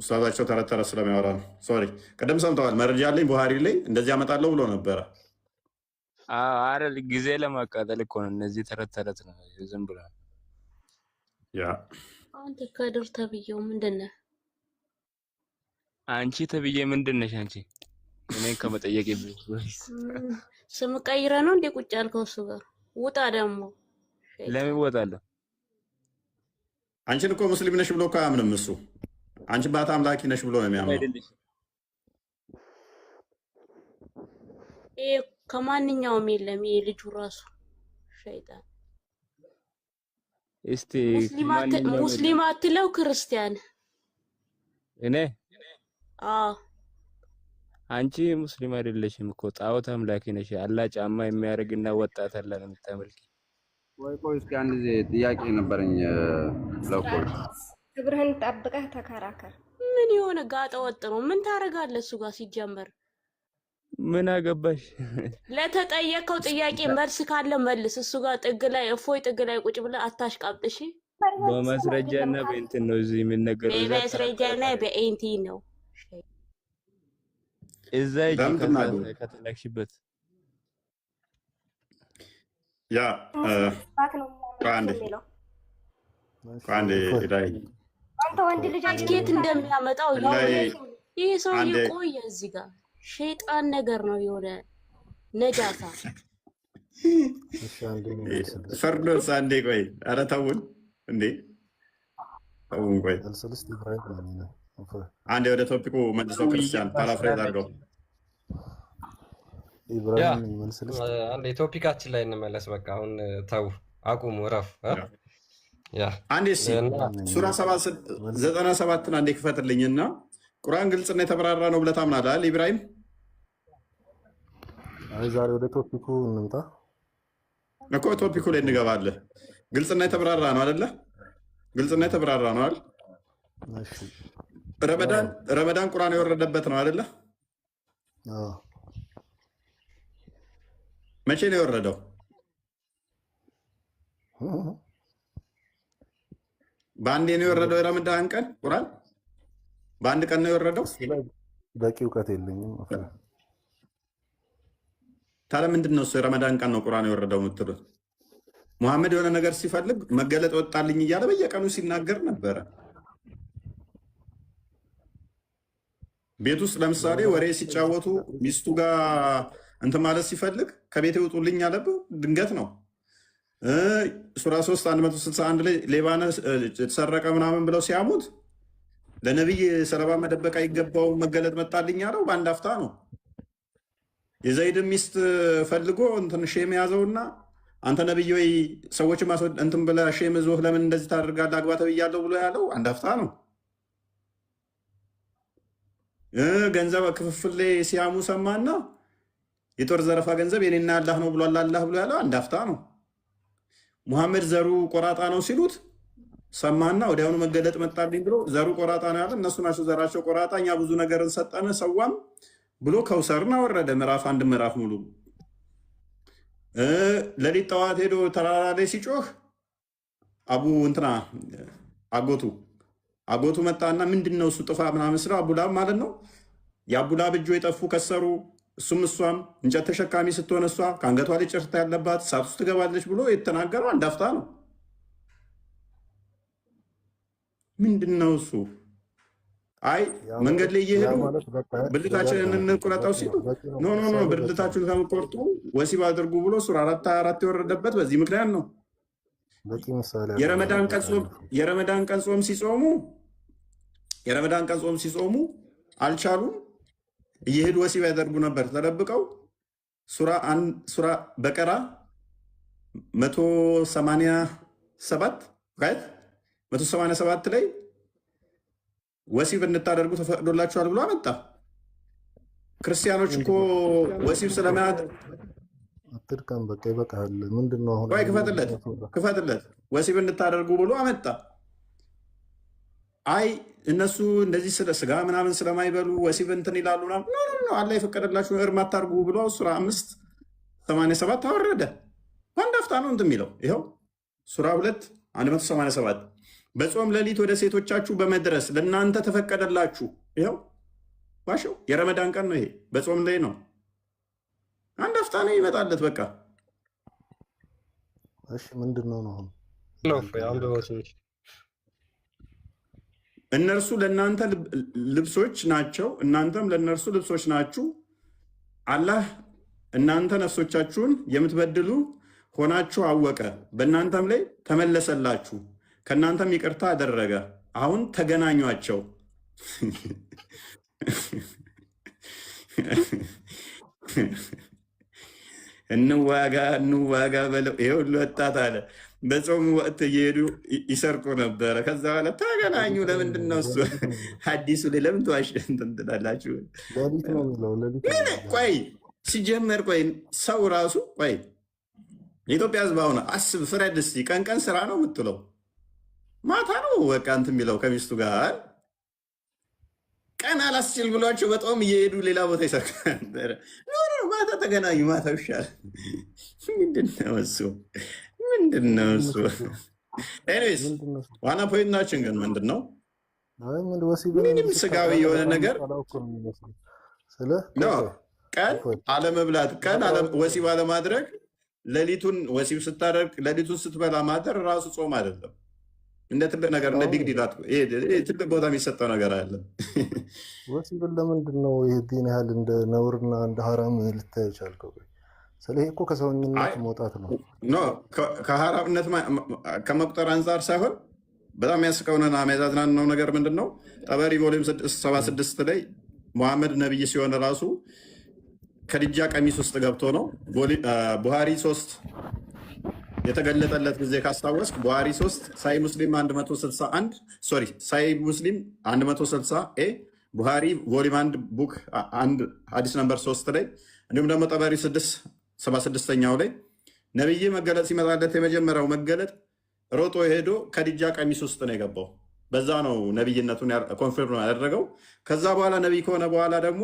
ኡስታዛቸው ተረት ተረት ስለሚያወራ ነው። ሶሪ ቅድም ሰምተዋል። መረጃ ያለኝ ቡሃሪ ላይ እንደዚህ አመጣለሁ ብሎ ነበረ። አረ ጊዜ ለማቃጠል እኮ ነው። እነዚህ ተረት ተረት ነው፣ ዝም ብሎ ያ። አንተ ከድር ተብዬው ምንድን ነህ? አንቺ ተብዬ ምንድን ነሽ አንቺ? እኔን ከመጠየቅ ስም ቀይረ ነው እንዴ ቁጭ ያልከው? እሱ ጋር ውጣ ደግሞ። ለምን እወጣለሁ? አንቺን እኮ ሙስሊም ነሽ ብሎ እኮ አያምንም እሱ። አንቺ ባት አምላኪ ነሽ ብሎ ነው የሚያምነው። ከማንኛውም የለም ይሄ ልጁ ራሱ ሸይጣን። እስቲ ሙስሊም አትለው ክርስቲያን። እኔ አዎ አንቺ ሙስሊም አይደለሽም እኮ ጣዖት አምላኪ ነሽ። አላህ ጫማ የሚያደርግና ወጣት አለ ነው የምታመልኪ። ቆይ እስኪ አንድ ጥያቄ ነበረኝ። ለቆይ ክብርህን ጠብቀህ ተከራከር። ምን የሆነ ጋጠ ወጥ ነው? ምን ታደርጋለህ እሱ ጋር ሲጀመር? ምን አገባሽ? ለተጠየቀው ጥያቄ መልስ ካለ መልስ። እሱ ጋር ጥግ ላይ እፎይ ጥግ ላይ ቁጭ ብለህ አታሽቃብጥ። እሺ በማስረጃና በእንትን ነው እዚህ የምንነገረው። በማስረጃና በእንትን ነው እዛ ከተላክሽበት ያ አንተ ወንድ ልጅ አስኬት እንደሚያመጣው ይሄ ሰው ይቆየ እዚህ ጋር ሸይጣን ነገር ነው የሆነ ነጃሳ። ፈርዶስ አንዴ ቆይ፣ ኧረ ተውን እንዴ ተውን ቆይ። አንዴ ወደ ቶፒኩ መልሰው ክርስቲያን ፓራፍሬዝ አድርገው። አንዴ ቶፒካችን ላይ እንመለስ። በቃ አሁን ተው፣ አቁሙ፣ እረፍ። አንዴ ሱራ 97 አንዴ ክፈትልኝና ቁርአን ግልጽና የተብራራ ነው ብለህ ታምናለህ ኢብራሂም? ዛሬ ወደ ቶፒኩ እንምጣ እኮ። ቶፒኩ ላይ እንገባለን። ግልጽና የተብራራ ነው አይደለ? ግልጽና የተብራራ ነው አይደል? እሺ። ረመዳን ቁርአን የወረደበት ነው አይደለ? መቼ ነው የወረደው? በአንዴ ነው የወረደው? የረመዳን ቀን ቁርአን በአንድ ቀን ነው የወረደው? በቂ እውቀት የለኝም። ታዲያ ምንድን ነው እሱ የረመዳን ቀን ነው ቁርአን የወረደው የምትሉት? ሙሐመድ የሆነ ነገር ሲፈልግ መገለጥ ወጣልኝ እያለ በየቀኑ ሲናገር ነበረ። ቤት ውስጥ ለምሳሌ ወሬ ሲጫወቱ ሚስቱ ጋር እንትን ማለት ሲፈልግ ከቤት ይውጡልኝ አለብህ። ድንገት ነው። ሱራ 3 161 ላይ ሌባነ የተሰረቀ ምናምን ብለው ሲያሙት ለነቢይ ሰለባ መደበቅ አይገባው መገለጥ መጣልኝ ያለው በአንድ አፍታ ነው። የዘይድን ሚስት ፈልጎ እንትን ሼም ያዘውና አንተ ነቢይ ወይ ሰዎች እንትን ብለህ ሼም ዞህ ለምን እንደዚህ ታደርጋለህ አግባ ተብያለሁ ብሎ ያለው አንድ አፍታ ነው። ገንዘብ ክፍፍል ላይ ሲያሙ ሰማና የጦር ዘረፋ ገንዘብ የኔና አላህ ነው ብሏል አላህ ብሎ ያለው አንድ አፍታ ነው። ሙሐመድ ዘሩ ቆራጣ ነው ሲሉት ሰማና ወዲያውኑ መገለጥ መጣልኝ ብሎ ዘሩ ቆራጣ ነው ያለ። እነሱ ናቸው ዘራቸው ቆራጣ፣ እኛ ብዙ ነገርን ሰጠን ሰዋም ብሎ ከውሰርና ወረደ ምዕራፍ 1 ምዕራፍ ሙሉ። ለሊት ጠዋት ሄዶ ተራራ ላይ ሲጮህ አቡ እንትና አጎቱ መጣና ምንድን ነው እሱ ጥፋ ምናምን ስለው አቡላብ ማለት ነው። የአቡላብ እጆ የጠፉ ከሰሩ እሱም እሷም እንጨት ተሸካሚ ስትሆን እሷ ከአንገቷ ላይ ጭርታ ያለባት እሳት ውስጥ ትገባለች ብሎ የተናገረው አንድ አፍታ ነው። ምንድን ነው እሱ? አይ መንገድ ላይ እየሄዱ ብልታችንን እንቁረጠው ሲሉ ኖ ኖ ኖ ብልታችሁን ከምቆርጡ ወሲብ አድርጉ ብሎ ሱራ 4 የወረደበት በዚህ ምክንያት ነው። የረመዳን ቀን ጾም ሲጾሙ አልቻሉም። እየሄዱ ወሲብ ያደርጉ ነበር ተደብቀው። ሱራ በቀራ 187 ላይ ወሲብ እንታደርጉ ተፈቅዶላችኋል ብሎ አመጣ። ክርስቲያኖች እኮ ወሲብ ስለማያት አትድቀም፣ በቃ ይበቃል። ምንድን ነው አሁን? ክፈትለት ወሲብ እንታደርጉ ብሎ አመጣ። አይ እነሱ እንደዚህ ስጋ ምናምን ስለማይበሉ ወሲብ እንትን ይላሉ ምናምን። አላህ የፈቀደላችሁ እርም አታርጉ ብሎ ሱራ 587 አወረደ። በአንድ አፍታ ነው እንትን የሚለው። ይኸው ሱራ 2 187 በጾም ሌሊት ወደ ሴቶቻችሁ በመድረስ ለእናንተ ተፈቀደላችሁ። ይኸው ዋሸው። የረመዳን ቀን ነው ይሄ፣ በጾም ላይ ነው። አንድ አፍታ ነው ይመጣለት። በቃ እሺ፣ ምንድን ነው አሁን? እነርሱ ለእናንተ ልብሶች ናቸው፣ እናንተም ለእነርሱ ልብሶች ናችሁ። አላህ እናንተ ነፍሶቻችሁን የምትበድሉ ሆናችሁ አወቀ፣ በእናንተም ላይ ተመለሰላችሁ፣ ከእናንተም ይቅርታ አደረገ። አሁን ተገናኟቸው። እንዋጋ በለው። ይሄ ሁሉ ወጣት አለ በጾም ወቅት እየሄዱ ይሰርቁ ነበረ። ከዛ በኋላ ተገናኙ። ለምንድን ነው እሱ ሐዲሱ ላይ ለምን ተዋሽ እንትን ትላላችሁ? ምን ቆይ ሲጀመር ቆይ ሰው ራሱ ቆይ የኢትዮጵያ ሕዝብ አሁን አስብ፣ ፍረድ እስኪ። ቀን ቀን ስራ ነው የምትለው፣ ማታ ነው በቃ እንትን የሚለው ከሚስቱ ጋር። ቀን አላስችል ብሏቸው በጣም እየሄዱ ሌላ ቦታ ይሰርቅ ነበረ። ማታ ተገናኙ፣ ማታ ይሻላል። ምንድነው እሱ? ኤኒዌይስ ዋና ፖይንታችን ግን ምንድን ነው? ምንም ስጋዊ የሆነ ነገር ቀን አለመብላት፣ ቀን ወሲብ አለማድረግ፣ ሌሊቱን ወሲብ ስታደርግ ሌሊቱን ስትበላ ማደር ራሱ ጾም አይደለም። እንደ ትልቅ ነገር እንደ ቢግ ዲል ትልቅ ቦታ የሚሰጠው ነገር አለ። ወሲብን ለምንድን ነው ይህን ያህል እንደ ነውርና እንደ ሀራም ልታይ ቻልከው? ስለዚህ እኮ ከሰውኝነት መውጣት ነው። ከሀራምነት ከመቁጠር አንጻር ሳይሆን በጣም ያስቀውንና የሚያዛዝናነው ነገር ምንድን ነው? ጠበሪ ቮሊዩም 76 ላይ ሙሐመድ ነቢይ ሲሆን ራሱ ከድጃ ቀሚስ ውስጥ ገብቶ ነው። ቡሃሪ 3 የተገለጠለት ጊዜ ካስታወስክ ቡሃሪ 3 ሳይ ሙስሊም 161 ሶሪ ሳይ ሙስሊም 160 ቡሃሪ ቮሊዩም 1 ቡክ 1 ሀዲስ ነምበር 3 ላይ እንዲሁም ደግሞ ጠበሪ 76ኛው ላይ ነቢይ መገለጥ ሲመጣለት የመጀመሪያው መገለጥ ሮጦ ሄዶ ከድጃ ቀሚስ ውስጥ ነው የገባው። በዛ ነው ነቢይነቱን ኮንፊርም ያደረገው። ከዛ በኋላ ነቢይ ከሆነ በኋላ ደግሞ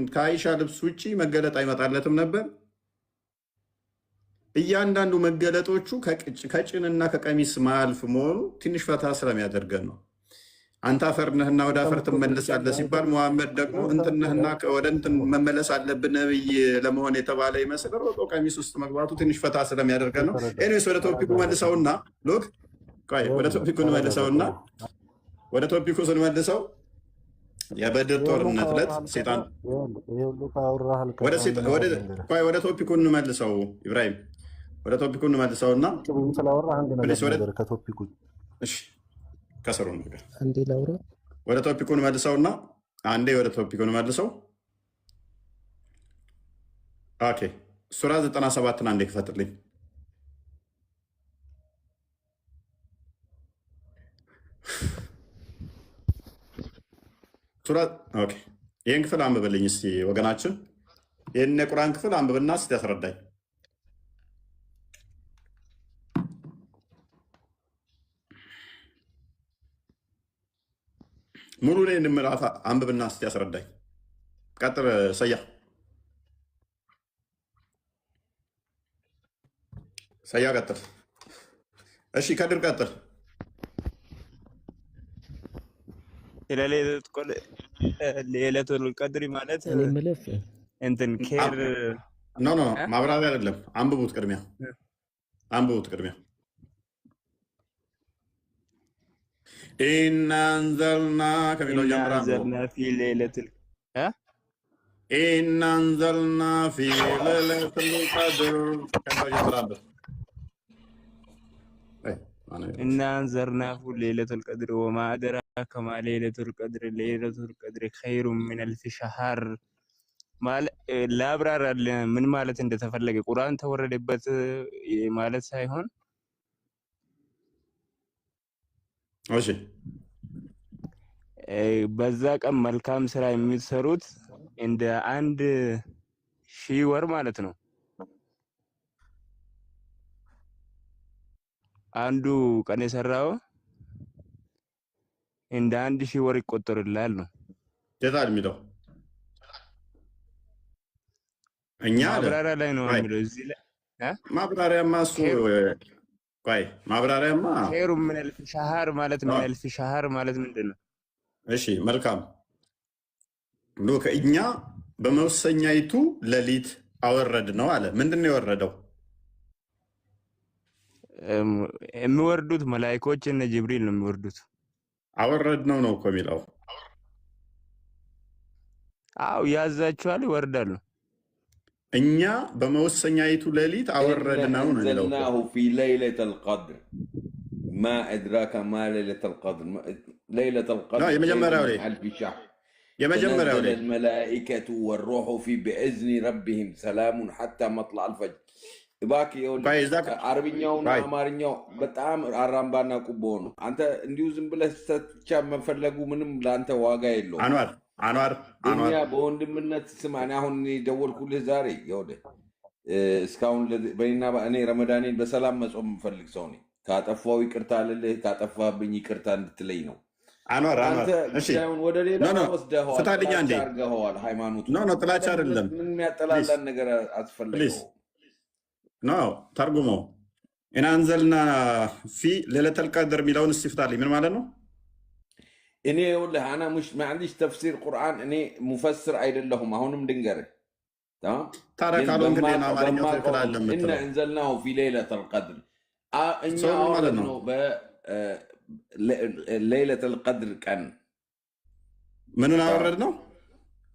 ከአይሻ ልብስ ውጭ መገለጥ አይመጣለትም ነበር። እያንዳንዱ መገለጦቹ ከጭንና ከቀሚስ ማያልፍ መሆኑ ትንሽ ፈታ ስለሚያደርገን ነው። አንተ አፈር ነህና ወደ አፈር ትመለሳለህ ሲባል ሙሐመድ ደግሞ እንትን ነህና ወደ እንትን መመለስ አለብን ነብይ ለመሆን የተባለ ይመስል ሮጦ ቀሚስ ውስጥ መግባቱ ትንሽ ፈታ ስለሚያደርገን ነው። ኤኒዌይስ ወደ ቶፒኩ መልሰውና ወደ ቶፒኩ ስንመልሰው የበድር ጦርነት ዕለት ሴጣን ወደ ቶፒኩ እንመልሰው። ኢብራሂም ወደ ቶፒኩ እንመልሰውና ከስሩ ነገር ወደ ቶፒኩን መልሰውና አንዴ ወደ ቶፒኩን መልሰው። ኦኬ ሱራ 97ን አንዴ ክፈትልኝ። ሱራ ኦኬ ይህን ክፍል አንብብልኝ እስቲ ወገናችን። ይህን የቁርአን ክፍል አንብብና እስቲ ያስረዳኝ። ሙሉ ላይ ምዕራፍ አንብብና እስቲ ያስረዳኝ። ቀጥል ሰያ ቀጥል። እሺ ከድር ቀጥል። ሌለቱል ቀድር ማለት እኔ የምልህ እንትን ኬር ኖ ማብራሪያ አይደለም። አንብቡት ቅድሚያ ኢና አንዘልና ከሚለው ጀምራ አንዘልና ፊ ሌለቱል ኢና አንዘልና ፊ ሌለቱል ቀድር ከሚለው ጀምራ إنا أنذرناه ليلة القدر وما أدراك ما ليلة القدر خير من ألف شهر لا أبرار من مالت أنت تفرلق قرآن تورد بس مالت سايهون ماشي بزاك أم الكام سرا يميت سروت عند عند شيور مالتنا አንዱ ቀን የሰራው እንደ 1000 ወር ይቆጠርላል ነው የታል የሚለው እኛ ማብራሪያ ላይ ነው የሚለው እዚህ ላይ ማብራሪያማ እሱ ቆይ ማብራሪያማ ኸይሩ ምን አልፍ ሸሃር ማለት ምን አልፍ ሸሃር ማለት ምንድነው? እሺ መልካም ሉክ እኛ በመወሰኛይቱ ሌሊት አወረድ ነው አለ። ምንድነው የወረደው? የሚወርዱት መላእክቶች እና ጅብሪል ነው የሚወርዱት። አወረድ ነው እኮ የሚለው። አው ያዛቸዋል ይወርዳሉ። እኛ በመወሰኛይቱ ሌሊት አወረድ ነው ነው የሚለው። ዘልናሁ ፊ ለይለቱል ቀድር ማ አድራከ ማ ለይለቱል ቀድር ለይለቱል ቀድር የመጀመሪያው ላይ የመጀመሪያው ላይ الملائكة والروح في بإذن ربهم سلام حتى مطلع الفجر ባክ አረብኛውና አማርኛው በጣም አራምባና ቁቦ ነው። አንተ እንዲሁ ዝም ብለህ ብቻ መፈለጉ ምንም ለአንተ ዋጋ የለውም። አንዋር እኛ በወንድምነት ስማኝ። አሁን ደወልኩልህ ዛሬ ይወደ እስካሁን በእኔና እኔ ረመዳኔን በሰላም መጾም የምፈልግ ሰው ነኝ። ካጠፋው ይቅርታ ልልህ፣ ካጠፋብኝ ይቅርታ እንድትለይ ነው። አንተ ጉዳዩን ወደ ሌላ ወስደኸዋል፣ አድርገኸዋል። ሃይማኖቱ ጥላቻ አይደለም። ምን የሚያጠላላን ነገር አስፈለገው? ኖ ተርጉሞ ኢና አንዘልና ፊ ሌለቱል ቀድር የሚለውን እስፍታልኝ ምን ማለት ነው? እኔ ይኸውልህ አና ሙሽ ማዕንዲሽ ተፍሲር ቁርአን እኔ ሙፈስር አይደለሁም። አሁንም ድንገርህ ታዲያ ካልሆንክ እኔን አማርኛ ትክክል አለም እና አንዘልናሁ ፊ ሌለቱል ቀድር እኛ ማለት ነው በሌለቱል ቀድር ቀን ምንን አወረድ ነው?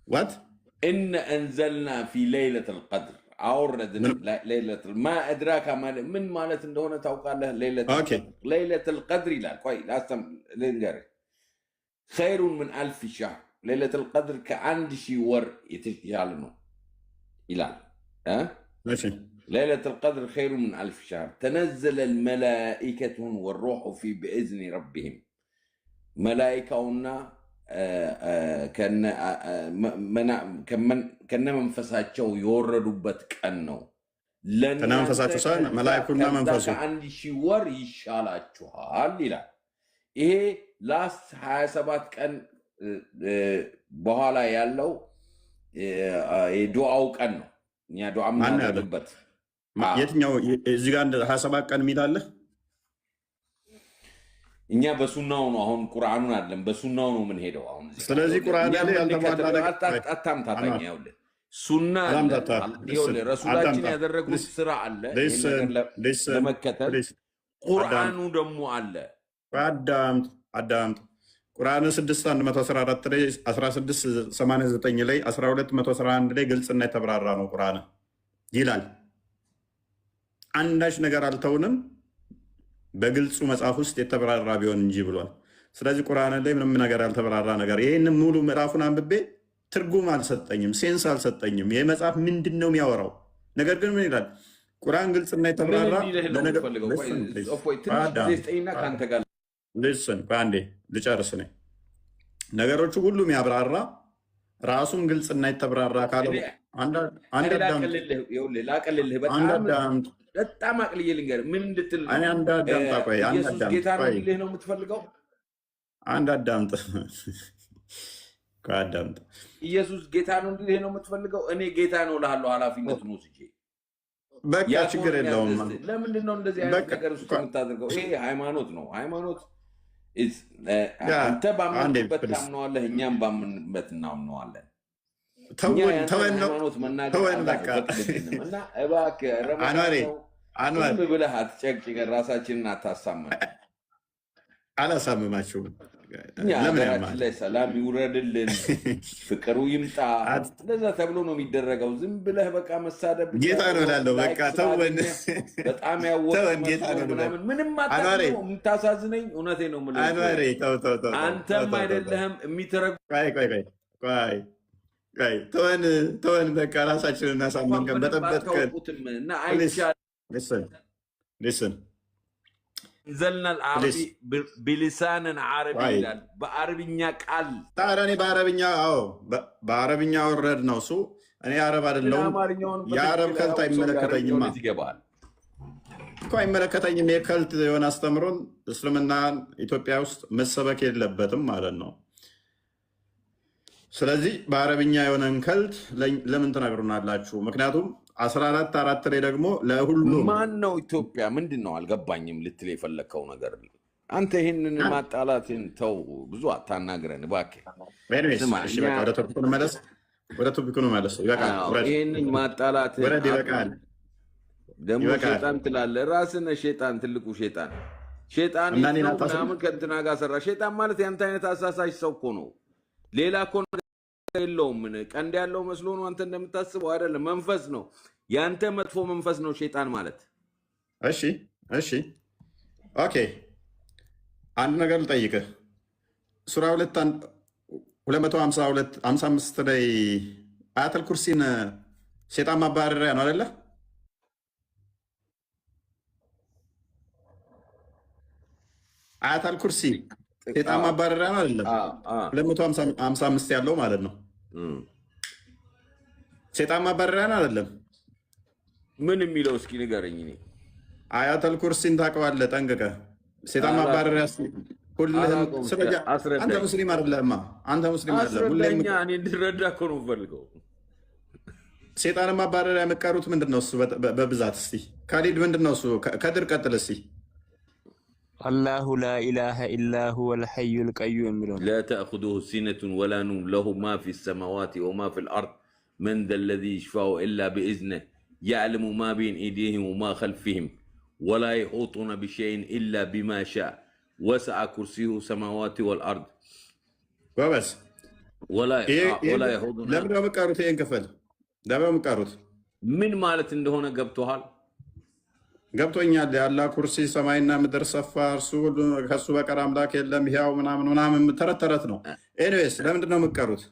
ዋት እና አንዘልና ፊ ሌለቱል ቀድር አውረድ ሌለቱል ማ አድራካ ማለት ምን ማለት እንደሆነ ታውቃለህ? ሌለቱል ቀድር ይላል። ቆይ ላስተም ልንገርህ ኸይሩን ምን አልፍ ሸህር ሌለቱል ቀድር ከ1000 ወር የተሻለ ነው ይላል። ሌለቱል ቀድር ኸይሩን ምን አልፍ ሸህር ተነዘለ الملائكة والروح في بإذن ربهم መላኢካውና ከነ መንፈሳቸው የወረዱበት ቀን ነው። ለነንፈሳቸው ሳይሆን መላእክቱና መንፈሱ 1000 ወር ይሻላችኋል ይላል። ይሄ ላስት 27 ቀን በኋላ ያለው የዱዓው ቀን ነው። እኛ ዱዓ የምናደርግበት የትኛው እዚህ ጋር 27 ቀን የሚል አለ? እኛ በሱናው ነው። አሁን ቁርአኑን አይደለም በሱናው ነው ምን ሄደው አሁን። ስለዚህ ቁርአን ላይ አታምታታኛ ይኸውልህ ሱና ይኸውልህ ረሱላችን ያደረጉት ስራ አለ ለመከተል ቁርአኑ ደግሞ አለ። አዳምጥ ቁርአን 6114 ላይ 1689 ላይ 1211 ላይ ግልጽና የተብራራ ነው ቁርአን ይላል። አንዳች ነገር አልተውንም በግልጹ መጽሐፍ ውስጥ የተብራራ ቢሆን እንጂ ብሏል። ስለዚህ ቁርአን ላይ ምንም ነገር ያልተብራራ ነገር ይሄን ሙሉ ምዕራፉን አንብቤ ትርጉም አልሰጠኝም፣ ሴንስ አልሰጠኝም። ይሄ መጽሐፍ ምንድን ነው የሚያወራው? ነገር ግን ምን ይላል? ቁርአን ግልጽና የተብራራ በአንዴ ልጨርስ ነኝ። ነገሮቹ ሁሉም ያብራራ ራሱን ግልጽና የተብራራ ካለው በጣም አቅልዬ ልንገርህ ምን እንድትል ኢየሱስ ጌታ ነው ሊልህ ነው የምትፈልገው? አንድ አዳምጥ። ኢየሱስ ጌታ ነው ሊልህ ነው የምትፈልገው? እኔ ጌታ ነው እልሃለሁ ኃላፊነቱን ወስጄ። በቃ ችግር የለውም። ለምንድን ነው እንደዚህ አይነት ነገር ውስጥ የምታደርገው? ይሄ ሃይማኖት ነው። ሃይማኖት አንተ ባመንበት ታምነዋለህ፣ እኛም ባመንበት እናምነዋለን። እኛ ያንተን ሃይማኖት መናገር አይፈቅድልንም እና እባክህ ረመዳን ብለህ አትጨቅጭቀን፣ ራሳችንን አታሳመን። አላሳምማችሁም። እኛ ሀገራችን ላይ ሰላም ይውረድልን፣ ፍቅሩ ይምጣ። እንደዛ ተብሎ ነው የሚደረገው። ዝም ብለህ በቃ መሳደብ ጌታ ነው እላለሁ። በቃ ተወን፣ በጣም ያወቅምናምን ምንም አታውቅም። የምታሳዝነኝ እውነቴን ነው የምልህ። አንተም አይደለህም የሚተረጉ ተወን፣ በቃ ራሳችንን እናሳመን። በጠበጥከን እና አይቻልም። نزلنا العربي بلسان عربي بعربية قال ترى بعربية ورد نوسو أنا عرب هذا اللون يا عرب كلت أي ملكتين ما كوي ملكتين ما كلت يوم استمرون إسلامنا إثيوبيا وست مسبك اللبتم مالنا سلزي بعربية يوم كلت لمن تناقرنا الله شو مكناتهم أسرارات ترى ترى رقمه لا هو ما إنه إثيوبيا من دينه على قبانيم للتليفون لك أو نقدر أنت هن ما تعلاتين تو بزوات تانا قرن باكي اسمع ولا تبكون مالس هن ما تعلاتين ولا ديبكان دمو شيطان تلال راسنا شيطان تلكو شيطان نامن كنتنا قاسر شيطان مالتي أنت هنا تأساسا يسوكونو ليلا كون የለውም ቀንድ ያለው መስሎ ነው አንተ እንደምታስበው አይደለም መንፈስ ነው ያንተ መጥፎ መንፈስ ነው ሸይጣን ማለት እሺ ኦኬ አንድ ነገር ልጠይቅህ ሱራ 252 ላይ አያተል ኩርሲን ሸይጣን ማባረሪያ ነው አይደለ አያተል ኩርሲ ሸይጣን ማባረሪያ ነው አይደለም 255 ያለው ማለት ነው ሸይጣን ማባረሪያ ነው አይደለም ምን የሚለው እስኪ ንገረኝ እኔ አያተል ኩርሲን ታውቀዋለህ ጠንቅቀህ ሸይጣን ማባረሪያ ሁሉም ስለዚህ አንተ ሙስሊም አይደለህማ አንተ ሙስሊም አይደለህ ሁሉም እኔ እንድረዳ እኮ ነው ፈልገው ሸይጣን ማባረሪያ የምትቀሩት ምንድነው እሱ በብዛት እስቲ ካሊድ ምንድነው እሱ ከድር ቀጥል እስቲ الله لا إله إلا هو الحي القيوم لا تأخذه سنة ولا نوم له ما في السماوات وما في الأرض من ذا الذي يشفع إلا بإذنه يعلم ما بين أيديهم وما خلفهم ولا يحيطون بشيء إلا بما شاء وسع كرسيه السماوات والأرض وبس ولا يحوطون لم مقاروت ينكفل لم مقاروت من مالت እንደሆነ ገብቶሃል ገብቶኛል ያላ ኩርሲ ሰማይና ምድር ሰፋ እርሱ ከሱ በቀር አምላክ የለም ያው ምናምን ተረት ነው ኤኒዌይስ ለምንድን ነው የምትቀሩት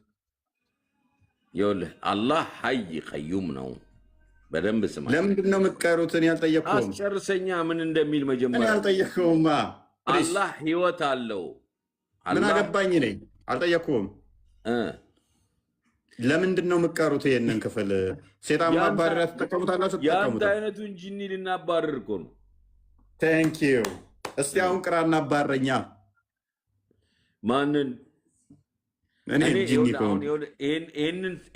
ይኸውልህ አላህ ሐይ ቀዩም ነው በደንብ ስማ ለምንድን ነው የምትቀሩት እኔ አልጠየቅኩም አስጨርሰኛ ምን እንደሚል መጀመሪያ እኔ አልጠየቅኩማ አላህ ህይወት አለው ምን አገባኝ ነኝ አልጠየቅኩም ለምንድን ነው የምትቀሩት ይሄንን ክፍል ሴጣን ማባረሪያ ተጠቀሙታላችሁ ያንተ አይነቱን ጂኒ ልናባረር እኮ ነው ቴንክ ዩ እስቲ አሁን ቅራና ባረኛ ማንን እኔ ጂኒ እኮ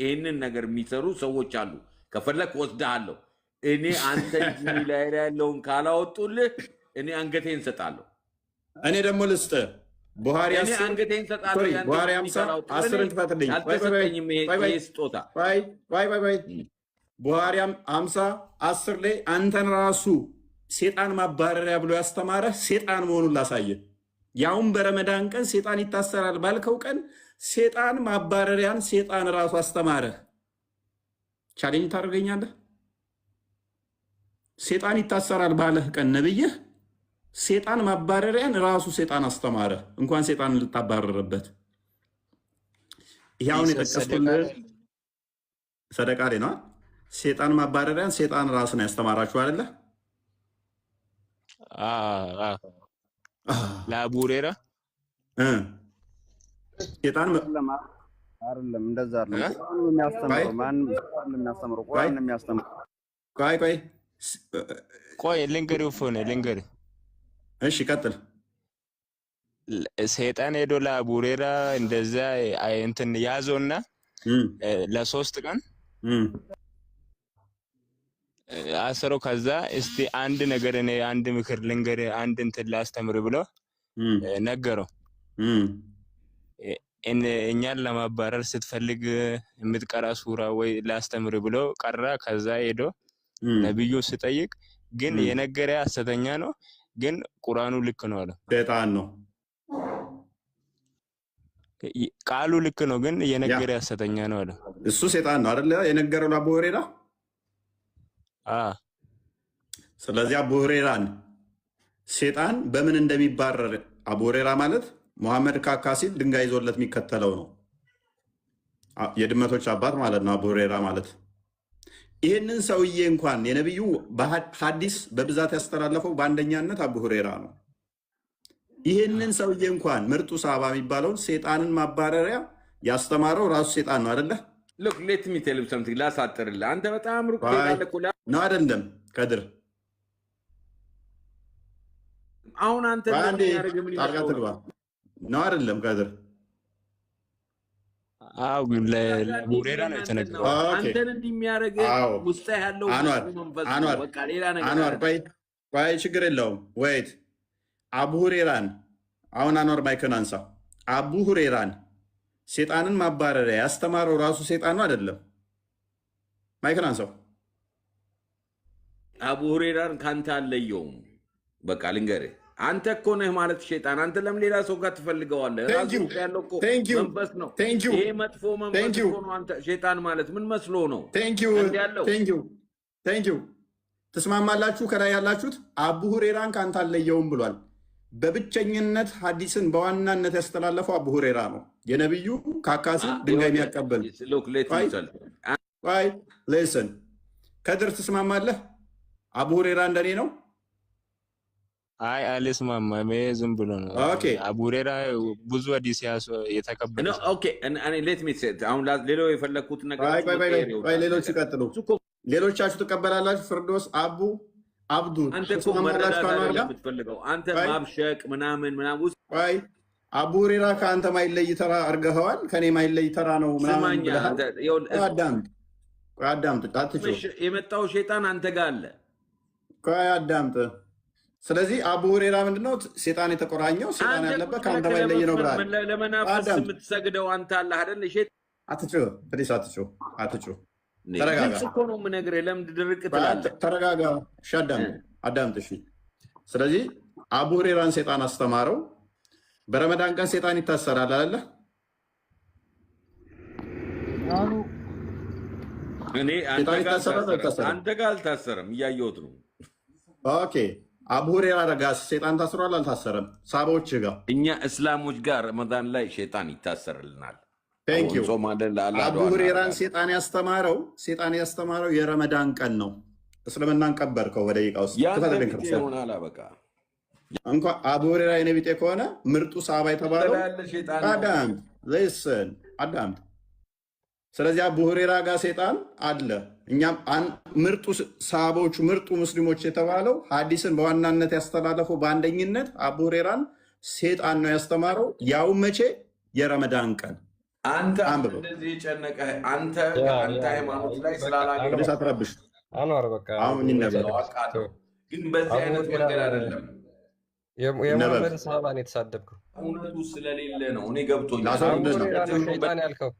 ይሄንን ነገር የሚሰሩ ሰዎች አሉ ከፈለክ ወስደሃለሁ እኔ አንተ ጂኒ ላይ ያለውን ካላወጡልህ እኔ አንገቴን ሰጣለሁ እኔ ደግሞ ልስጥ ቡሃሪ አንገቴን ሰጣለሁ ያንተ ቡሃሪ 50 10 ትፈትልኝ አልተሰጠኝም ይሄ ስጦታ ባይ ቡሃሪ 50 10 ላይ አንተን ራሱ ሴጣን ማባረሪያ ብሎ ያስተማረ ሴጣን መሆኑን ላሳየ ያውን በረመዳን ቀን ሴጣን ይታሰራል ባልከው ቀን ሴጣን ማባረሪያን ሴጣን ራሱ አስተማረ ቻሌንጅ ታደርገኛለህ ሴጣን ይታሰራል ባለህ ቀን ነብይህ ሴጣን ማባረሪያን ራሱ ሴጣን አስተማረ እንኳን ሴጣን ልታባረረበት ያውን የተቀበለ ሰደቃ ላይ ነው ሴጣን ማባረሪያን ሴጣን ራሱ ነው ያስተማራችሁ አይደለ ላቡሬራ ሴጣን አይደለም እንደዛ አይደለም ቁርአን የሚያስተምረው ማን የሚያስተምረው ቁርአን የሚያስተምረው ቆይ ልንገር እሺ ቀጥል ሰይጣን ሄዶ ላቡሬራ እንደዛ እንትን ያዘውና ለ3 ቀን አሰረው ከዛ እስቲ አንድ ነገር እኔ አንድ ምክር ልንገር አንድ እንትን ላስተምር ብሎ ነገረው። እኛን ለማባረር ስትፈልግ የምትቀራ ሱራ ወይ ላስተምር ብሎ ቀራ። ከዛ ሄዶ ነብዩ ሲጠይቅ ግን የነገረ ሐሰተኛ ነው፣ ግን ቁርአኑ ልክ ነው አለ። ሸይጣን ነው ቃሉ ልክ ነው፣ ግን የነገረ ሐሰተኛ ነው አለ። እሱ ሸይጣን ነው አይደለ የነገረው ለአቡ ሁረይራ። ስለዚህ አቡ ሁረይራን ሸይጣን በምን እንደሚባረር አቡ ሁረይራ ማለት ሙሐመድ ካካ ሲል ድንጋይ ይዞለት የሚከተለው ነው። የድመቶች አባት ማለት ነው አቡ ሁረይራ ማለት። ይህንን ሰውዬ እንኳን የነቢዩ ሐዲስ በብዛት ያስተላለፈው በአንደኛነት አቡ ሁረይራ ነው። ይህንን ሰውዬ እንኳን ምርጡ ሰሃባ የሚባለውን ሸይጣንን ማባረሪያ ያስተማረው ራሱ ሸይጣን ነው አይደለ? ሉክ ሌት ሚ ቴል ዩ ሰምቲንግ ላሳጥርልህ። አንተ በጣም ሩቅ ትሄዳለህ ነው አይደለም? ከድር አሁን አንተ ጣልቃ ትግባ ነው አይደለም? ከድር ግን ለአቡ ሁረይራ ነው የተነገረው። አንተን እንዲህ የሚያደርግ ውስጥ ያለው መንፈስ ነው። በቃ ሌላ ነገር አንዋር ቆይ ችግር የለውም። ወይት አቡ ሁረይራን አሁን አንዋር ማይክን አንሳ። አቡ ሁረይራን ሸይጣንን ማባረሪያ ያስተማረው ራሱ ሸይጣን ነው አይደለም? ማይክን አንሳው። አቡ ሁረይራን ካንተ አለየውም። በቃ ልንገርህ፣ አንተ እኮ ነህ ማለት ሸይጣን። አንተ ለምን ሌላ ሰው ጋር ትፈልገዋለህ? ራሱ ያለው እኮ መንፈስ ነው። ይሄ መጥፎ መንፈስ እኮ ነው። አንተ ሸይጣን ማለት ምን መስሎ ነው? ቴንኪው ትስማማላችሁ? ከላይ ያላችሁት አቡ ሁረይራን ካንተ አለየውም ብሏል። በብቸኝነት ሐዲስን በዋናነት ያስተላለፈው አቡ ሁረይራ ነው። የነብዩ ካካሲ ድንጋይ የሚያቀበል ሌስን ከድር ትስማማለህ? አቡ ሁረይራ እንደኔ ነው? አይ አልስማማም። ዝም ብሎ ነው። አቡ ሁረይራ ብዙ ሐዲስ የተቀበለ ነው። ኦኬ እኔ ሌት ሚ ሴት አሁን ሌላው የፈለኩት ነገር ሌሎች ይቀጥሉ። ሌሎቻችሁ ትቀበላላችሁ? ፍርዶስ አብዱ አንተ እኮ መረዳት የምትፈልገው አንተ ማብሸቅ ምናምን ውስጥ አቡ ሁረይራ ከአንተ ማይለይ ተራ አድርገኸዋል። ከኔ ማይለይ ተራ ነው ምናምን ብለሃል። አዳምጥ። የመጣው ሸይጣን አንተ ጋር አለ። አዳምጥ። ስለዚህ አቡ ሁረይራ ምንድነው ሸይጣን የተቆራኘው ሸይጣን ያለበት ከአንተ ማይለይ ነው ብለሃል። ለመናፍስ የምትሰግደው አንተ አለ አይደል? አትጩህ ፕሊስ፣ አትጩህ። ተረጋጋ እኮ ነው የምነግርህ። ለምን ድርቅ ትላለህ? ተረጋጋ። እሺ አዳምጥ። እሺ ስለዚህ አቡ ሁረይራን ሸይጣን አስተማረው። በረመዳን ቀን ሸይጣን ይታሰራል አይደለ? እኔ አንተ ጋር አልታሰረም፣ እያየሁት ነው። ኦኬ አቡ ሁረይራ ጋር ሸይጣን ታስሯል አልታሰረም? ሳባዎች ጋር እኛ እስላሞች ጋር ረመዳን ላይ ሸይጣን ይታሰርልናል። አቡ ሁረይራን ሸይጣን ያስተማረው የረመዳን ቀን ነው። እስልምናን ቀበርከው በደቂቃ ውስጥ እንኳን አቡ ሁረይራ የኔ ቢጤ ከሆነ ምርጡ ሰሃባ የተባለው አዳምጥ። ስለዚህ አቡ ሁረይራ ጋር ሸይጣን አለ። እኛም ምርጡ ሰሃቦቹ ምርጡ ሙስሊሞች የተባለው ሐዲስን በዋናነት ያስተላለፈው በአንደኝነት አቡ ሁረይራን ሸይጣን ነው ያስተማረው። ያው መቼ? የረመዳን ቀን። አንተ እንደዚህ የጨነቀህ አንተ ሃይማኖት ላይ ስላላገኘህ አትረብሽ። አሁን ግን በዚህ አይነት መንገድ አይደለም። የሙሐመድ ሰሃባ ነው የተሳደብከው። እውነቱ ስለሌለ ነው። እኔ ገብቶኛል። ሸይጣን ያልከው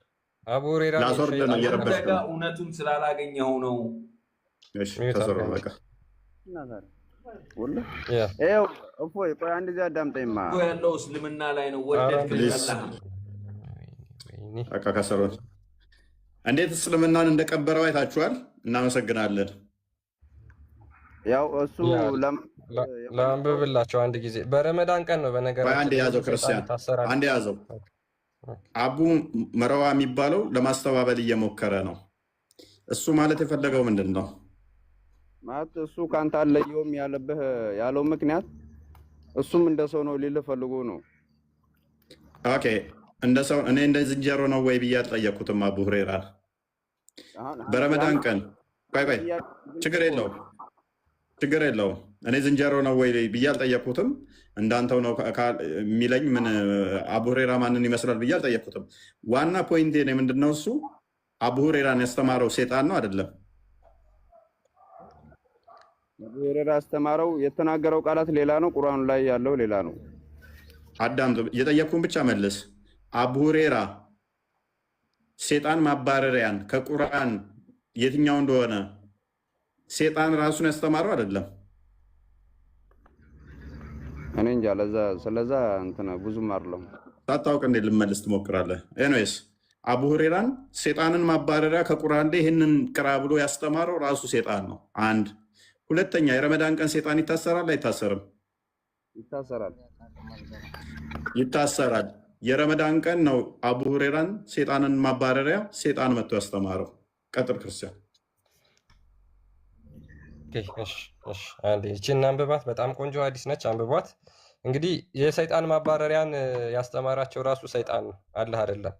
አቡ ሁረይራ እውነቱን ስላላገኘኸው ነው። እፎይ ቆይ አንድ ጊዜ አዳምጠኝማ። ያለው እስልምና ላይ ነው። ወደድክ ጠላህም ከሰሩት እንዴት እስልምናን እንደቀበረው አይታችኋል። እናመሰግናለን። ያው እሱ ለአንብብላቸው አንድ ጊዜ በረመዳን ቀን ነው። በነገራችን አንድ ያዘው ክርስቲያን አንድ ያዘው አቡ መረዋ የሚባለው ለማስተባበል እየሞከረ ነው። እሱ ማለት የፈለገው ምንድን ነው? ማለት እሱ ካንተ አለየውም ያለው ምክንያት እሱም እንደ ሰው ነው ሊል ፈልጎ ነው። ኦኬ እንደ ሰው እኔ እንደ ዝንጀሮ ነው ወይ ብዬ አልጠየኩትም። አቡ ሁረይራ በረመዳን ቀን ቆይ ችግር የለውም። እኔ ዝንጀሮ ነው ወይ ብዬ አልጠየኩትም። እንዳንተው ነው የሚለኝ ምን አቡ ሁረይራ ማንን ይመስላል ብዬ አልጠየኩትም። ዋና ፖይንቴ ነው ምንድነው? እሱ አቡ ሁረይራን ያስተማረው ሸይጣን ነው አይደለም? አቡ ሁረይራ ያስተማረው የተናገረው ቃላት ሌላ ነው፣ ቁርአኑ ላይ ያለው ሌላ ነው። አዳምጥ፣ የጠየቅኩን ብቻ መልስ። አቡ ሁሬራ ሴጣን ማባረሪያን ከቁርአን የትኛው እንደሆነ ሴጣን ራሱን ያስተማረው አይደለም? እኔ እንጃ ስለዛ እንትን ብዙም አይደለም። ሳታውቅ እንዴት ልመልስ ትሞክራለህ? ኤኒዌይስ አቡ ሁሬራን ሴጣንን ማባረሪያ ከቁርአን ላይ ይህንን ቅራ ብሎ ያስተማረው ራሱ ሴጣን ነው። አንድ ሁለተኛ፣ የረመዳን ቀን ሴጣን ይታሰራል አይታሰርም? ይታሰራል። ይታሰራል። የረመዳን ቀን ነው አቡ ሁሬራን ሴጣንን ማባረሪያ ሴጣን መጥቶ ያስተማረው። ቀጥል ክርስቲያን። ይህችን አንብባት። በጣም ቆንጆ ሀዲስ ነች፣ አንብቧት። እንግዲህ የሰይጣን ማባረሪያን ያስተማራቸው ራሱ ሰይጣን ነው፣ አላህ አይደለም።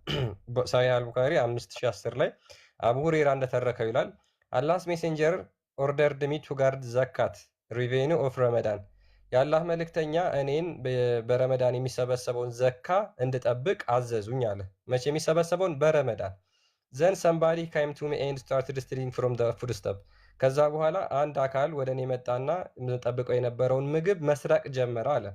ሳሂህ አልቡኻሪ 5010 ላይ አቡ ሁሬራ እንደተረከው ይላል አላህስ ሜሴንጀር ኦርደርድ ሚ ቱ ጋርድ ዘካት ሪቬኒ ኦፍ ረመዳን፣ የአላህ መልእክተኛ እኔን በረመዳን የሚሰበሰበውን ዘካ እንድጠብቅ አዘዙኝ አለ። መቼ የሚሰበሰበውን? በረመዳን። ዘን ሰምባዲ ካይም ቱ ሚ ኤንድ ስታርትድ ስቲሊንግ ፍሮም ዘ ፉድ ስተፕ፣ ከዛ በኋላ አንድ አካል ወደ እኔ መጣና የምጠብቀው የነበረውን ምግብ መስረቅ ጀመረ አለ።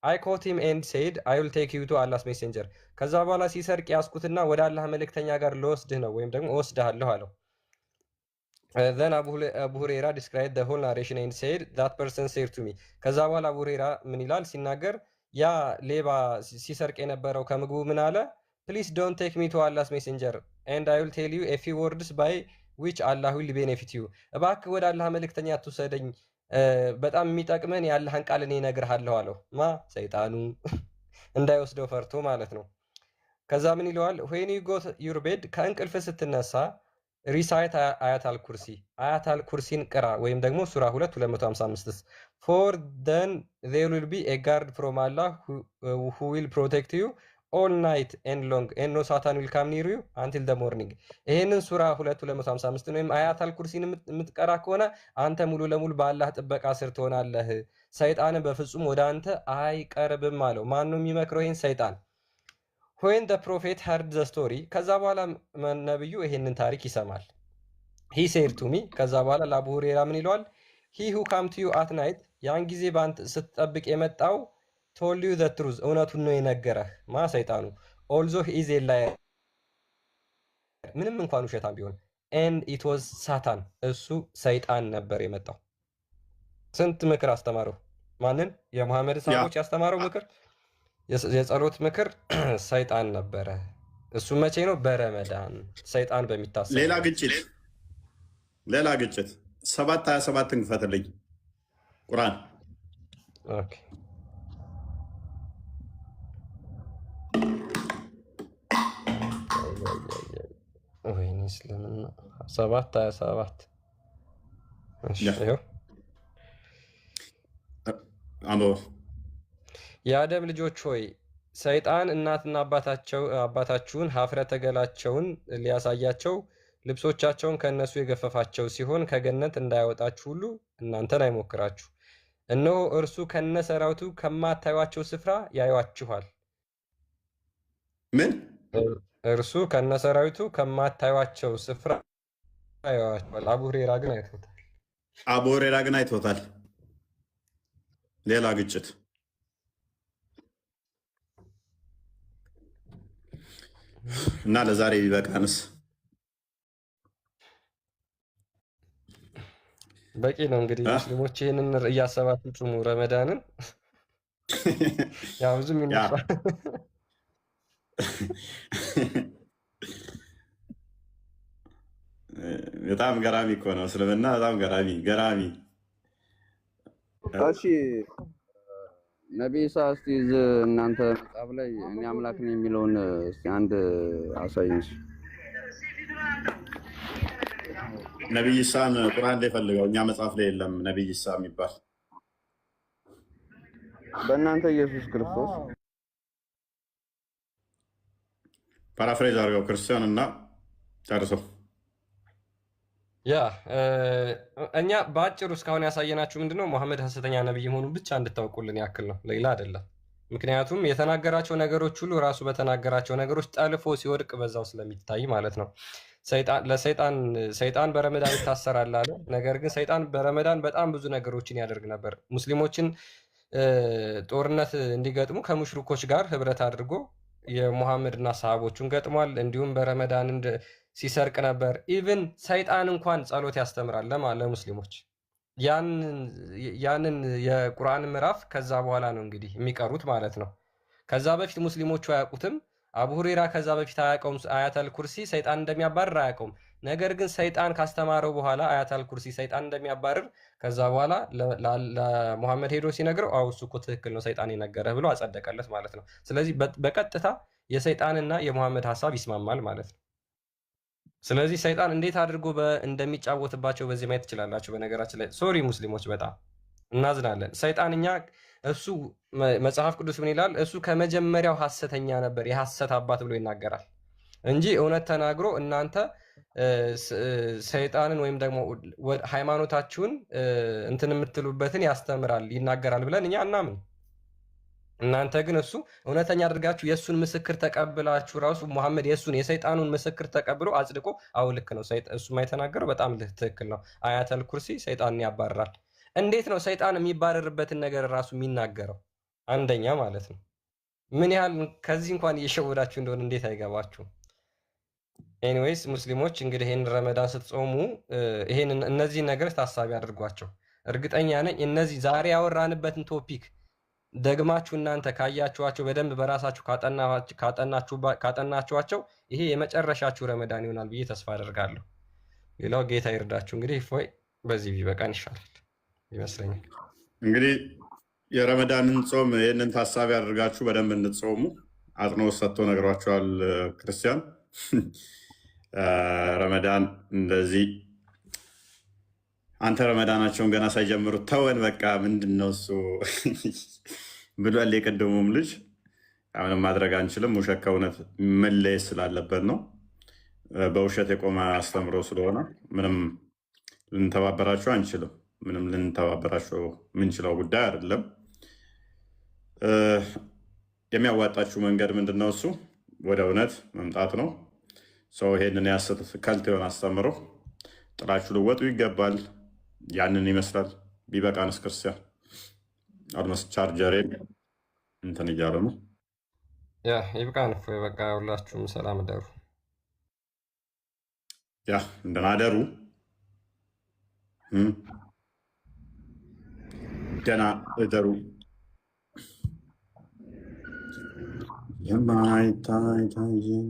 አይ ኮት ሂም ኤንድ ሴድ አይ ዊል ቴክ ዩ ቱ አላህስ ሜሴንጀር፣ ከዛ በኋላ ሲሰርቅ ያስኩትና ወደ አላህ መልእክተኛ ጋር ልወስድህ ነው ወይም ደግሞ እወስድሃለሁ አለው። then Abu Huraira described the whole narration and said that person said to me, ከዛ በኋላ አቡ ሁሬራ ምን ይላል ሲናገር፣ ያ ሌባ ሲሰርቅ የነበረው ከምግቡ ምን አለ? please don't take me to Allah's messenger and I will tell you a few words by which Allah will benefit you፣ እባክህ ወደ አላህ መልእክተኛ አትውሰደኝ፣ በጣም የሚጠቅመን የአላህን ቃል እኔ እነግርሃለሁ አለው። ሰይጣኑ እንዳይወስደው ፈርቶ ማለት ነው። ከዛ ምን ይለዋል? when you go to your bed፣ ከእንቅልፍ ስትነሳ ሪሳይት አያታል ኩርሲ፣ አያታል ኩርሲን ቅራ ወይም ደግሞ ሱራ 2 255 for then there will be a guard from Allah who will protect you all night and long and no Satan will come near you until the morning። ይሄንን ሱራ 2 255 ወይም አያታል ኩርሲን የምትቀራ ከሆነ አንተ ሙሉ ለሙሉ በአላህ ጥበቃ ስር ትሆናለህ፣ ሰይጣንን በፍጹም ወደ አንተ አይቀርብም አለው። ማን ነው የሚመክረው? ይሄን ሰይጣን። when the prophet heard the story፣ ከዛ በኋላ ነብዩ ይሄንን ታሪክ ይሰማል። he said to me፣ ከዛ በኋላ ለአቡ ሁሬራ ምን ይለዋል? he who come to you at night፣ ያን ጊዜ ባንተ ስትጠብቅ የመጣው told you the truth፣ እውነቱን ነው የነገረህ። ሰይጣኑ although he is a liar፣ ምንም እንኳን ውሸታም ቢሆን and it was Satan፣ እሱ ሰይጣን ነበር የመጣው። ስንት ምክር አስተማረው? ማንን? የሙሐመድ ሰሃቦች ያስተማረው ምክር፣ የጸሎት ምክር ሰይጣን ነበረ። እሱ መቼ ነው? በረመዳን ሰይጣን በሚታሰብ። ሌላ ግጭት 7:27 ክፈትልኝ ቁርአን። ኦኬ ወይኔ እስልምና 7:27 እሺ ይኸው አንብበው። የአደም ልጆች ሆይ ሰይጣን እናትና አባታችሁን ሀፍረተ ገላቸውን ሊያሳያቸው ልብሶቻቸውን ከእነሱ የገፈፋቸው ሲሆን ከገነት እንዳያወጣችሁ ሁሉ እናንተን አይሞክራችሁ። እነሆ እርሱ ከነሰራዊቱ ከማታዩአቸው ስፍራ ያዩአችኋል። ምን? እርሱ ከነሰራዊቱ ከማታዩአቸው ስፍራ ያዩአችኋል። አቡ ሁሬራ ግን አይቶታል። ሌላ ግጭት እና ለዛሬ ቢበቃንስ? በቂ ነው። እንግዲህ ሙስሊሞች ይህንን እያሰባችሁ ጹሙ ረመዳንን። ያው ብዙም ይነሳ በጣም ገራሚ እኮ ነው እስልምና፣ በጣም ገራሚ። እሺ ነቢይ ኢሳ እስቲ እናንተ መጽሐፍ ላይ እኔ አምላክ ነኝ የሚለውን እስቲ አንድ አሳይኝ። ነቢይ ኢሳን ቁርአን ላይ ፈልገው፣ እኛ መጽሐፍ ላይ የለም ነቢይ ኢሳ የሚባል። በእናንተ ኢየሱስ ክርስቶስ ፓራፍሬዝ አድርገው ክርስቲያን እና ጨርሰው። ያ እኛ በአጭሩ እስካሁን ያሳየናችሁ ምንድነው ሙሐመድ ሐሰተኛ ነብይ መሆኑን ብቻ እንድታውቁልን ያክል ነው፣ ሌላ አይደለም። ምክንያቱም የተናገራቸው ነገሮች ሁሉ ራሱ በተናገራቸው ነገሮች ጠልፎ ሲወድቅ በዛው ስለሚታይ ማለት ነው። ሰይጣን በረመዳን ይታሰራል አለ። ነገር ግን ሰይጣን በረመዳን በጣም ብዙ ነገሮችን ያደርግ ነበር። ሙስሊሞችን ጦርነት እንዲገጥሙ ከሙሽሪኮች ጋር ህብረት አድርጎ የሙሐመድና ሰሃቦቹን ገጥሟል። እንዲሁም በረመዳን ሲሰርቅ ነበር። ኢቭን ሰይጣን እንኳን ጸሎት ያስተምራል ለሙስሊሞች። ያንን የቁርአን ምዕራፍ ከዛ በኋላ ነው እንግዲህ የሚቀሩት ማለት ነው። ከዛ በፊት ሙስሊሞቹ አያውቁትም። አቡ ሁሬራ ከዛ በፊት አያውቀውም። አያተል ኩርሲ ሰይጣን እንደሚያባርር አያውቀውም። ነገር ግን ሰይጣን ካስተማረው በኋላ አያተል ኩርሲ ሰይጣን እንደሚያባርር ከዛ በኋላ ለሙሐመድ ሄዶ ሲነግረው አው እሱ እኮ ትክክል ነው ሰይጣን የነገረህ ብሎ አጸደቀለት ማለት ነው። ስለዚህ በቀጥታ የሰይጣንና የሙሐመድ ሐሳብ ይስማማል ማለት ነው። ስለዚህ ሰይጣን እንዴት አድርጎ እንደሚጫወትባቸው በዚህ ማየት ትችላላችሁ። በነገራችን ላይ ሶሪ ሙስሊሞች በጣም እናዝናለን። ሰይጣን እሱ መጽሐፍ ቅዱስ ምን ይላል? እሱ ከመጀመሪያው ሐሰተኛ ነበር፣ የሐሰት አባት ብሎ ይናገራል እንጂ እውነት ተናግሮ እናንተ ሰይጣንን ወይም ደግሞ ሃይማኖታችሁን እንትን የምትሉበትን ያስተምራል ይናገራል ብለን እኛ አናምን። እናንተ ግን እሱ እውነተኛ አድርጋችሁ የእሱን ምስክር ተቀብላችሁ ራሱ ሙሐመድ የሰይጣኑን ምስክር ተቀብሎ አጽድቆ አው ልክ ነው እሱማ የተናገረው በጣም ትክክል ነው፣ አያተል ኩርሲ ሰይጣንን ያባርራል። እንዴት ነው ሰይጣን የሚባረርበትን ነገር ራሱ የሚናገረው? አንደኛ ማለት ነው። ምን ያህል ከዚህ እንኳን እየሸወዳችሁ እንደሆነ እንዴት አይገባችሁም? ኤኒዌይስ ሙስሊሞች እንግዲህ ይህን ረመዳን ስትጾሙ እነዚህን ነገሮች ታሳቢ አድርጓቸው። እርግጠኛ ነኝ እነዚህ ዛሬ ያወራንበትን ቶፒክ ደግማችሁ እናንተ ካያችኋቸው በደንብ በራሳችሁ ካጠናችኋቸው ይሄ የመጨረሻችሁ ረመዳን ይሆናል ብዬ ተስፋ አደርጋለሁ። ሌላው ጌታ ይርዳችሁ። እንግዲህ እፎይ በዚህ ቢበቃን ይሻላል ይመስለኛል። እንግዲህ የረመዳንን ጾም ይህንን ታሳቢ አድርጋችሁ በደንብ እንድትጾሙ አጽንኦት ሰጥቶ ነግሯቸዋል ክርስቲያን። ረመዳን እንደዚህ አንተ ረመዳናቸውን ገና ሳይጀምሩት ተወን በቃ ምንድን ነው እሱ ብሏል የቀደሙም ልጅ። አሁንም ማድረግ አንችልም፣ ውሸት ከእውነት መለየት ስላለበት ነው። በውሸት የቆመ አስተምሮ ስለሆነ ምንም ልንተባበራቸው አንችልም። ምንም ልንተባበራቸው የምንችለው ጉዳይ አይደለም። የሚያዋጣችሁ መንገድ ምንድን ነው? እሱ ወደ እውነት መምጣት ነው። ሰው ይሄንን ያሰት ከልት የሆነ አስተምሮ ጥላችሁ ልወጡ ይገባል። ያንን ይመስላል። ቢበቃንስ ክርስቲያን አድመስ ቻርጀሬ እንትን እያለ ነው። ያ ይብቃን። በቃ ሁላችሁም ሰላም እደሩ። ያ እንደናደሩ ደህና እደሩ። የማይታይታይም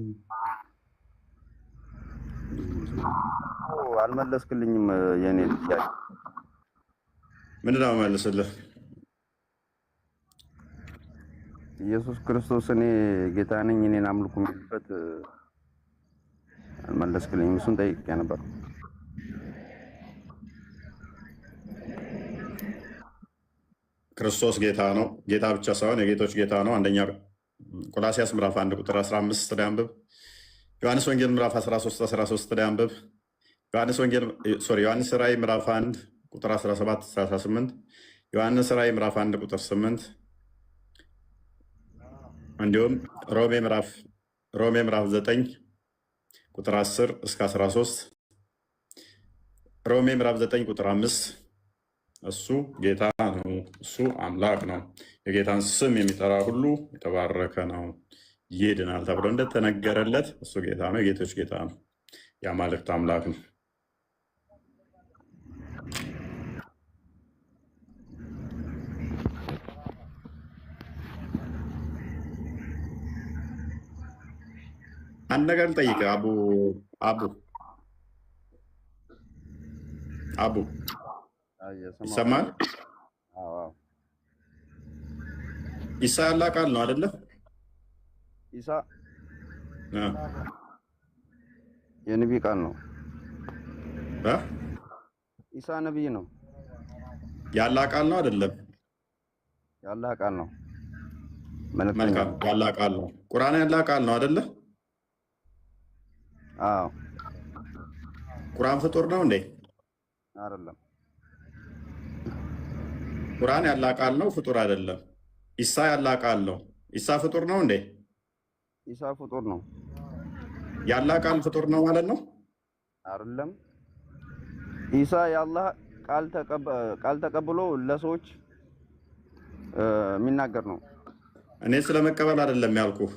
አልመለስክልኝም። የኔ ጥያቄ ምንድን ነው መልስልህ? ኢየሱስ ክርስቶስ እኔ ጌታ ነኝ እኔን አምልኩ የሚልበት አልመለስክልኝም። እሱን ጠይቄ ነበር። ክርስቶስ ጌታ ነው። ጌታ ብቻ ሳይሆን የጌቶች ጌታ ነው። አንደኛ ቆላሲያስ ምዕራፍ 1 ቁጥር 15 ላይ አንብብ። ዮሐንስ ወንጌል ምዕራፍ 13 ላይ አንብብ። ዮሐንስ ራእይ ምዕራፍ 1 ቁጥር 17-18፣ ዮሐንስ ራእይ ምዕራፍ 1 ቁጥር 8፣ እንዲሁም ሮሜ ምዕራፍ 9 ቁጥር 10-13፣ ሮሜ ምዕራፍ 9 ቁጥር 5። እሱ ጌታ ነው፣ እሱ አምላክ ነው። የጌታን ስም የሚጠራ ሁሉ የተባረከ ነው ይድናል ተብሎ እንደተነገረለት እሱ ጌታ ነው፣ የጌቶች ጌታ ነው፣ የአማልክት አምላክ ነው። አንድ ነገር ልጠይቅህ አቡ ይሰማል? ኢሳ ያላ ቃል ነው አይደለ? ኢሳ የነቢይ ቃል ነው። ኢሳ ነቢይ ነው። ያላ ቃል ነው አይደለም? ያላ ቃል ነው። መልካም፣ ያላ ቃል ነው። ቁርአን ያላ ቃል ነው አይደለ? አዎ። ቁርአን ፍጡር ነው እንዴ? አይደለም። ቁርአን ያላ ቃል ነው፣ ፍጡር አይደለም። ኢሳ ያላ ቃል ነው። ኢሳ ፍጡር ነው እንዴ? ኢሳ ፍጡር ነው። ያላ ቃል ፍጡር ነው ማለት ነው? አይደለም። ኢሳ የአላህ ቃል ተቀብሎ ለሰዎች የሚናገር ነው። እኔ ስለመቀበል አይደለም ያልኩህ።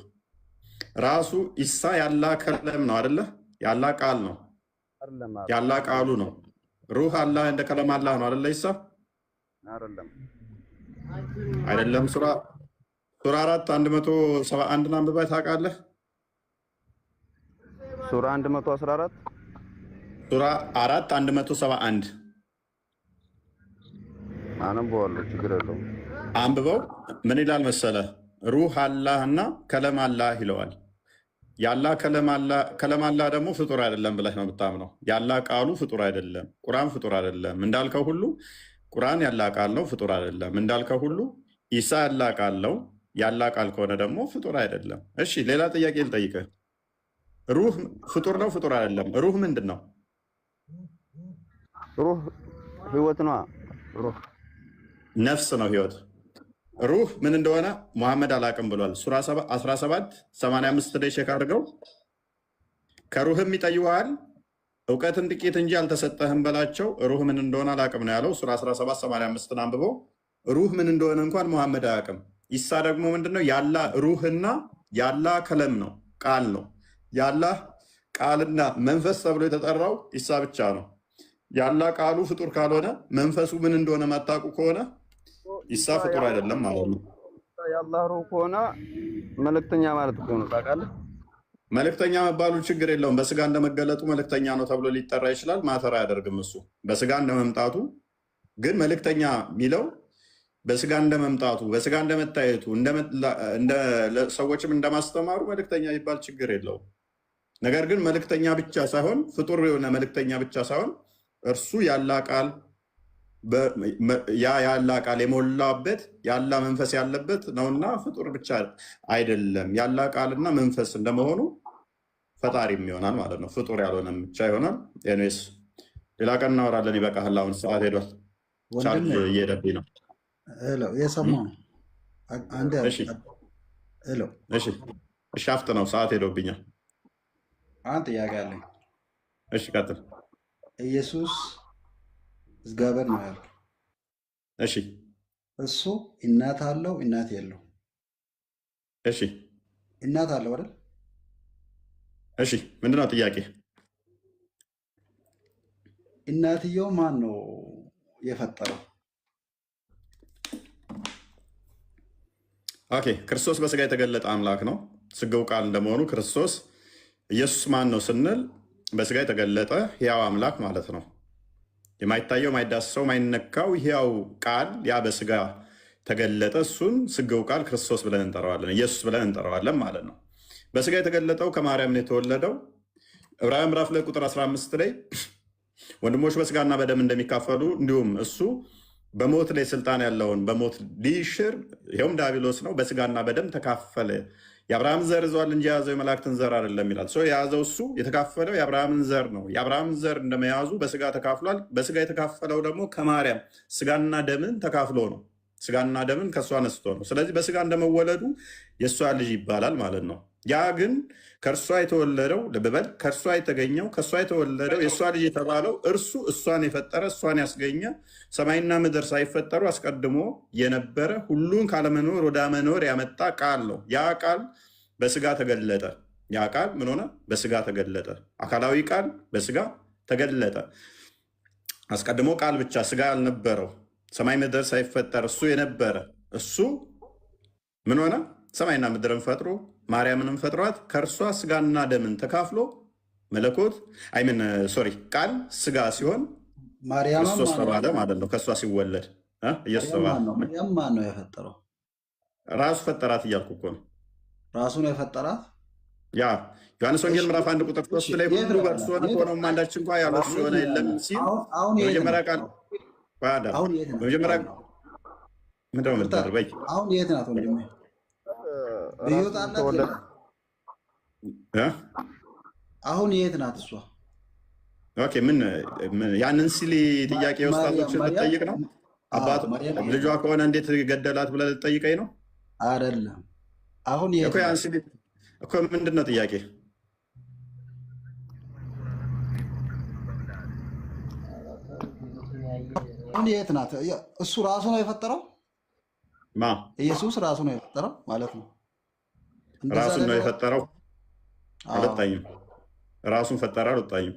ራሱ ኢሳ ያላ ከለም ነው አይደለ? ያላ ቃል ነው፣ ያላ ቃሉ ነው። ሩህ አላህ እንደ ከለም አላህ ነው አይደለ? ኢሳ አይደለም። ሱራ 4 171 አንብበህ ታውቃለህ? ሱራ 114 ሱራ 4 171 አነበዋለሁ፣ ችግር የለውም። አንብበው። ምን ይላል መሰለ? ሩህ አላህ እና ከለም አላህ ይለዋል። ያላ ከለም አላህ ደግሞ ፍጡር አይደለም ብለህ ነው የምታምነው። ያላ ቃሉ ፍጡር አይደለም፣ ቁርአን ፍጡር አይደለም እንዳልከው ሁሉ ቁርአን ያላ ቃል ነው፣ ፍጡር አይደለም እንዳልከው ሁሉ ኢሳ ያላ ቃል ነው። ያላ ቃል ከሆነ ደግሞ ፍጡር አይደለም። እሺ ሌላ ጥያቄ ልጠይቅህ። ሩህ ፍጡር ነው ፍጡር አይደለም? ሩህ ምንድን ነው? ሩህ ህይወት ነው። ሩህ ነፍስ ነው፣ ህይወት። ሩህ ምን እንደሆነ መሐመድ አላቅም ብሏል። ሱራ 1785 ላይ ቼክ አድርገው። ከሩህም ይጠይዋል እውቀትን ጥቂት እንጂ አልተሰጠህም በላቸው፣ ሩህ ምን እንደሆነ አላቅም ነው ያለው። ሱራ 1785 አንብበው። ሩህ ምን እንደሆነ እንኳን መሐመድ አያቅም። ኢሳ ደግሞ ምንድነው? ያላ ሩህና ያላ ከለም ነው፣ ቃል ነው። ያላ ቃልና መንፈስ ተብሎ የተጠራው ኢሳ ብቻ ነው። ያላ ቃሉ ፍጡር ካልሆነ መንፈሱ ምን እንደሆነ ማታውቁ ከሆነ ኢሳ ፍጡር አይደለም ማለት ነው። የአላህ ሩህ ከሆነ መልእክተኛ ማለት እኮ ነው። ታውቃለህ? መልእክተኛ መባሉ ችግር የለውም። በስጋ እንደመገለጡ መልእክተኛ ነው ተብሎ ሊጠራ ይችላል። ማተር አያደርግም። እሱ በስጋ እንደመምጣቱ ግን መልእክተኛ የሚለው በስጋ እንደመምጣቱ፣ በስጋ እንደመታየቱ፣ ሰዎችም እንደማስተማሩ መልእክተኛ ይባል ችግር የለውም። ነገር ግን መልእክተኛ ብቻ ሳይሆን ፍጡር የሆነ መልእክተኛ ብቻ ሳይሆን እርሱ ያላ ቃል ያላ ቃል የሞላበት ያላ መንፈስ ያለበት ነውና ፍጡር ብቻ አይደለም። ያላ ቃልና መንፈስ እንደመሆኑ ፈጣሪም ይሆናል ማለት ነው። ፍጡር ያልሆነም ብቻ ይሆናል። ኤኒዌይስ ሌላ ቀን እናወራለን። ይበቃል። አሁን ሰዓት ሄዷል። ቻርጅ እየሄደብኝ ነው። የሰማው አንድ እሺ፣ አፍጥ ነው። ሰዓት ሄዶብኛል። አንድ ጥያቄ አለኝ። እሺ ቀጥል። ኢየሱስ እግዚአብሔር ነው ያልከው። እሺ እሱ እናት አለው እናት የለው? እሺ እናት አለው አይደል? እሺ ምንድነው ጥያቄ? እናትየው ማን ነው የፈጠረው? ኦኬ ክርስቶስ በስጋ የተገለጠ አምላክ ነው። ስጋው ቃል እንደመሆኑ ክርስቶስ ኢየሱስ ማን ነው ስንል በስጋ የተገለጠ ሕያው አምላክ ማለት ነው። የማይታየው ማይዳሰው ማይነካው ሕያው ቃል ያ በስጋ ተገለጠ። እሱን ስጋው ቃል ክርስቶስ ብለን እንጠራዋለን፣ ኢየሱስ ብለን እንጠራዋለን ማለት ነው። በስጋ የተገለጠው ከማርያም ነው የተወለደው። ዕብራውያን ምዕራፍ ላይ ቁጥር 15 ላይ ወንድሞች በስጋና በደም እንደሚካፈሉ እንዲሁም እሱ በሞት ላይ ስልጣን ያለውን በሞት ሊሽር ይኸውም ዲያብሎስ ነው፣ በስጋና በደም ተካፈለ። የአብርሃምን ዘር ይዘዋል እንጂ የያዘው የመላእክትን ዘር አይደለም ይላል። የያዘው እሱ የተካፈለው የአብርሃምን ዘር ነው። የአብርሃምን ዘር እንደመያዙ በስጋ ተካፍሏል። በስጋ የተካፈለው ደግሞ ከማርያም ስጋና ደምን ተካፍሎ ነው። ስጋና ደምን ከእሷ ነስቶ ነው። ስለዚህ በስጋ እንደመወለዱ የእሷ ልጅ ይባላል ማለት ነው። ያ ግን ከእርሷ የተወለደው ልብበል ከእርሷ የተገኘው ከእሷ የተወለደው የእሷ ልጅ የተባለው እርሱ እሷን የፈጠረ እሷን ያስገኘ ሰማይና ምድር ሳይፈጠሩ አስቀድሞ የነበረ ሁሉን ካለመኖር ወደ መኖር ያመጣ ቃል ነው። ያ ቃል በስጋ ተገለጠ። ያ ቃል ምን ሆነ? በስጋ ተገለጠ። አካላዊ ቃል በስጋ ተገለጠ። አስቀድሞ ቃል ብቻ ስጋ ያልነበረው ሰማይ ምድር ሳይፈጠር እሱ የነበረ እሱ ምን ሆነ? ሰማይና ምድርን ፈጥሮ ማርያምንም ፈጥሯት ከእርሷ ስጋና ደምን ተካፍሎ መለኮት ቃል ስጋ ሲሆን ክርስቶስ ተባለ ማለት ነው። ከእሷ ሲወለድ ኢየሱስ ተባለ። ማን ነው የፈጠረው? ራሱ ፈጠራት እያልኩ እኮ ነው። ራሱ ነው የፈጠራት። ያ ዮሐንስ ወንጌል ምዕራፍ 1 ቁጥር 3 ላይ ሁሉ በእርሱ ሆነ ከሆነውም አንዳች እንኳ ያለ እርሱ የሆነ የለም ሲል በመጀመሪያ ቃል በመጀመሪያ ምንድነው የምትደርበኝ? አሁን የት ናት ወንድሜ? አሁን የት ናት እሷ? ኦኬ ምን ያንን ሲል ጥያቄ ወስጣቶችን ልጠይቅ ነው? አባቱ ልጇ ከሆነ እንዴት ገደላት ብለህ ልጠይቀኝ ነው? አይደለም። አሁን የት እኮ ምንድን ነው ጥያቄ? አሁን የት ናት? እሱ ራሱ ነው የፈጠረው? ኢየሱስ ራሱ ነው የፈጠረው ማለት ነው። ራሱን ነው የፈጠረው። አልወጣኝም። ራሱን ፈጠረ አልወጣኝም።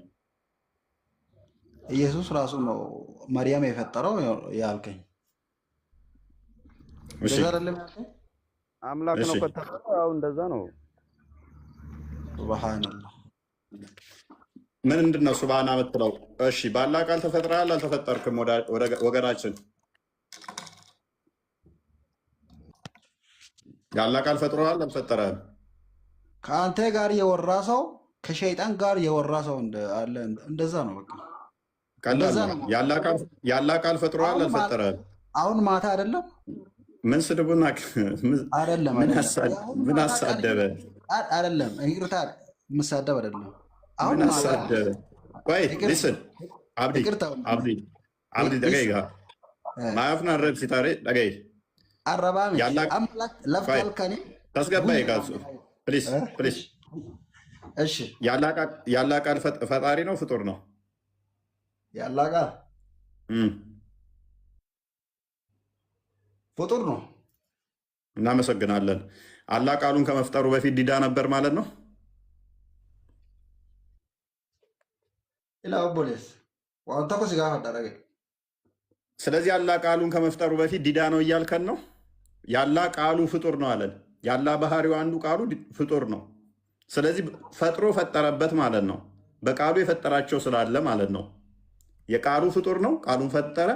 ኢየሱስ ራሱ ነው መርያም የፈጠረው ያልከኝ እንደዛ አይደለም? አምላክ ነው ከተባለ ያው እንደዛ ነው። ሱብሃንአላህ። ምንድን ነው ሱብሃና የምትለው? እሺ በአላህ ቃል ተፈጥረሃል አልተፈጠርክም? ወገናችን የአላህ ቃል ፈጥሮሃል አልፈጠረህም? ከአንተ ጋር የወራ ሰው ከሸይጣን ጋር የወራ ሰው አለ። እንደዛ ነው በቃ ቀላል ነው። የአላህ ቃል ፈጥሮሃል አልፈጠረህም? አሁን ማታ አይደለም ምን ስድቡና አይደለም ምን አሳደበ አይደለም ይቅርታ ምሳደብ አይደለም። አሁን ምን አሳደበ? ቆይ ሊስን አብዲ ደቂቃ ማያፍና ረብ ሲታሬ ደቂቃ አረባም አምላክ ለፍልከኒ ታስገባይ ጋዙ ፕሊዝ ፕሊዝ። እሺ የአላህ ቃል ፈጣሪ ነው ፍጡር ነው? የአላህ ቃል ፍጡር ነው። እናመሰግናለን። አላህ ቃሉን ከመፍጠሩ በፊት ዲዳ ነበር ማለት ነው? ስለዚህ አላህ ቃሉን ከመፍጠሩ በፊት ዲዳ ነው እያልከን ነው? የአላህ ቃሉ ፍጡር ነው አለን። የአላህ ባህሪው አንዱ ቃሉ ፍጡር ነው። ስለዚህ ፈጥሮ ፈጠረበት ማለት ነው። በቃሉ የፈጠራቸው ስላለ ማለት ነው። የቃሉ ፍጡር ነው፣ ቃሉን ፈጠረ።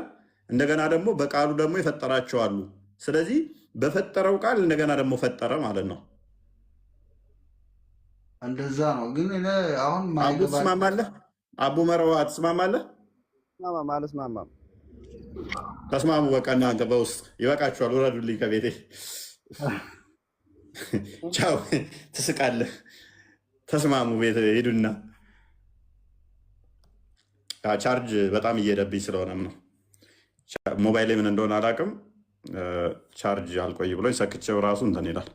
እንደገና ደግሞ በቃሉ ደግሞ የፈጠራቸው አሉ። ስለዚህ በፈጠረው ቃል እንደገና ደግሞ ፈጠረ ማለት ነው። እንደዛ ነው። ግን አሁን አቡ ትስማማለህ? አቡ መረዋ ትስማማለህ? አልስማማም። ተስማሙ። በቃ እናንተ በውስጥ ይበቃችኋል። ውረዱልኝ ከቤቴ። ቻው። ትስቃለህ። ተስማሙ። ቤት ሄዱና ቻርጅ በጣም እየሄደብኝ ስለሆነም ነው። ሞባይል ምን እንደሆነ አላውቅም። ቻርጅ አልቆይ ብሎ ሰክቼው ራሱ እንትን ይላል።